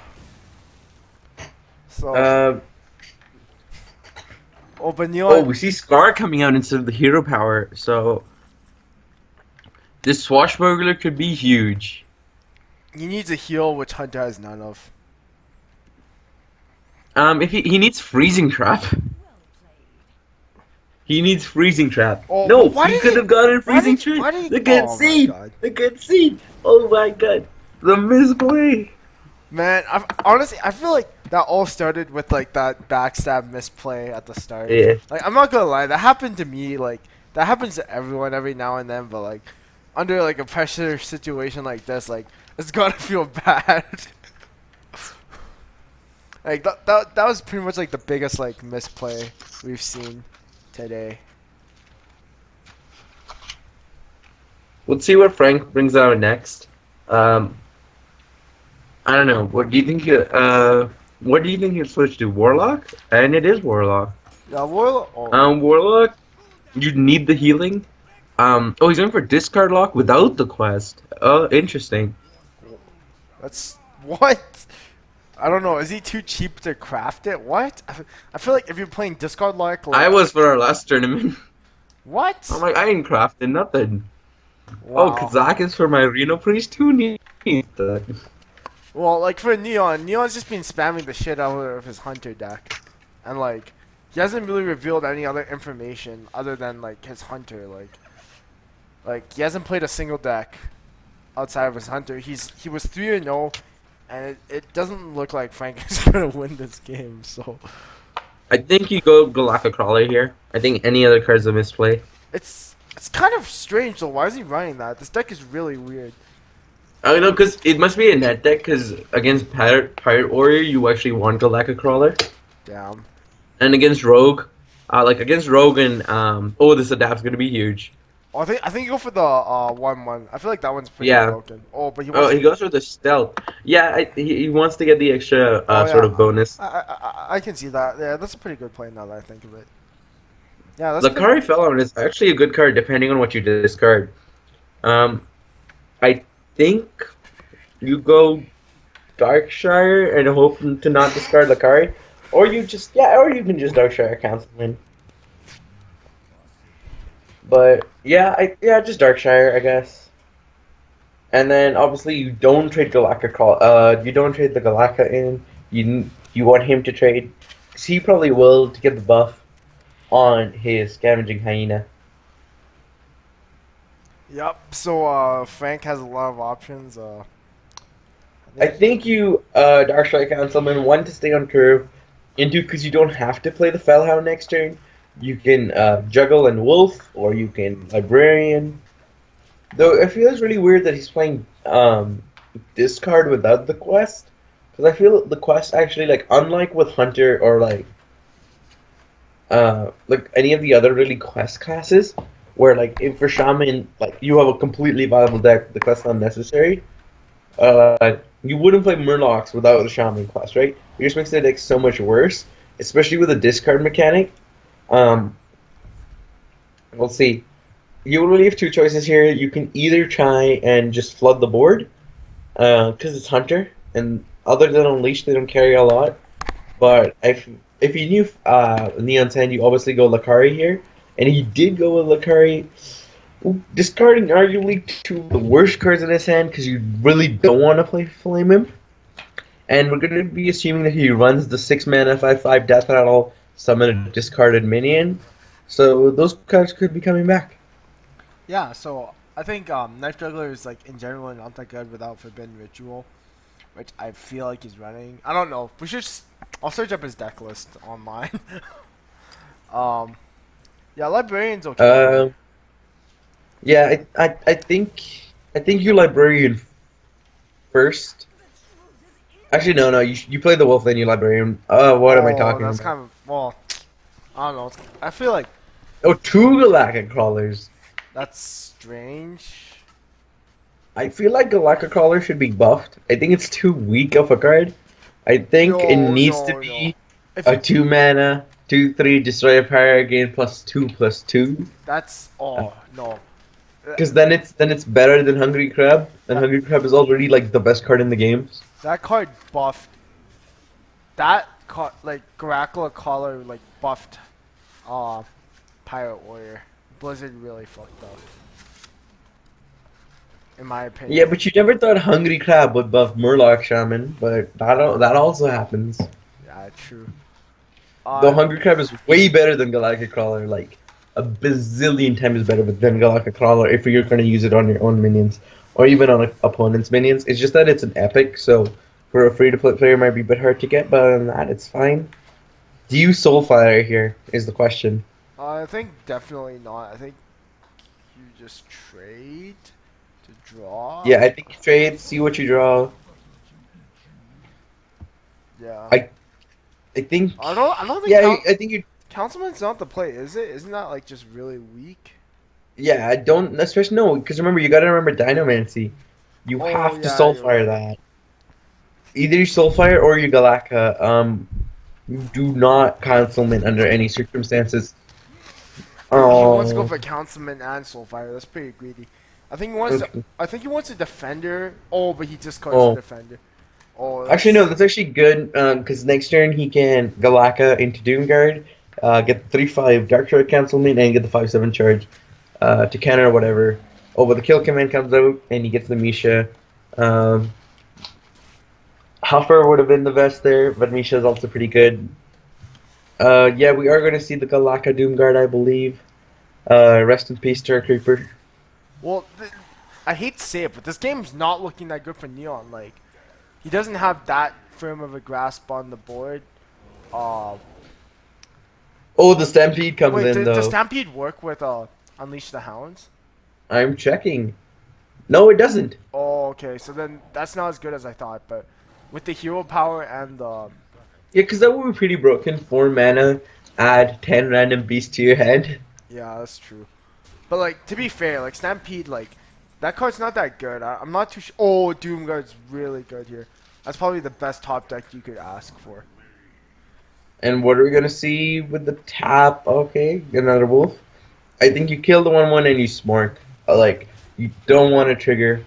So. Oh, but Neil. Oh, we see Scar coming out instead of the hero power, so this Swashbuckler could be huge. He needs a heal, which Hunter has none of. If he needs Freezing Trap. He needs Freezing Trap. Oh, No, why he did could he- have gotten why Freezing did- why Trap. did he- The good oh my seed. God. The good seed. Oh my god. The misplay. Man, honestly, I feel like that all started with like that backstab misplay at the start. Yeah. Like, I'm not gonna lie, that happened to me. Like, that happens to everyone every now and then. But like, under like a pressure situation like this, like, it's gotta feel bad. Like that was pretty much like the biggest like misplay we've seen today. Let's see what Frank brings out next. I don't know. What do you think? What do you think he's supposed to do? Warlock? And it is Warlock. Yeah, Warlock. Warlock. You need the healing. Oh, he's going for discard lock without the quest. Oh, interesting. That's what? I don't know. Is he too cheap to craft it? What? I feel like if you're playing discard lock, like, I was for our last tournament. what? I'm like, I ain't crafted nothing. Wow. Oh, Kazak is for my Reno Priest. Who needs that? Well, like for Neon's just been spamming the shit out of his hunter deck, and like he hasn't really revealed any other information other than like his hunter. Like he hasn't played a single deck outside of his hunter. He was 3-0, and it doesn't look like Frank is gonna win this game. So I think you go Galaka Crawler here. I think any other card's a misplay. it's kind of strange though. Why is he running that? This deck is really weird. I know, because it must be a net deck, because against Pirate Warrior, you actually want Galactic Crawler. Damn. And against Rogue, against Rogue and, oh, this adapt's going to be huge. Oh, I think you go for the 1/1. I feel like that one's pretty Yeah. broken. Oh, but he Oh, wants he goes for the stealth. Yeah, he wants to get the extra Oh, sort yeah. of bonus. I can see that. Yeah, that's a pretty good play now that I think of it. Yeah, that's Lakari Felon is actually a good card, depending on what you discard. I think you go Darkshire and hope to not discard Lakari, or you can just Darkshire Councilman. But just Darkshire, I guess. And then obviously you don't trade Galactica. You don't trade the Galactica in. You want him to trade, 'cause he probably will to get the buff on his Scavenging Hyena. Yep. So Frank has a lot of options. I think you Darkshire Councilman, 1 to stay on curve, and 2 because you don't have to play the Fellhound next turn. You can Juggle and Wolf, or you can Librarian. Though it feels really weird that he's playing discard without the quest, because I feel the quest actually, like, unlike with Hunter or like any of the other really quest classes, where like if for Shaman, like, you have a completely viable deck, the quest unnecessary. You wouldn't play Murlocs without the Shaman quest, right? It just makes the deck so much worse especially with a discard mechanic. Um, we'll see. You really have two choices here. You can either try and just flood the board, because it's Hunter, and other than Unleash, they don't carry a lot. But if you knew Neon's hand, you obviously go Lakari here, and he did go with Lakari, discarding arguably two of the worst cards in his hand because you really don't want to play Flame Imp. And we're going to be assuming that he runs the 6 mana 5/5 Death Rattle, summon a discarded minion. So those cards could be coming back. Yeah, so I think Knife Juggler is like in general not that good without Forbidden Ritual, which I feel like he's running. I don't know. We should. I'll search up his deck list online. Yeah, Librarian's okay. Yeah, I think you Librarian first. Actually, no, you play the Wolf, then you Librarian. What am I talking that's about? kind of well. I don't know. I feel like Oh, 2 Galactic Crawlers. that's strange. I feel like Galactic Crawler should be buffed. I think it's too weak of a card. I think it needs to be a 2 mana, 2/3 destroy a power gain +2/2. That's no. Because then it's better than Hungry Crab, and Hungry Crab is already like the best card in the game. That card buffed. That card like Garacula Collar like buffed. Pirate Warrior. Blizzard really fucked up. In my opinion. Yeah, but you never thought Hungry Crab would buff Murloc Shaman, but that also happens. Yeah, true. Though Hungry Crab is way better than Galactic Crawler, like a bazillion times better than Galactic Crawler if you're going to use it on your own minions, or even on opponent's minions. It's just that it's an epic, so for a free-to-play player it might be a bit hard to get, but other than that, it's fine. Do you Soulfire here, is the question. I think definitely not. I think you just trade to draw. Yeah, I think you trade, see what you draw. Yeah. I think... I don't think Yeah, I think you... Councilman's not the play, is it? Isn't that like just really weak? Yeah, I don't... Especially, no, because remember, you gotta remember Dinomancy. You have to yeah, Soulfire that. Either you Soulfire or you Galactica. You do not Councilman under any circumstances. He wants to go for Councilman and Soulfire. That's pretty greedy. I think he wants. Okay. I think he wants a defender. Oh, but he discards the defender. Oh. Actually, no. That's actually good. Because next turn he can Galactica into Doomguard, get the 3/5 Darkshard Councilman, and get the 5/7 charge to counter or whatever. Oh, but the kill command comes out, and he gets the Misha. Huffer would have been the best there, but Misha is also pretty good. Yeah, we are going to see the Galactica Doomguard, I believe. Rest in peace, Star Creeper. Well, I hate to say it, but this game's not looking that good for Neon. Like, he doesn't have that firm of a grasp on the board. Oh, the Stampede comes in, though. Does Stampede work with Unleash the Hounds? I'm checking. No, it doesn't. Oh, okay. So then that's not as good as I thought, but with the hero power and the... Yeah, because that would be pretty broken. 4 mana, add 10 random beasts to your hand. Yeah, that's true. But, like, to be fair, like, Stampede, like, that card's not that good. I'm not too sure. Oh, Doomguard's really good here. That's probably the best top deck you could ask for. And what are we going to see with the tap? Okay, another wolf. I think you kill the 1/1 and you smart. Like, you don't want to trigger.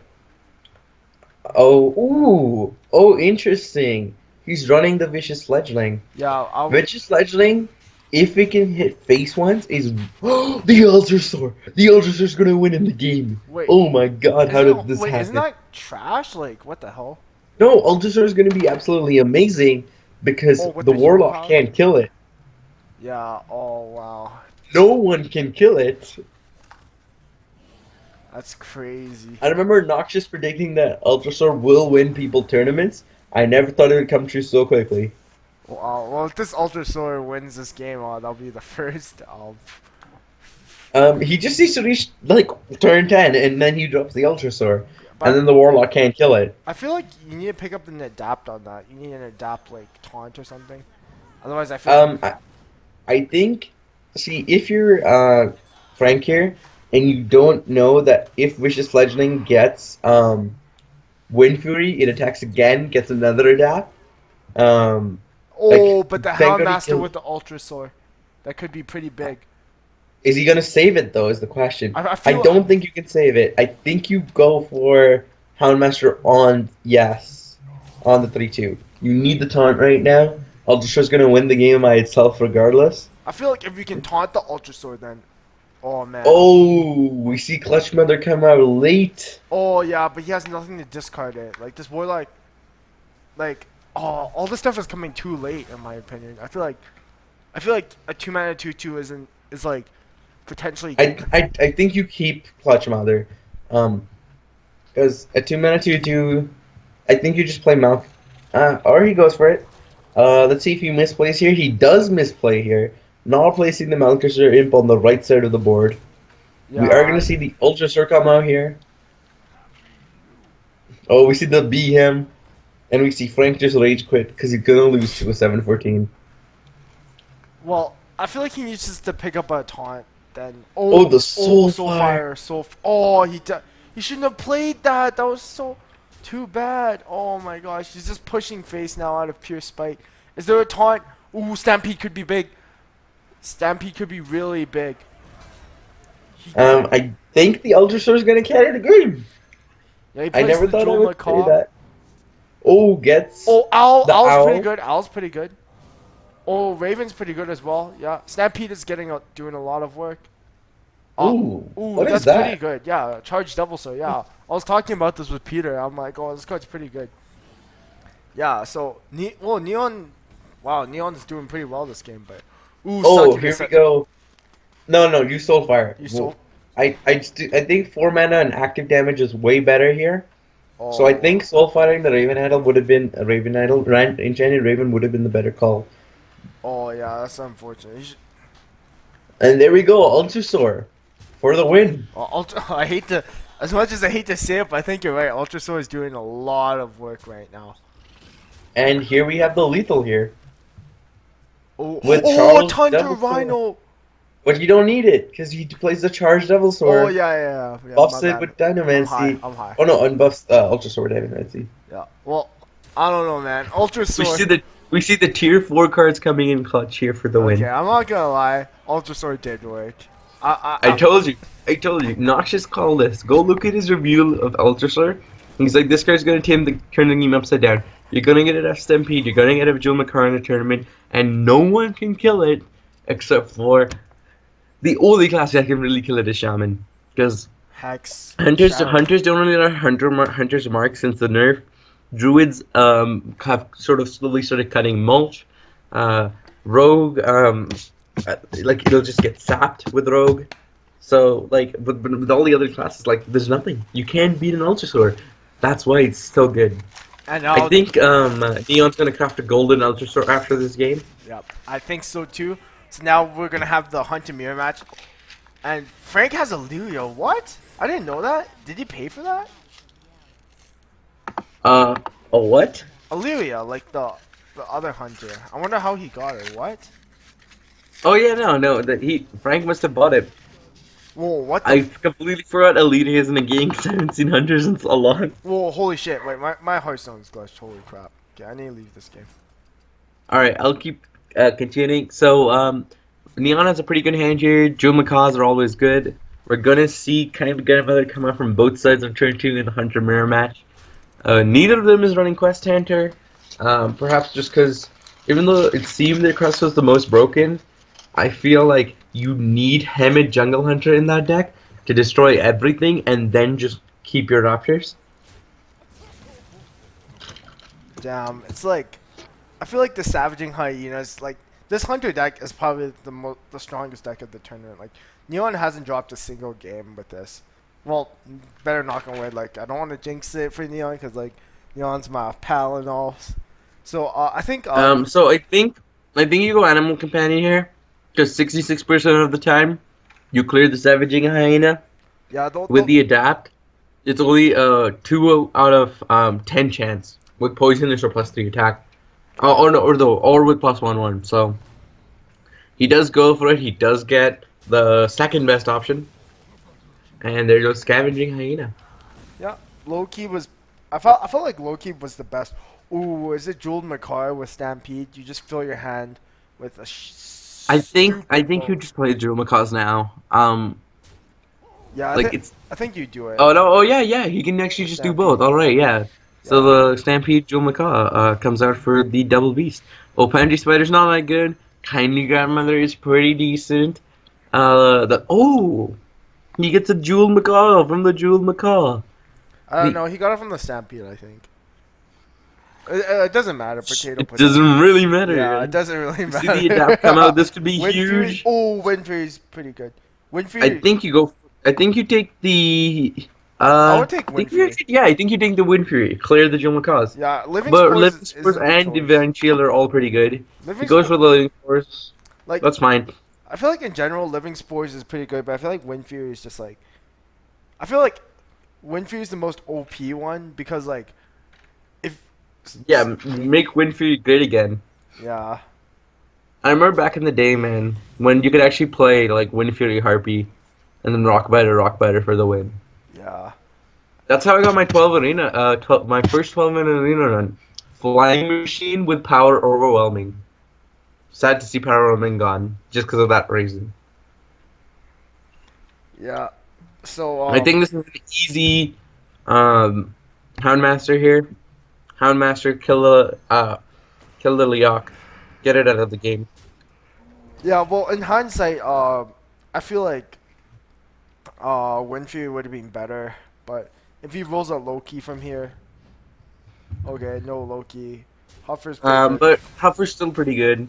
Oh, ooh. Oh, interesting. He's running the Vicious Fledgling. Yeah, Vicious Fledgling, if it can hit face once, is... the Elder Sword! The Elder Sword's gonna win in the game! Wait, oh my god, how did this happen? Isn't that trash? Like, what the hell? No, Elder Sword's gonna be absolutely amazing because the Warlock can't kill it. Yeah, oh wow. No one can kill it. That's crazy. I remember Noxious predicting that Elder Sword will win people tournaments. I never thought it would come true so quickly. Wow, well, if this Ultra Sword wins this game, that'll be the first. He just needs to reach, like, turn 10, and then he drops the Ultra Sword. But And then the Warlock can't kill it. I feel like you need to pick up an adapt on that. You need an adapt, like, taunt or something. Otherwise, I feel I think, see, if you're, Frank here, and you don't know that if Vicious Fledgling gets, Wind Fury, it attacks again, gets another adapt. Oh, but the thank God he Houndmaster killed- with the Ultra Sword. That could be pretty big. Is he gonna save it though? Is the question. I I feel- don't think you can save it. I think you go for Houndmaster on on the 3-2. You need the taunt right now. Ultrasore's gonna win the game by itself regardless. I feel like if you can taunt the Ultra Sword, then. Oh, man. Oh, we see Clutch Mother come out late. Oh, yeah, but he has nothing to discard it. Like, this Warlock. Like, oh, all this stuff is coming too late, in my opinion. I feel like a 2-mana 2/2 is like potentially. I think you keep Clutch Mother, because a 2-mana 2/2. I think you just play Malk, or he goes for it. Let's see if he misplays here. He does misplay here, not placing the Malkuster Imp on the right side of the board. Yeah. We are gonna see the Ultra Sur come out here. Oh, we see the Behem, and we see Frank just rage quit because he's gonna lose to a 7-14. Well, I feel like he needs just to pick up a taunt. Then Oh, the Soulfire. He shouldn't have played that. That was so too bad. Oh my gosh, he's just pushing face now out of pure spite. Is there a taunt? Ooh, Stampede could be big. Stampede could be really big. I think the Ultra Sur is gonna carry the game. Yeah, he I plays never the thought I Jewel would say Macabre. that. Oh, gets. Oh, Owl's Owl. pretty good. Owl's pretty good. Oh, Raven's pretty good as well. Yeah, Stampede is doing a lot of work. Ooh, what that's is that? pretty good. Yeah, Charge Devil Sword. Yeah, I was talking about this with Peter. I'm like, oh, this card's pretty good. Yeah, so Neon, wow, Neon's doing pretty well this game, but Oh, Succubus- here we go. No, you Soulfire. You Soul- I think 4 mana and active damage is way better here. Oh, So I think Soulfiring the Raven Idol would have been a Raven Idol. Enchanted Raven would have been the better call. Oh yeah, that's unfortunate. And there we go, Ultrasaur for the win. I hate to, as much as I hate to say it, but I think you're right. Ultrasaur is doing a lot of work right now. And here we have the lethal here. Oh, With Charles Tundra Devil Sword. Rhino. But you don't need it because he plays the Charged Devil Sword. Oh yeah. Buffs my it bad. with Dynamancy. I'm high. Oh no, unbuffs Ultrasaur Dynamancy. Yeah. Well, I don't know, man. Ultrasaur. We see the tier 4 cards coming in clutch here for the win. Okay, I'm not gonna lie. Ultrasaur did work. I told you. Noxious called this. Go look at his review of Ultrasaur. He's like, this guy's gonna turn the game upside down. You're gonna get it at Stampede. You're gonna get a Jewel Macabre in a tournament, and no one can kill it except for the only class that can really kill it is Shaman. Because Hex. hunters Shadow. don't really know hunter's mark since the nerf. Druids have sort of slowly started cutting mulch. Rogue like it'll just get sapped with Rogue. So like but with all the other classes, like there's nothing. You can't beat an Ultrasaur. That's why it's so good. And now, I think Neon's gonna craft a golden Ultrasaur after this game. Yep, I think so too. So now we're gonna have the Hunt and Mirror match, and Frank has a Lurio. What? I didn't know that. Did he pay for that? A what? Illyria, like the other hunter. I wonder how he got it. What? Oh yeah, no. Frank must have bought it. Whoa, what the? I completely forgot Elite is in the game because I haven't seen Hunters in so long. Whoa, holy shit. Wait, my Hearthstone's glitched. Holy crap. Okay, I need to leave this game. Alright, I'll keep continuing. So, Neon has a pretty good hand here. Jewel Macaws are always good. We're gonna see kind of Grandmother come out from both sides of turn 2 in the Hunter Mirror match. Neither of them is running Quest Hunter. Perhaps just because, even though it seemed that Crest was the most broken, I feel like you need Hemet Jungle Hunter in that deck to destroy everything and then just keep your Raptors. Damn, it's like, I feel like the Savaging Hyenas, like, this Hunter deck is probably the strongest deck of the tournament. Like, Neon hasn't dropped a single game with this. Well, better knock on wood. Like, I don't want to jinx it for Neon because, like, Neon's my pal and all. So, I think... So I think you go Animal Companion here, because 66% of the time, you clear the Savaging Hyena. Yeah, With the Adapt, it's only 2 out of 10 chance with Poisonous or +3 attack. Or with +1/1. So he does go for it. He does get the second best option, and there goes Scavenging Hyena. Yeah, Loki was. I felt like Loki was the best. Ooh, is it Jeweled Macaw with Stampede? You just fill your hand with a I think stupid you load. just play Drill Macaws now. Yeah, Like it's I think you do it. oh no, oh yeah, he can actually With just do Stampede. both. All right, yeah. So Yeah. the Stampede Jewel Macaw comes out for the Double Beast. Oh, Panty Spider's not that good. Kindly Grandmother is pretty decent. He gets a Jewel Macaw from the Jewel Macaw. I don't The know. He got it from the Stampede, I think. It doesn't matter. It Potato. doesn't really matter. Yeah, it doesn't really You see the matter. adapt come out. This could be Wind Fury. huge. Oh, Wind Fury's pretty good. Wind I Fury. think you go. I think you take the. I would take I Wind think you Fury. actually, yeah, I think you take the Wind Fury. Clear the Jewel Macaws. Yeah, Living But Spores Living is Spores a good and choice. Divine Shield are all pretty good. He Living goes Spore- for the Living Spores. like That's fine. I feel like in general, Living Spores is pretty good, but I feel like Wind Fury is just like. I feel like Wind Fury is the most OP one because like, if. Yeah, make Wind Fury great again. Yeah. I remember back in the day, man, when you could actually play like Wind Fury Harpy, and then Rock Biter for the win. Yeah. That's how I got my 12 arena. My first 12-minute arena run. Flying Machine with Power Overwhelming. Sad to see Power Overwhelming gone, just because of that reason. Yeah. So. I think this is an easy Houndmaster here. Houndmaster, kill the Leok. Get it out of the game. Yeah. Well, in hindsight, I feel like Wind Fury would have been better, but if he rolls a Loki from here, okay, no Loki. Huffer's pretty good. But Huffer's still pretty good.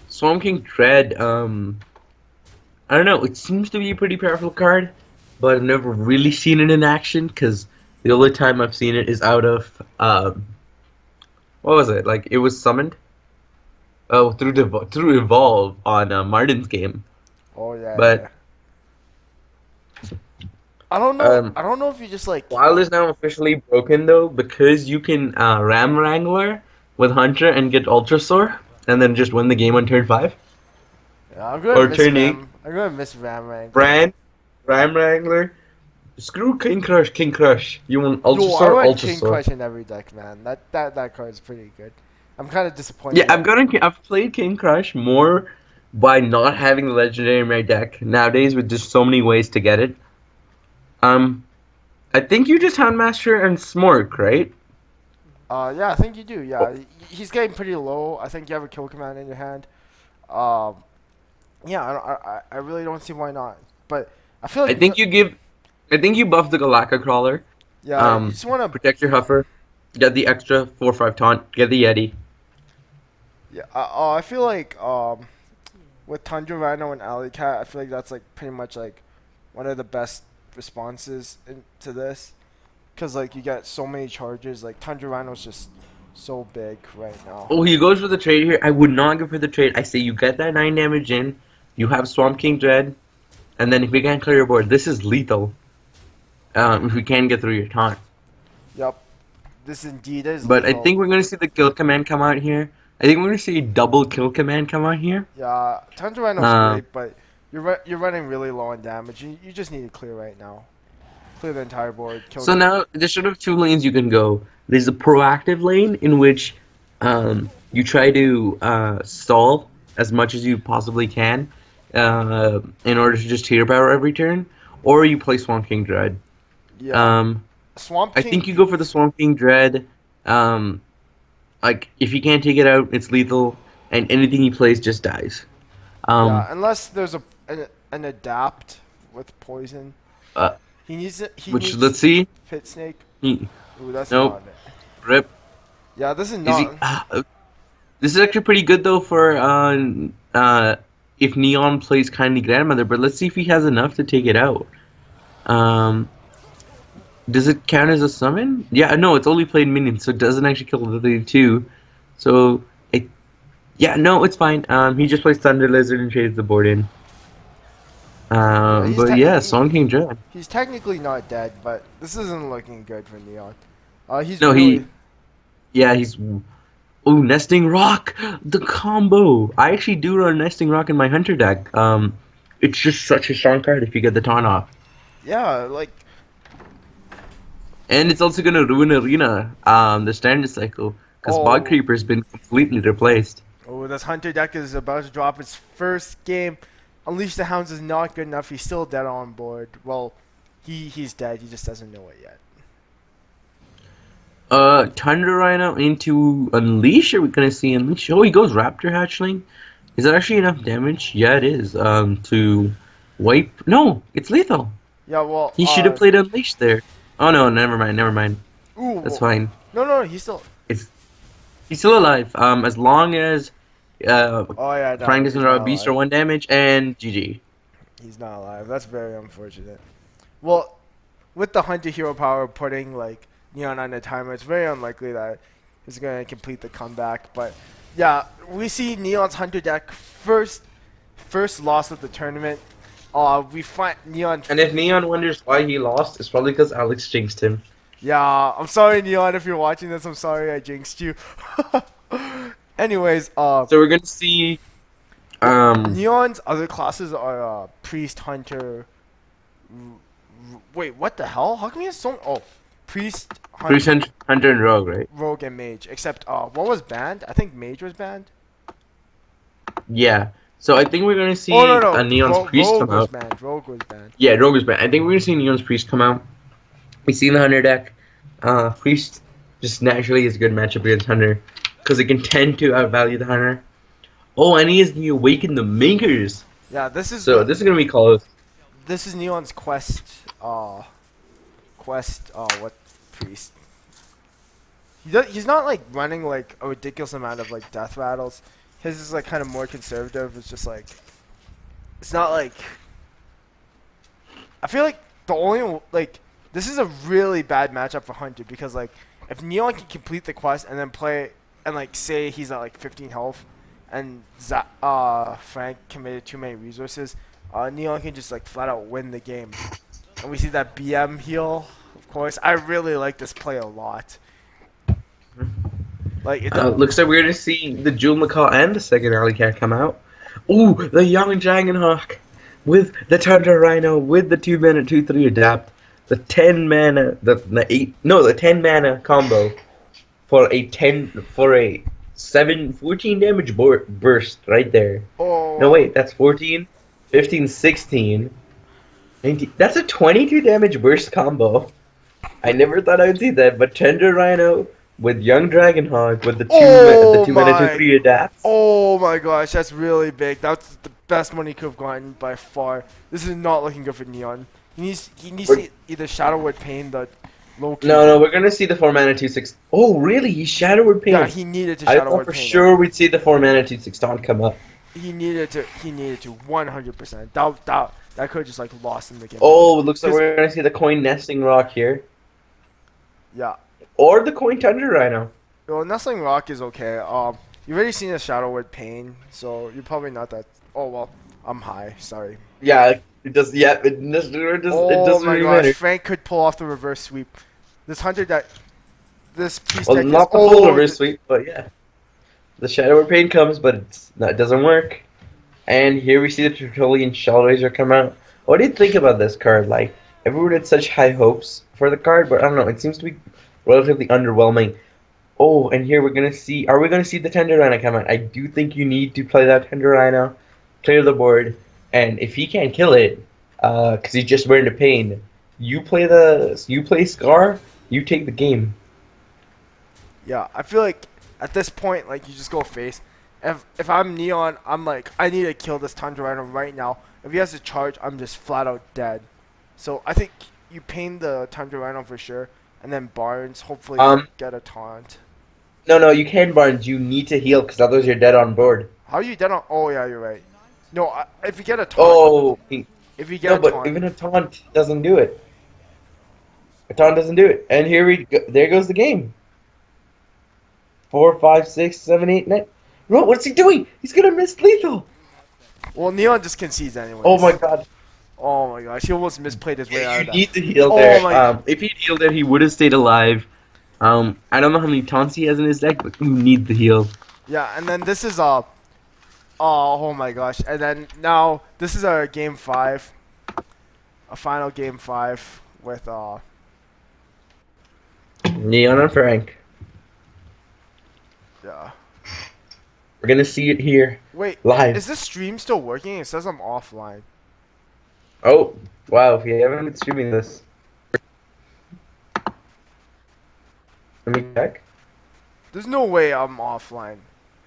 Swamp King Dread, I don't know, it seems to be a pretty powerful card, but I've never really seen it in action, because the only time I've seen it is out of, what was it, like, it was summoned? Oh, through Evolve on Martin's game. Oh yeah. But Yeah. I don't know. Um, I don't know if you just like. Wild is now officially broken, though, because you can Ram Wrangler with Hunter and get Ultra Soar, and then just win the game on turn 5. Yeah, I'm gonna or miss Tourney. Ram. I'm gonna miss Ram Rank. Ram Wrangler. Screw King Crush. You want Ultra Yo, I Soar, want Ultra King Soar. Crush in every deck, man. That card is pretty good. I'm kind of disappointed. Yeah, I've played King Crush more by not having the legendary in my deck nowadays with just so many ways to get it. I think you just Houndmaster and Smork, right? Yeah, I think you do. Yeah, he's getting pretty low. I think you have a kill command in your hand. Yeah, I really don't see why not. But I feel like I think you buff the Galacta Crawler. yeah, you just want to Protect your Huffer. Get the extra 4/5 taunt. Get the Yeti. yeah. I feel like with Tundra Rhino and Alley Cat, I feel like that's like pretty much like one of the best responses to this, because like you get so many charges. Like Tundra Rhino's just so big right now. Oh, he goes for the trade here. I would not go for the trade. I say you get that 9 damage in. You have Swamp King Dread, and then if we can't clear your board, this is lethal. If we can get through your taunt. Yep, this indeed is. But I lethal. think we're gonna see the kill command come out here. I think we're gonna see a double kill command come out here. Yeah, Tundra Rhino's great, but you're running really low on damage. You just need to clear right now. Clear the entire board. Kill So now there's sort of 2 lanes you can go. There's a proactive lane in which you try to stall as much as you possibly can in order to just hero power every turn, or you play Swamp King Dread. yeah. Swamp I King. think you go for the Swamp King Dread. Like if you can't take it out, it's lethal, and anything he plays just dies. Yeah, unless there's an adapt with poison. He needs it. He Which needs let's see. Pit Snake. He- Ooh, that's Nope. not it. Rip. Yeah, this is Is he, not. this is actually pretty good though for if Neon plays Kindly Grandmother, but let's see if he has enough to take it out. Does it count as a summon? Yeah, no, it's only played minions, so it doesn't actually kill the 2. So, yeah, no, it's fine. He just plays Thunder Lizard and trades the board in. he's But yeah, Song King Dread. He's technically not dead, but this isn't looking good for Neon. He's No, really, he's. Ooh, Nesting Rock! The combo! I actually do run Nesting Rock in my Hunter deck. It's just such a strong card if you get the taunt off. yeah, like And it's also gonna ruin Arena, the standard cycle. because Oh. Bog Creeper's been completely replaced. Oh, this Hunter deck is about to drop its first game. Unleash the Hounds is not good enough. He's still dead on board. Well, he's dead. He just doesn't know it yet. Thunder Rhino into Unleash. Are we gonna see Unleash? Oh, he goes Raptor Hatchling. Is that actually enough damage? Yeah, it is. To wipe. No, it's lethal. Yeah, well. He should have played Unleash there. Oh no, never mind, never mind. Ooh, That's fine. No, he's still. He's still alive. As long as Oh yeah, no, Frank he's doesn't draw a not beast or alive. 1 damage, and GG. He's not alive. That's very unfortunate. Well, with the Hunter hero power putting like Neon on the timer, it's very unlikely that he's gonna complete the comeback. But yeah, we see Neon's Hunter deck first loss of the tournament. We find Neon. And if Neon wonders why he lost, it's probably because Alex jinxed him. Yeah, I'm sorry, Neon, if you're watching this. I'm sorry I jinxed you. Anyways, So we're gonna see. Neon's other classes are Priest, Hunter. Wait, what the hell? How come he has so? Oh, Priest, Hunter, Hunter and Rogue, right? Rogue, and Mage. Except, what was banned? I think Mage was banned. Yeah. So I think we're gonna see Oh no, a Neon's Priest Rogue come was out. banned. Rogue was banned. Yeah, Rogue was banned. I think we're gonna see Neon's Priest come out. We see the Hunter deck. Priest just naturally is a good matchup against Hunter because it can tend to outvalue the Hunter. Oh, and he has the Awaken the Makers. Yeah, this is This is gonna be close. this is Neon's quest. What Priest? He's not like running like a ridiculous amount of like death rattles. His is like kind of more conservative. It's just like it's not like I feel like the only like this is a really bad matchup for Hunter because like if Neon can complete the quest and then play and like say he's at like 15 health and Frank committed too many resources, Neon can just like flat out win the game. And we see that BM heal, of course. I really like this play a lot. Like it Looks like we're gonna see the Jewel Macaw and the second Alley Cat come out. Ooh, the Young Dragonhawk with the Thunder Rhino with the 2-mana 2/3 adapt, the 10 mana the 10 mana combo for a 14 damage burst right there. Oh. No wait, that's 14, 15, 16. 19. That's a 22 damage burst combo. I never thought I would see that, but Thunder Rhino with Young Dragonhawk with the 2 mana 2/3 adapt. Oh my gosh, that's really big. That's the best money he could have gotten by far. This is not looking good for Neon. He needs to either Shadow Word Pain the low key. No, we're gonna see the 4 mana 2/6. Oh, really? He Shadow Word Pain. Yeah, he needed to I Shadow thought Word for Pain. sure we'd see the 4 mana 2/6 taunt come up. He needed to 100%. That could have just like lost him the game. Oh, it looks like we're gonna see the Coin Nesting Rock here, Yeah. or the Coin Thunder Rhino. Well, Nestling Rock is okay. You've already seen a Shadow Word Pain, so you're probably not that. Oh well, I'm high. Sorry. Yeah, it does. Yeah, it doesn't Oh my really gosh, matter. Frank could pull off the reverse sweep. This Hunter deck, this Priest Well, deck not is the full reverse sweep, but yeah. The Shadow Word Pain comes, but it doesn't work. And here we see the Tertullian Shellraiser come out. What do you think about this card? Like, everyone had such high hopes for the card, but I don't know, it seems to be relatively underwhelming. Oh, and here we're gonna see, are we gonna see the Thunder Rhino come out? I do think you need to play that Thunder Rhino, clear the board, and if he can't kill it, because he's just wearing the pain, you play Scar, you take the game. Yeah, I feel like at this point, like you just go face. If I'm Neon, I'm like I need to kill this Thunder Rhino right now. If he has to charge, I'm just flat out dead. So I think you pain the Thunder Rhino for sure, and then Barnes hopefully get a taunt. No, you can Barnes. You need to heal because otherwise you're dead on board. How are you dead on? Oh yeah, you're right. No, if you get a taunt. Oh, If you get no, a but taunt. even a taunt doesn't do it. A taunt doesn't do it. And here we go. There goes the game. 4, 5, 6, 7, 8, 9. What's he doing? He's gonna miss lethal. Well, Neon just concedes anyway. Oh my god. Oh my gosh, he almost misplayed his way out You of that. need to heal Oh there. my- If he'd healed there, he would have stayed alive. I don't know how many taunts he has in his deck, but you need the heal. Yeah, and then this is oh my gosh, and then now this is our game 5, a final game 5 with Neon and Frank. Yeah. We're gonna see it here Wait, live. is this stream still working? It says I'm offline. Oh, wow, we haven't been streaming this. Let me check. There's no way I'm offline.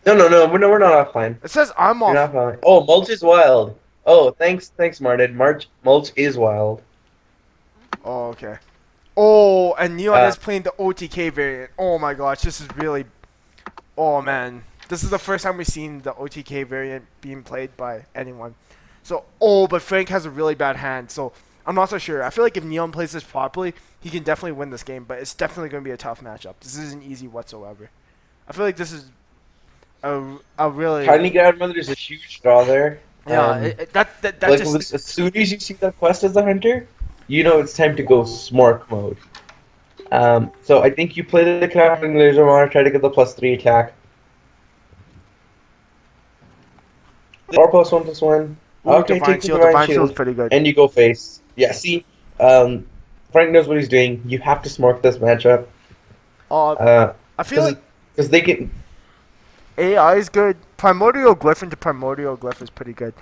No, we're not offline. It says I'm You're off. not offline. Oh, Mulch is wild. Oh, thanks, Martin. Mulch is wild. Oh, okay. Oh, and Neon Uh, is playing the OTK variant. Oh my gosh, this is really. Oh man, this is the first time we've seen the OTK variant being played by anyone. So, but Frank has a really bad hand, so I'm not so sure. I feel like if Neon plays this properly, he can definitely win this game, but it's definitely going to be a tough matchup. This isn't easy whatsoever. I feel like this is a really. Tiny Godmother is a huge draw there. Yeah, that Like just. as soon as you see that quest as a hunter, you know it's time to go smart mode. So I think you play the crafting laser monitor, try to get the +3 attack. Or +1/+1. Ooh, Okay, Divine take the Shield. Divine Divine Shield, Shield's pretty good. and you go face. Yeah, see, Frank knows what he's doing. You have to smart this matchup. I feel like Because they can. AI is good. Primordial Glyph into Primordial Glyph is pretty good.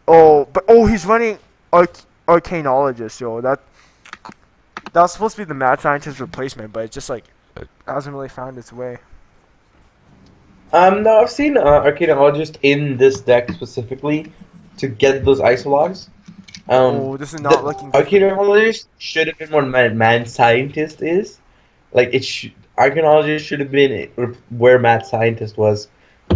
But he's running Arcanologist, yo. That was supposed to be the Mad Scientist replacement, but it's just like it hasn't really found its way. No, I've seen Arcanologist in this deck specifically to get those isologs. This is not looking good. Arcanologist should have been what Man Scientist is. Like Arcanologist should have been where Mad Scientist was.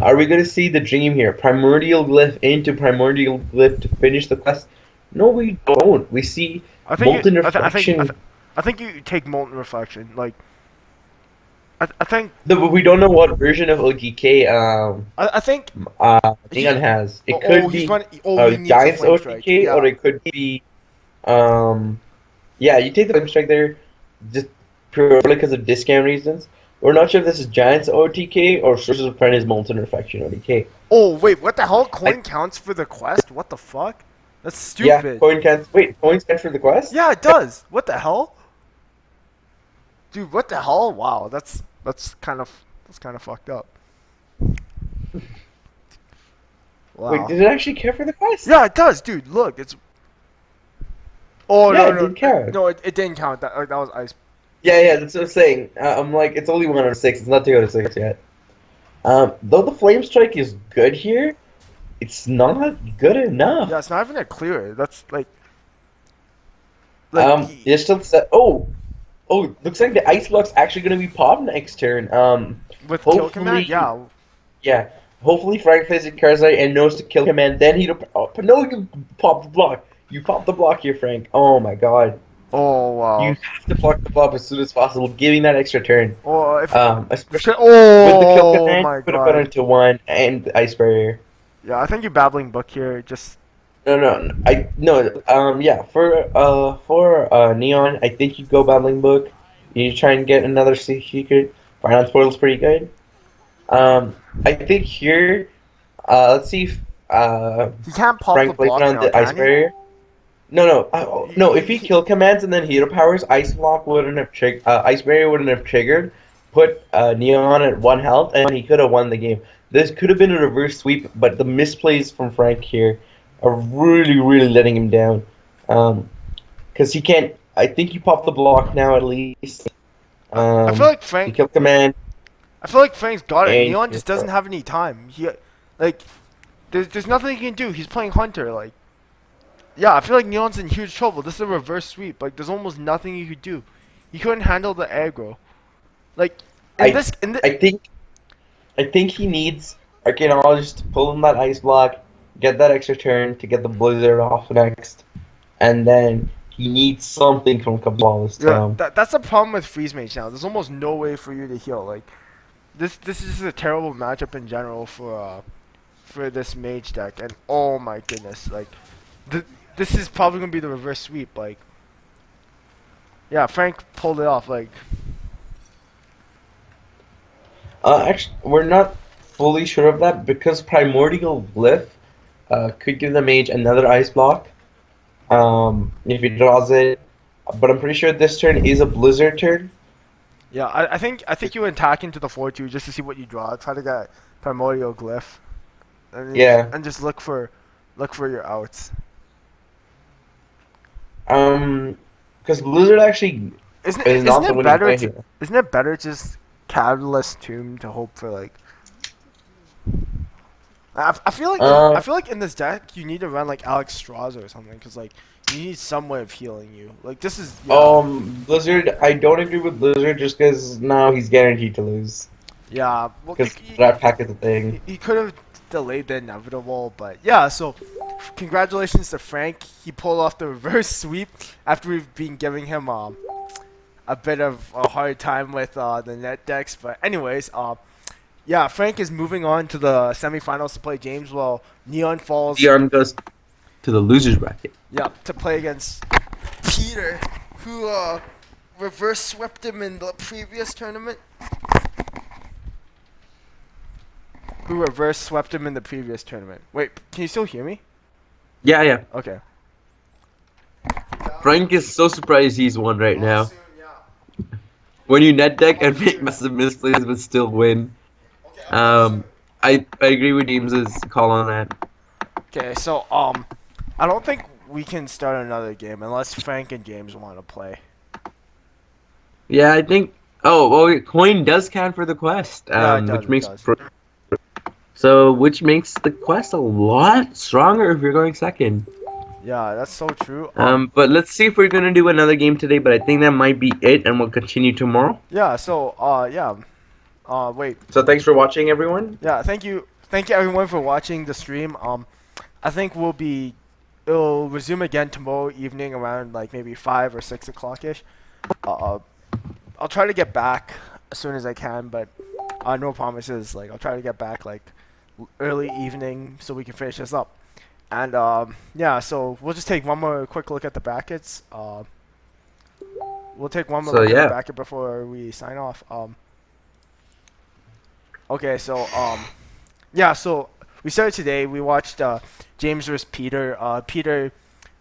Are we gonna see the dream here? Primordial Glyph into Primordial Glyph to finish the quest? No, we don't. We see Molten Reflection. I think you take Molten Reflection. Like, I think. But we don't know what version of OTK I think. Neon has. It could be he needs a Giants Flame Strike. OTK, Yeah. or it could be yeah, you take the Flame Strike there just purely because of discount reasons. We're not sure if this is Giants OTK or Sources of Prentice Molten Reflection OTK. Oh wait, what the hell? Coin counts for the quest? What the fuck? That's stupid. Yeah, coins count for the quest? Yeah, it does. What the hell? Dude, what the hell? Wow, that's kind of fucked up. Wow. Wait, did it actually count for the quest? Yeah, it does, dude. Look, it's. Oh Yeah, no, it no, did count. no, it didn't count. That was ice. Yeah, that's what I'm saying. I'm like, it's only 1 out of 6. It's not 2 out of 6 yet. Though the Flame Strike is good here, it's not good enough. Yeah, it's not even a clear. That's like. It's still set. Oh, looks like the Ice Block's actually gonna be popped next turn. With kill hopefully- command, yeah. Yeah. Hopefully Frank plays it Karzai and knows to kill command. Then but no, you pop the block. You pop the block here, Frank. Oh my god. Oh wow. You have to block the block as soon as possible, giving that extra turn. Oh, if. Especially Oh with the kill command, my you put it into 1 and the Ice Barrier. Yeah, I think you're babbling book here. Just. Yeah, for Neon, I think you go Battling Book. You try and get another secret. Finance Portal's pretty good. I think here, let's see if He can't pop Frank the plays block on now, the Ice can he? Barrier. No. If he kill commands and then hero powers, Ice Block wouldn't have Ice Barrier wouldn't have triggered. Put Neon at 1 health, and he could have won the game. This could have been a reverse sweep, but the misplays from Frank here are really, really letting him down. Because he can't. I think you pop the block now at least. I feel like You Frank. kill command. I feel like Frank's got it. And Neon just doesn't have any time. There's nothing he can do. He's playing Hunter. Like, yeah, I feel like Neon's in huge trouble. This is a reverse sweep. Like, there's almost nothing you could do. He couldn't handle the aggro. Like, I think he needs Arcanologist to pull in that Ice Block, get that extra turn to get the Blizzard off next, and then he needs something from Kabbalist down. That's the problem with Freeze Mage now. There's almost no way for you to heal. Like, this is just a terrible matchup in general for this Mage deck. And oh my goodness, like, this is probably gonna be the reverse sweep. Like, yeah, Frank pulled it off. Like, Actually, we're not fully sure of that because Primordial Glyph could give the Mage another Ice Block if he draws it. But I'm pretty sure this turn is a Blizzard turn. Yeah, I think you attack into the 4-2 just to see what you draw. Try to get Primordial Glyph, Yeah. and just look for your outs. Because Blizzard actually is not the winning play here. Isn't it better just Catalyst Tomb to hope for like? I feel like I feel like in this deck you need to run like Alex Strauss or something because like you need some way of healing you. Like this is Blizzard. I don't agree with Blizzard just because now he's guaranteed to lose. yeah. Well, Because that pack is a thing. he could have delayed the inevitable, but yeah. So congratulations to Frank. He pulled off the reverse sweep after we've been giving him a bit of a hard time with the net decks. But anyways, yeah, Frank is moving on to the semifinals to play James, while Neon falls. Dion goes to the losers bracket. Yeah, to play against Peter, who reverse swept him in the previous tournament. Wait, can you still hear me? Yeah. Okay. Frank is so surprised he's won right now. When you net deck and make massive misplays but still win. I agree with James's call on that. Okay, so I don't think we can start another game unless Frank and James want to play. Yeah, I think. Oh, well, coin does count for the quest, Yeah, it does, which makes it does. which makes the quest a lot stronger if you're going second. Yeah, that's so true. But let's see if we're gonna do another game today. But I think that might be it, and we'll continue tomorrow. Yeah, so yeah. Wait. So thanks for watching, everyone. Yeah, thank you everyone for watching the stream. I think it'll resume again tomorrow evening around like maybe 5 or 6 o'clock ish. I'll try to get back as soon as I can, but no promises. Like I'll try to get back like early evening so we can finish this up. And yeah, so we'll just take one more quick look at the brackets. We'll take one more look at the bracket before we sign off. Okay, so yeah, so we started today. We watched James versus Peter. Peter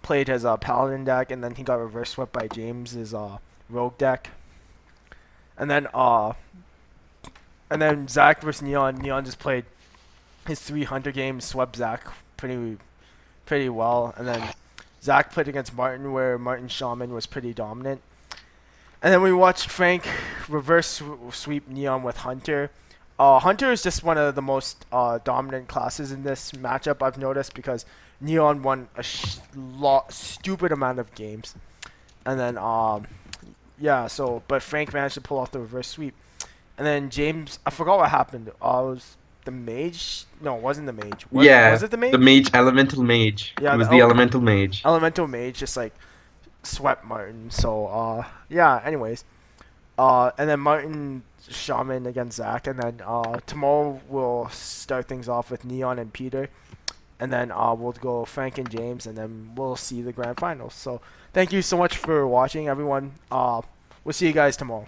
played his Paladin deck, and then he got reverse swept by James's Rogue deck. And then Zach versus Neon. Neon just played his 300 games, swept Zach pretty well. And then Zach played against Martin, where Martin Shaman was pretty dominant. And then we watched Frank reverse sweep Neon with Hunter. Hunter is just one of the most dominant classes in this matchup, I've noticed, because Neon won a stupid amount of games. And then, yeah, but Frank managed to pull off the reverse sweep. And then James, I forgot what happened. It was the mage? No, it wasn't the mage. Was it the mage? The mage, elemental mage. Yeah, it was the elemental mage. Elemental mage just like swept Martin. So, yeah, anyways. And then Martin Shaman against Zach, and then tomorrow we'll start things off with Neon and Peter, and then we'll go Frank and James, and then we'll see the grand finals. So thank you so much for watching, everyone. We'll see you guys tomorrow.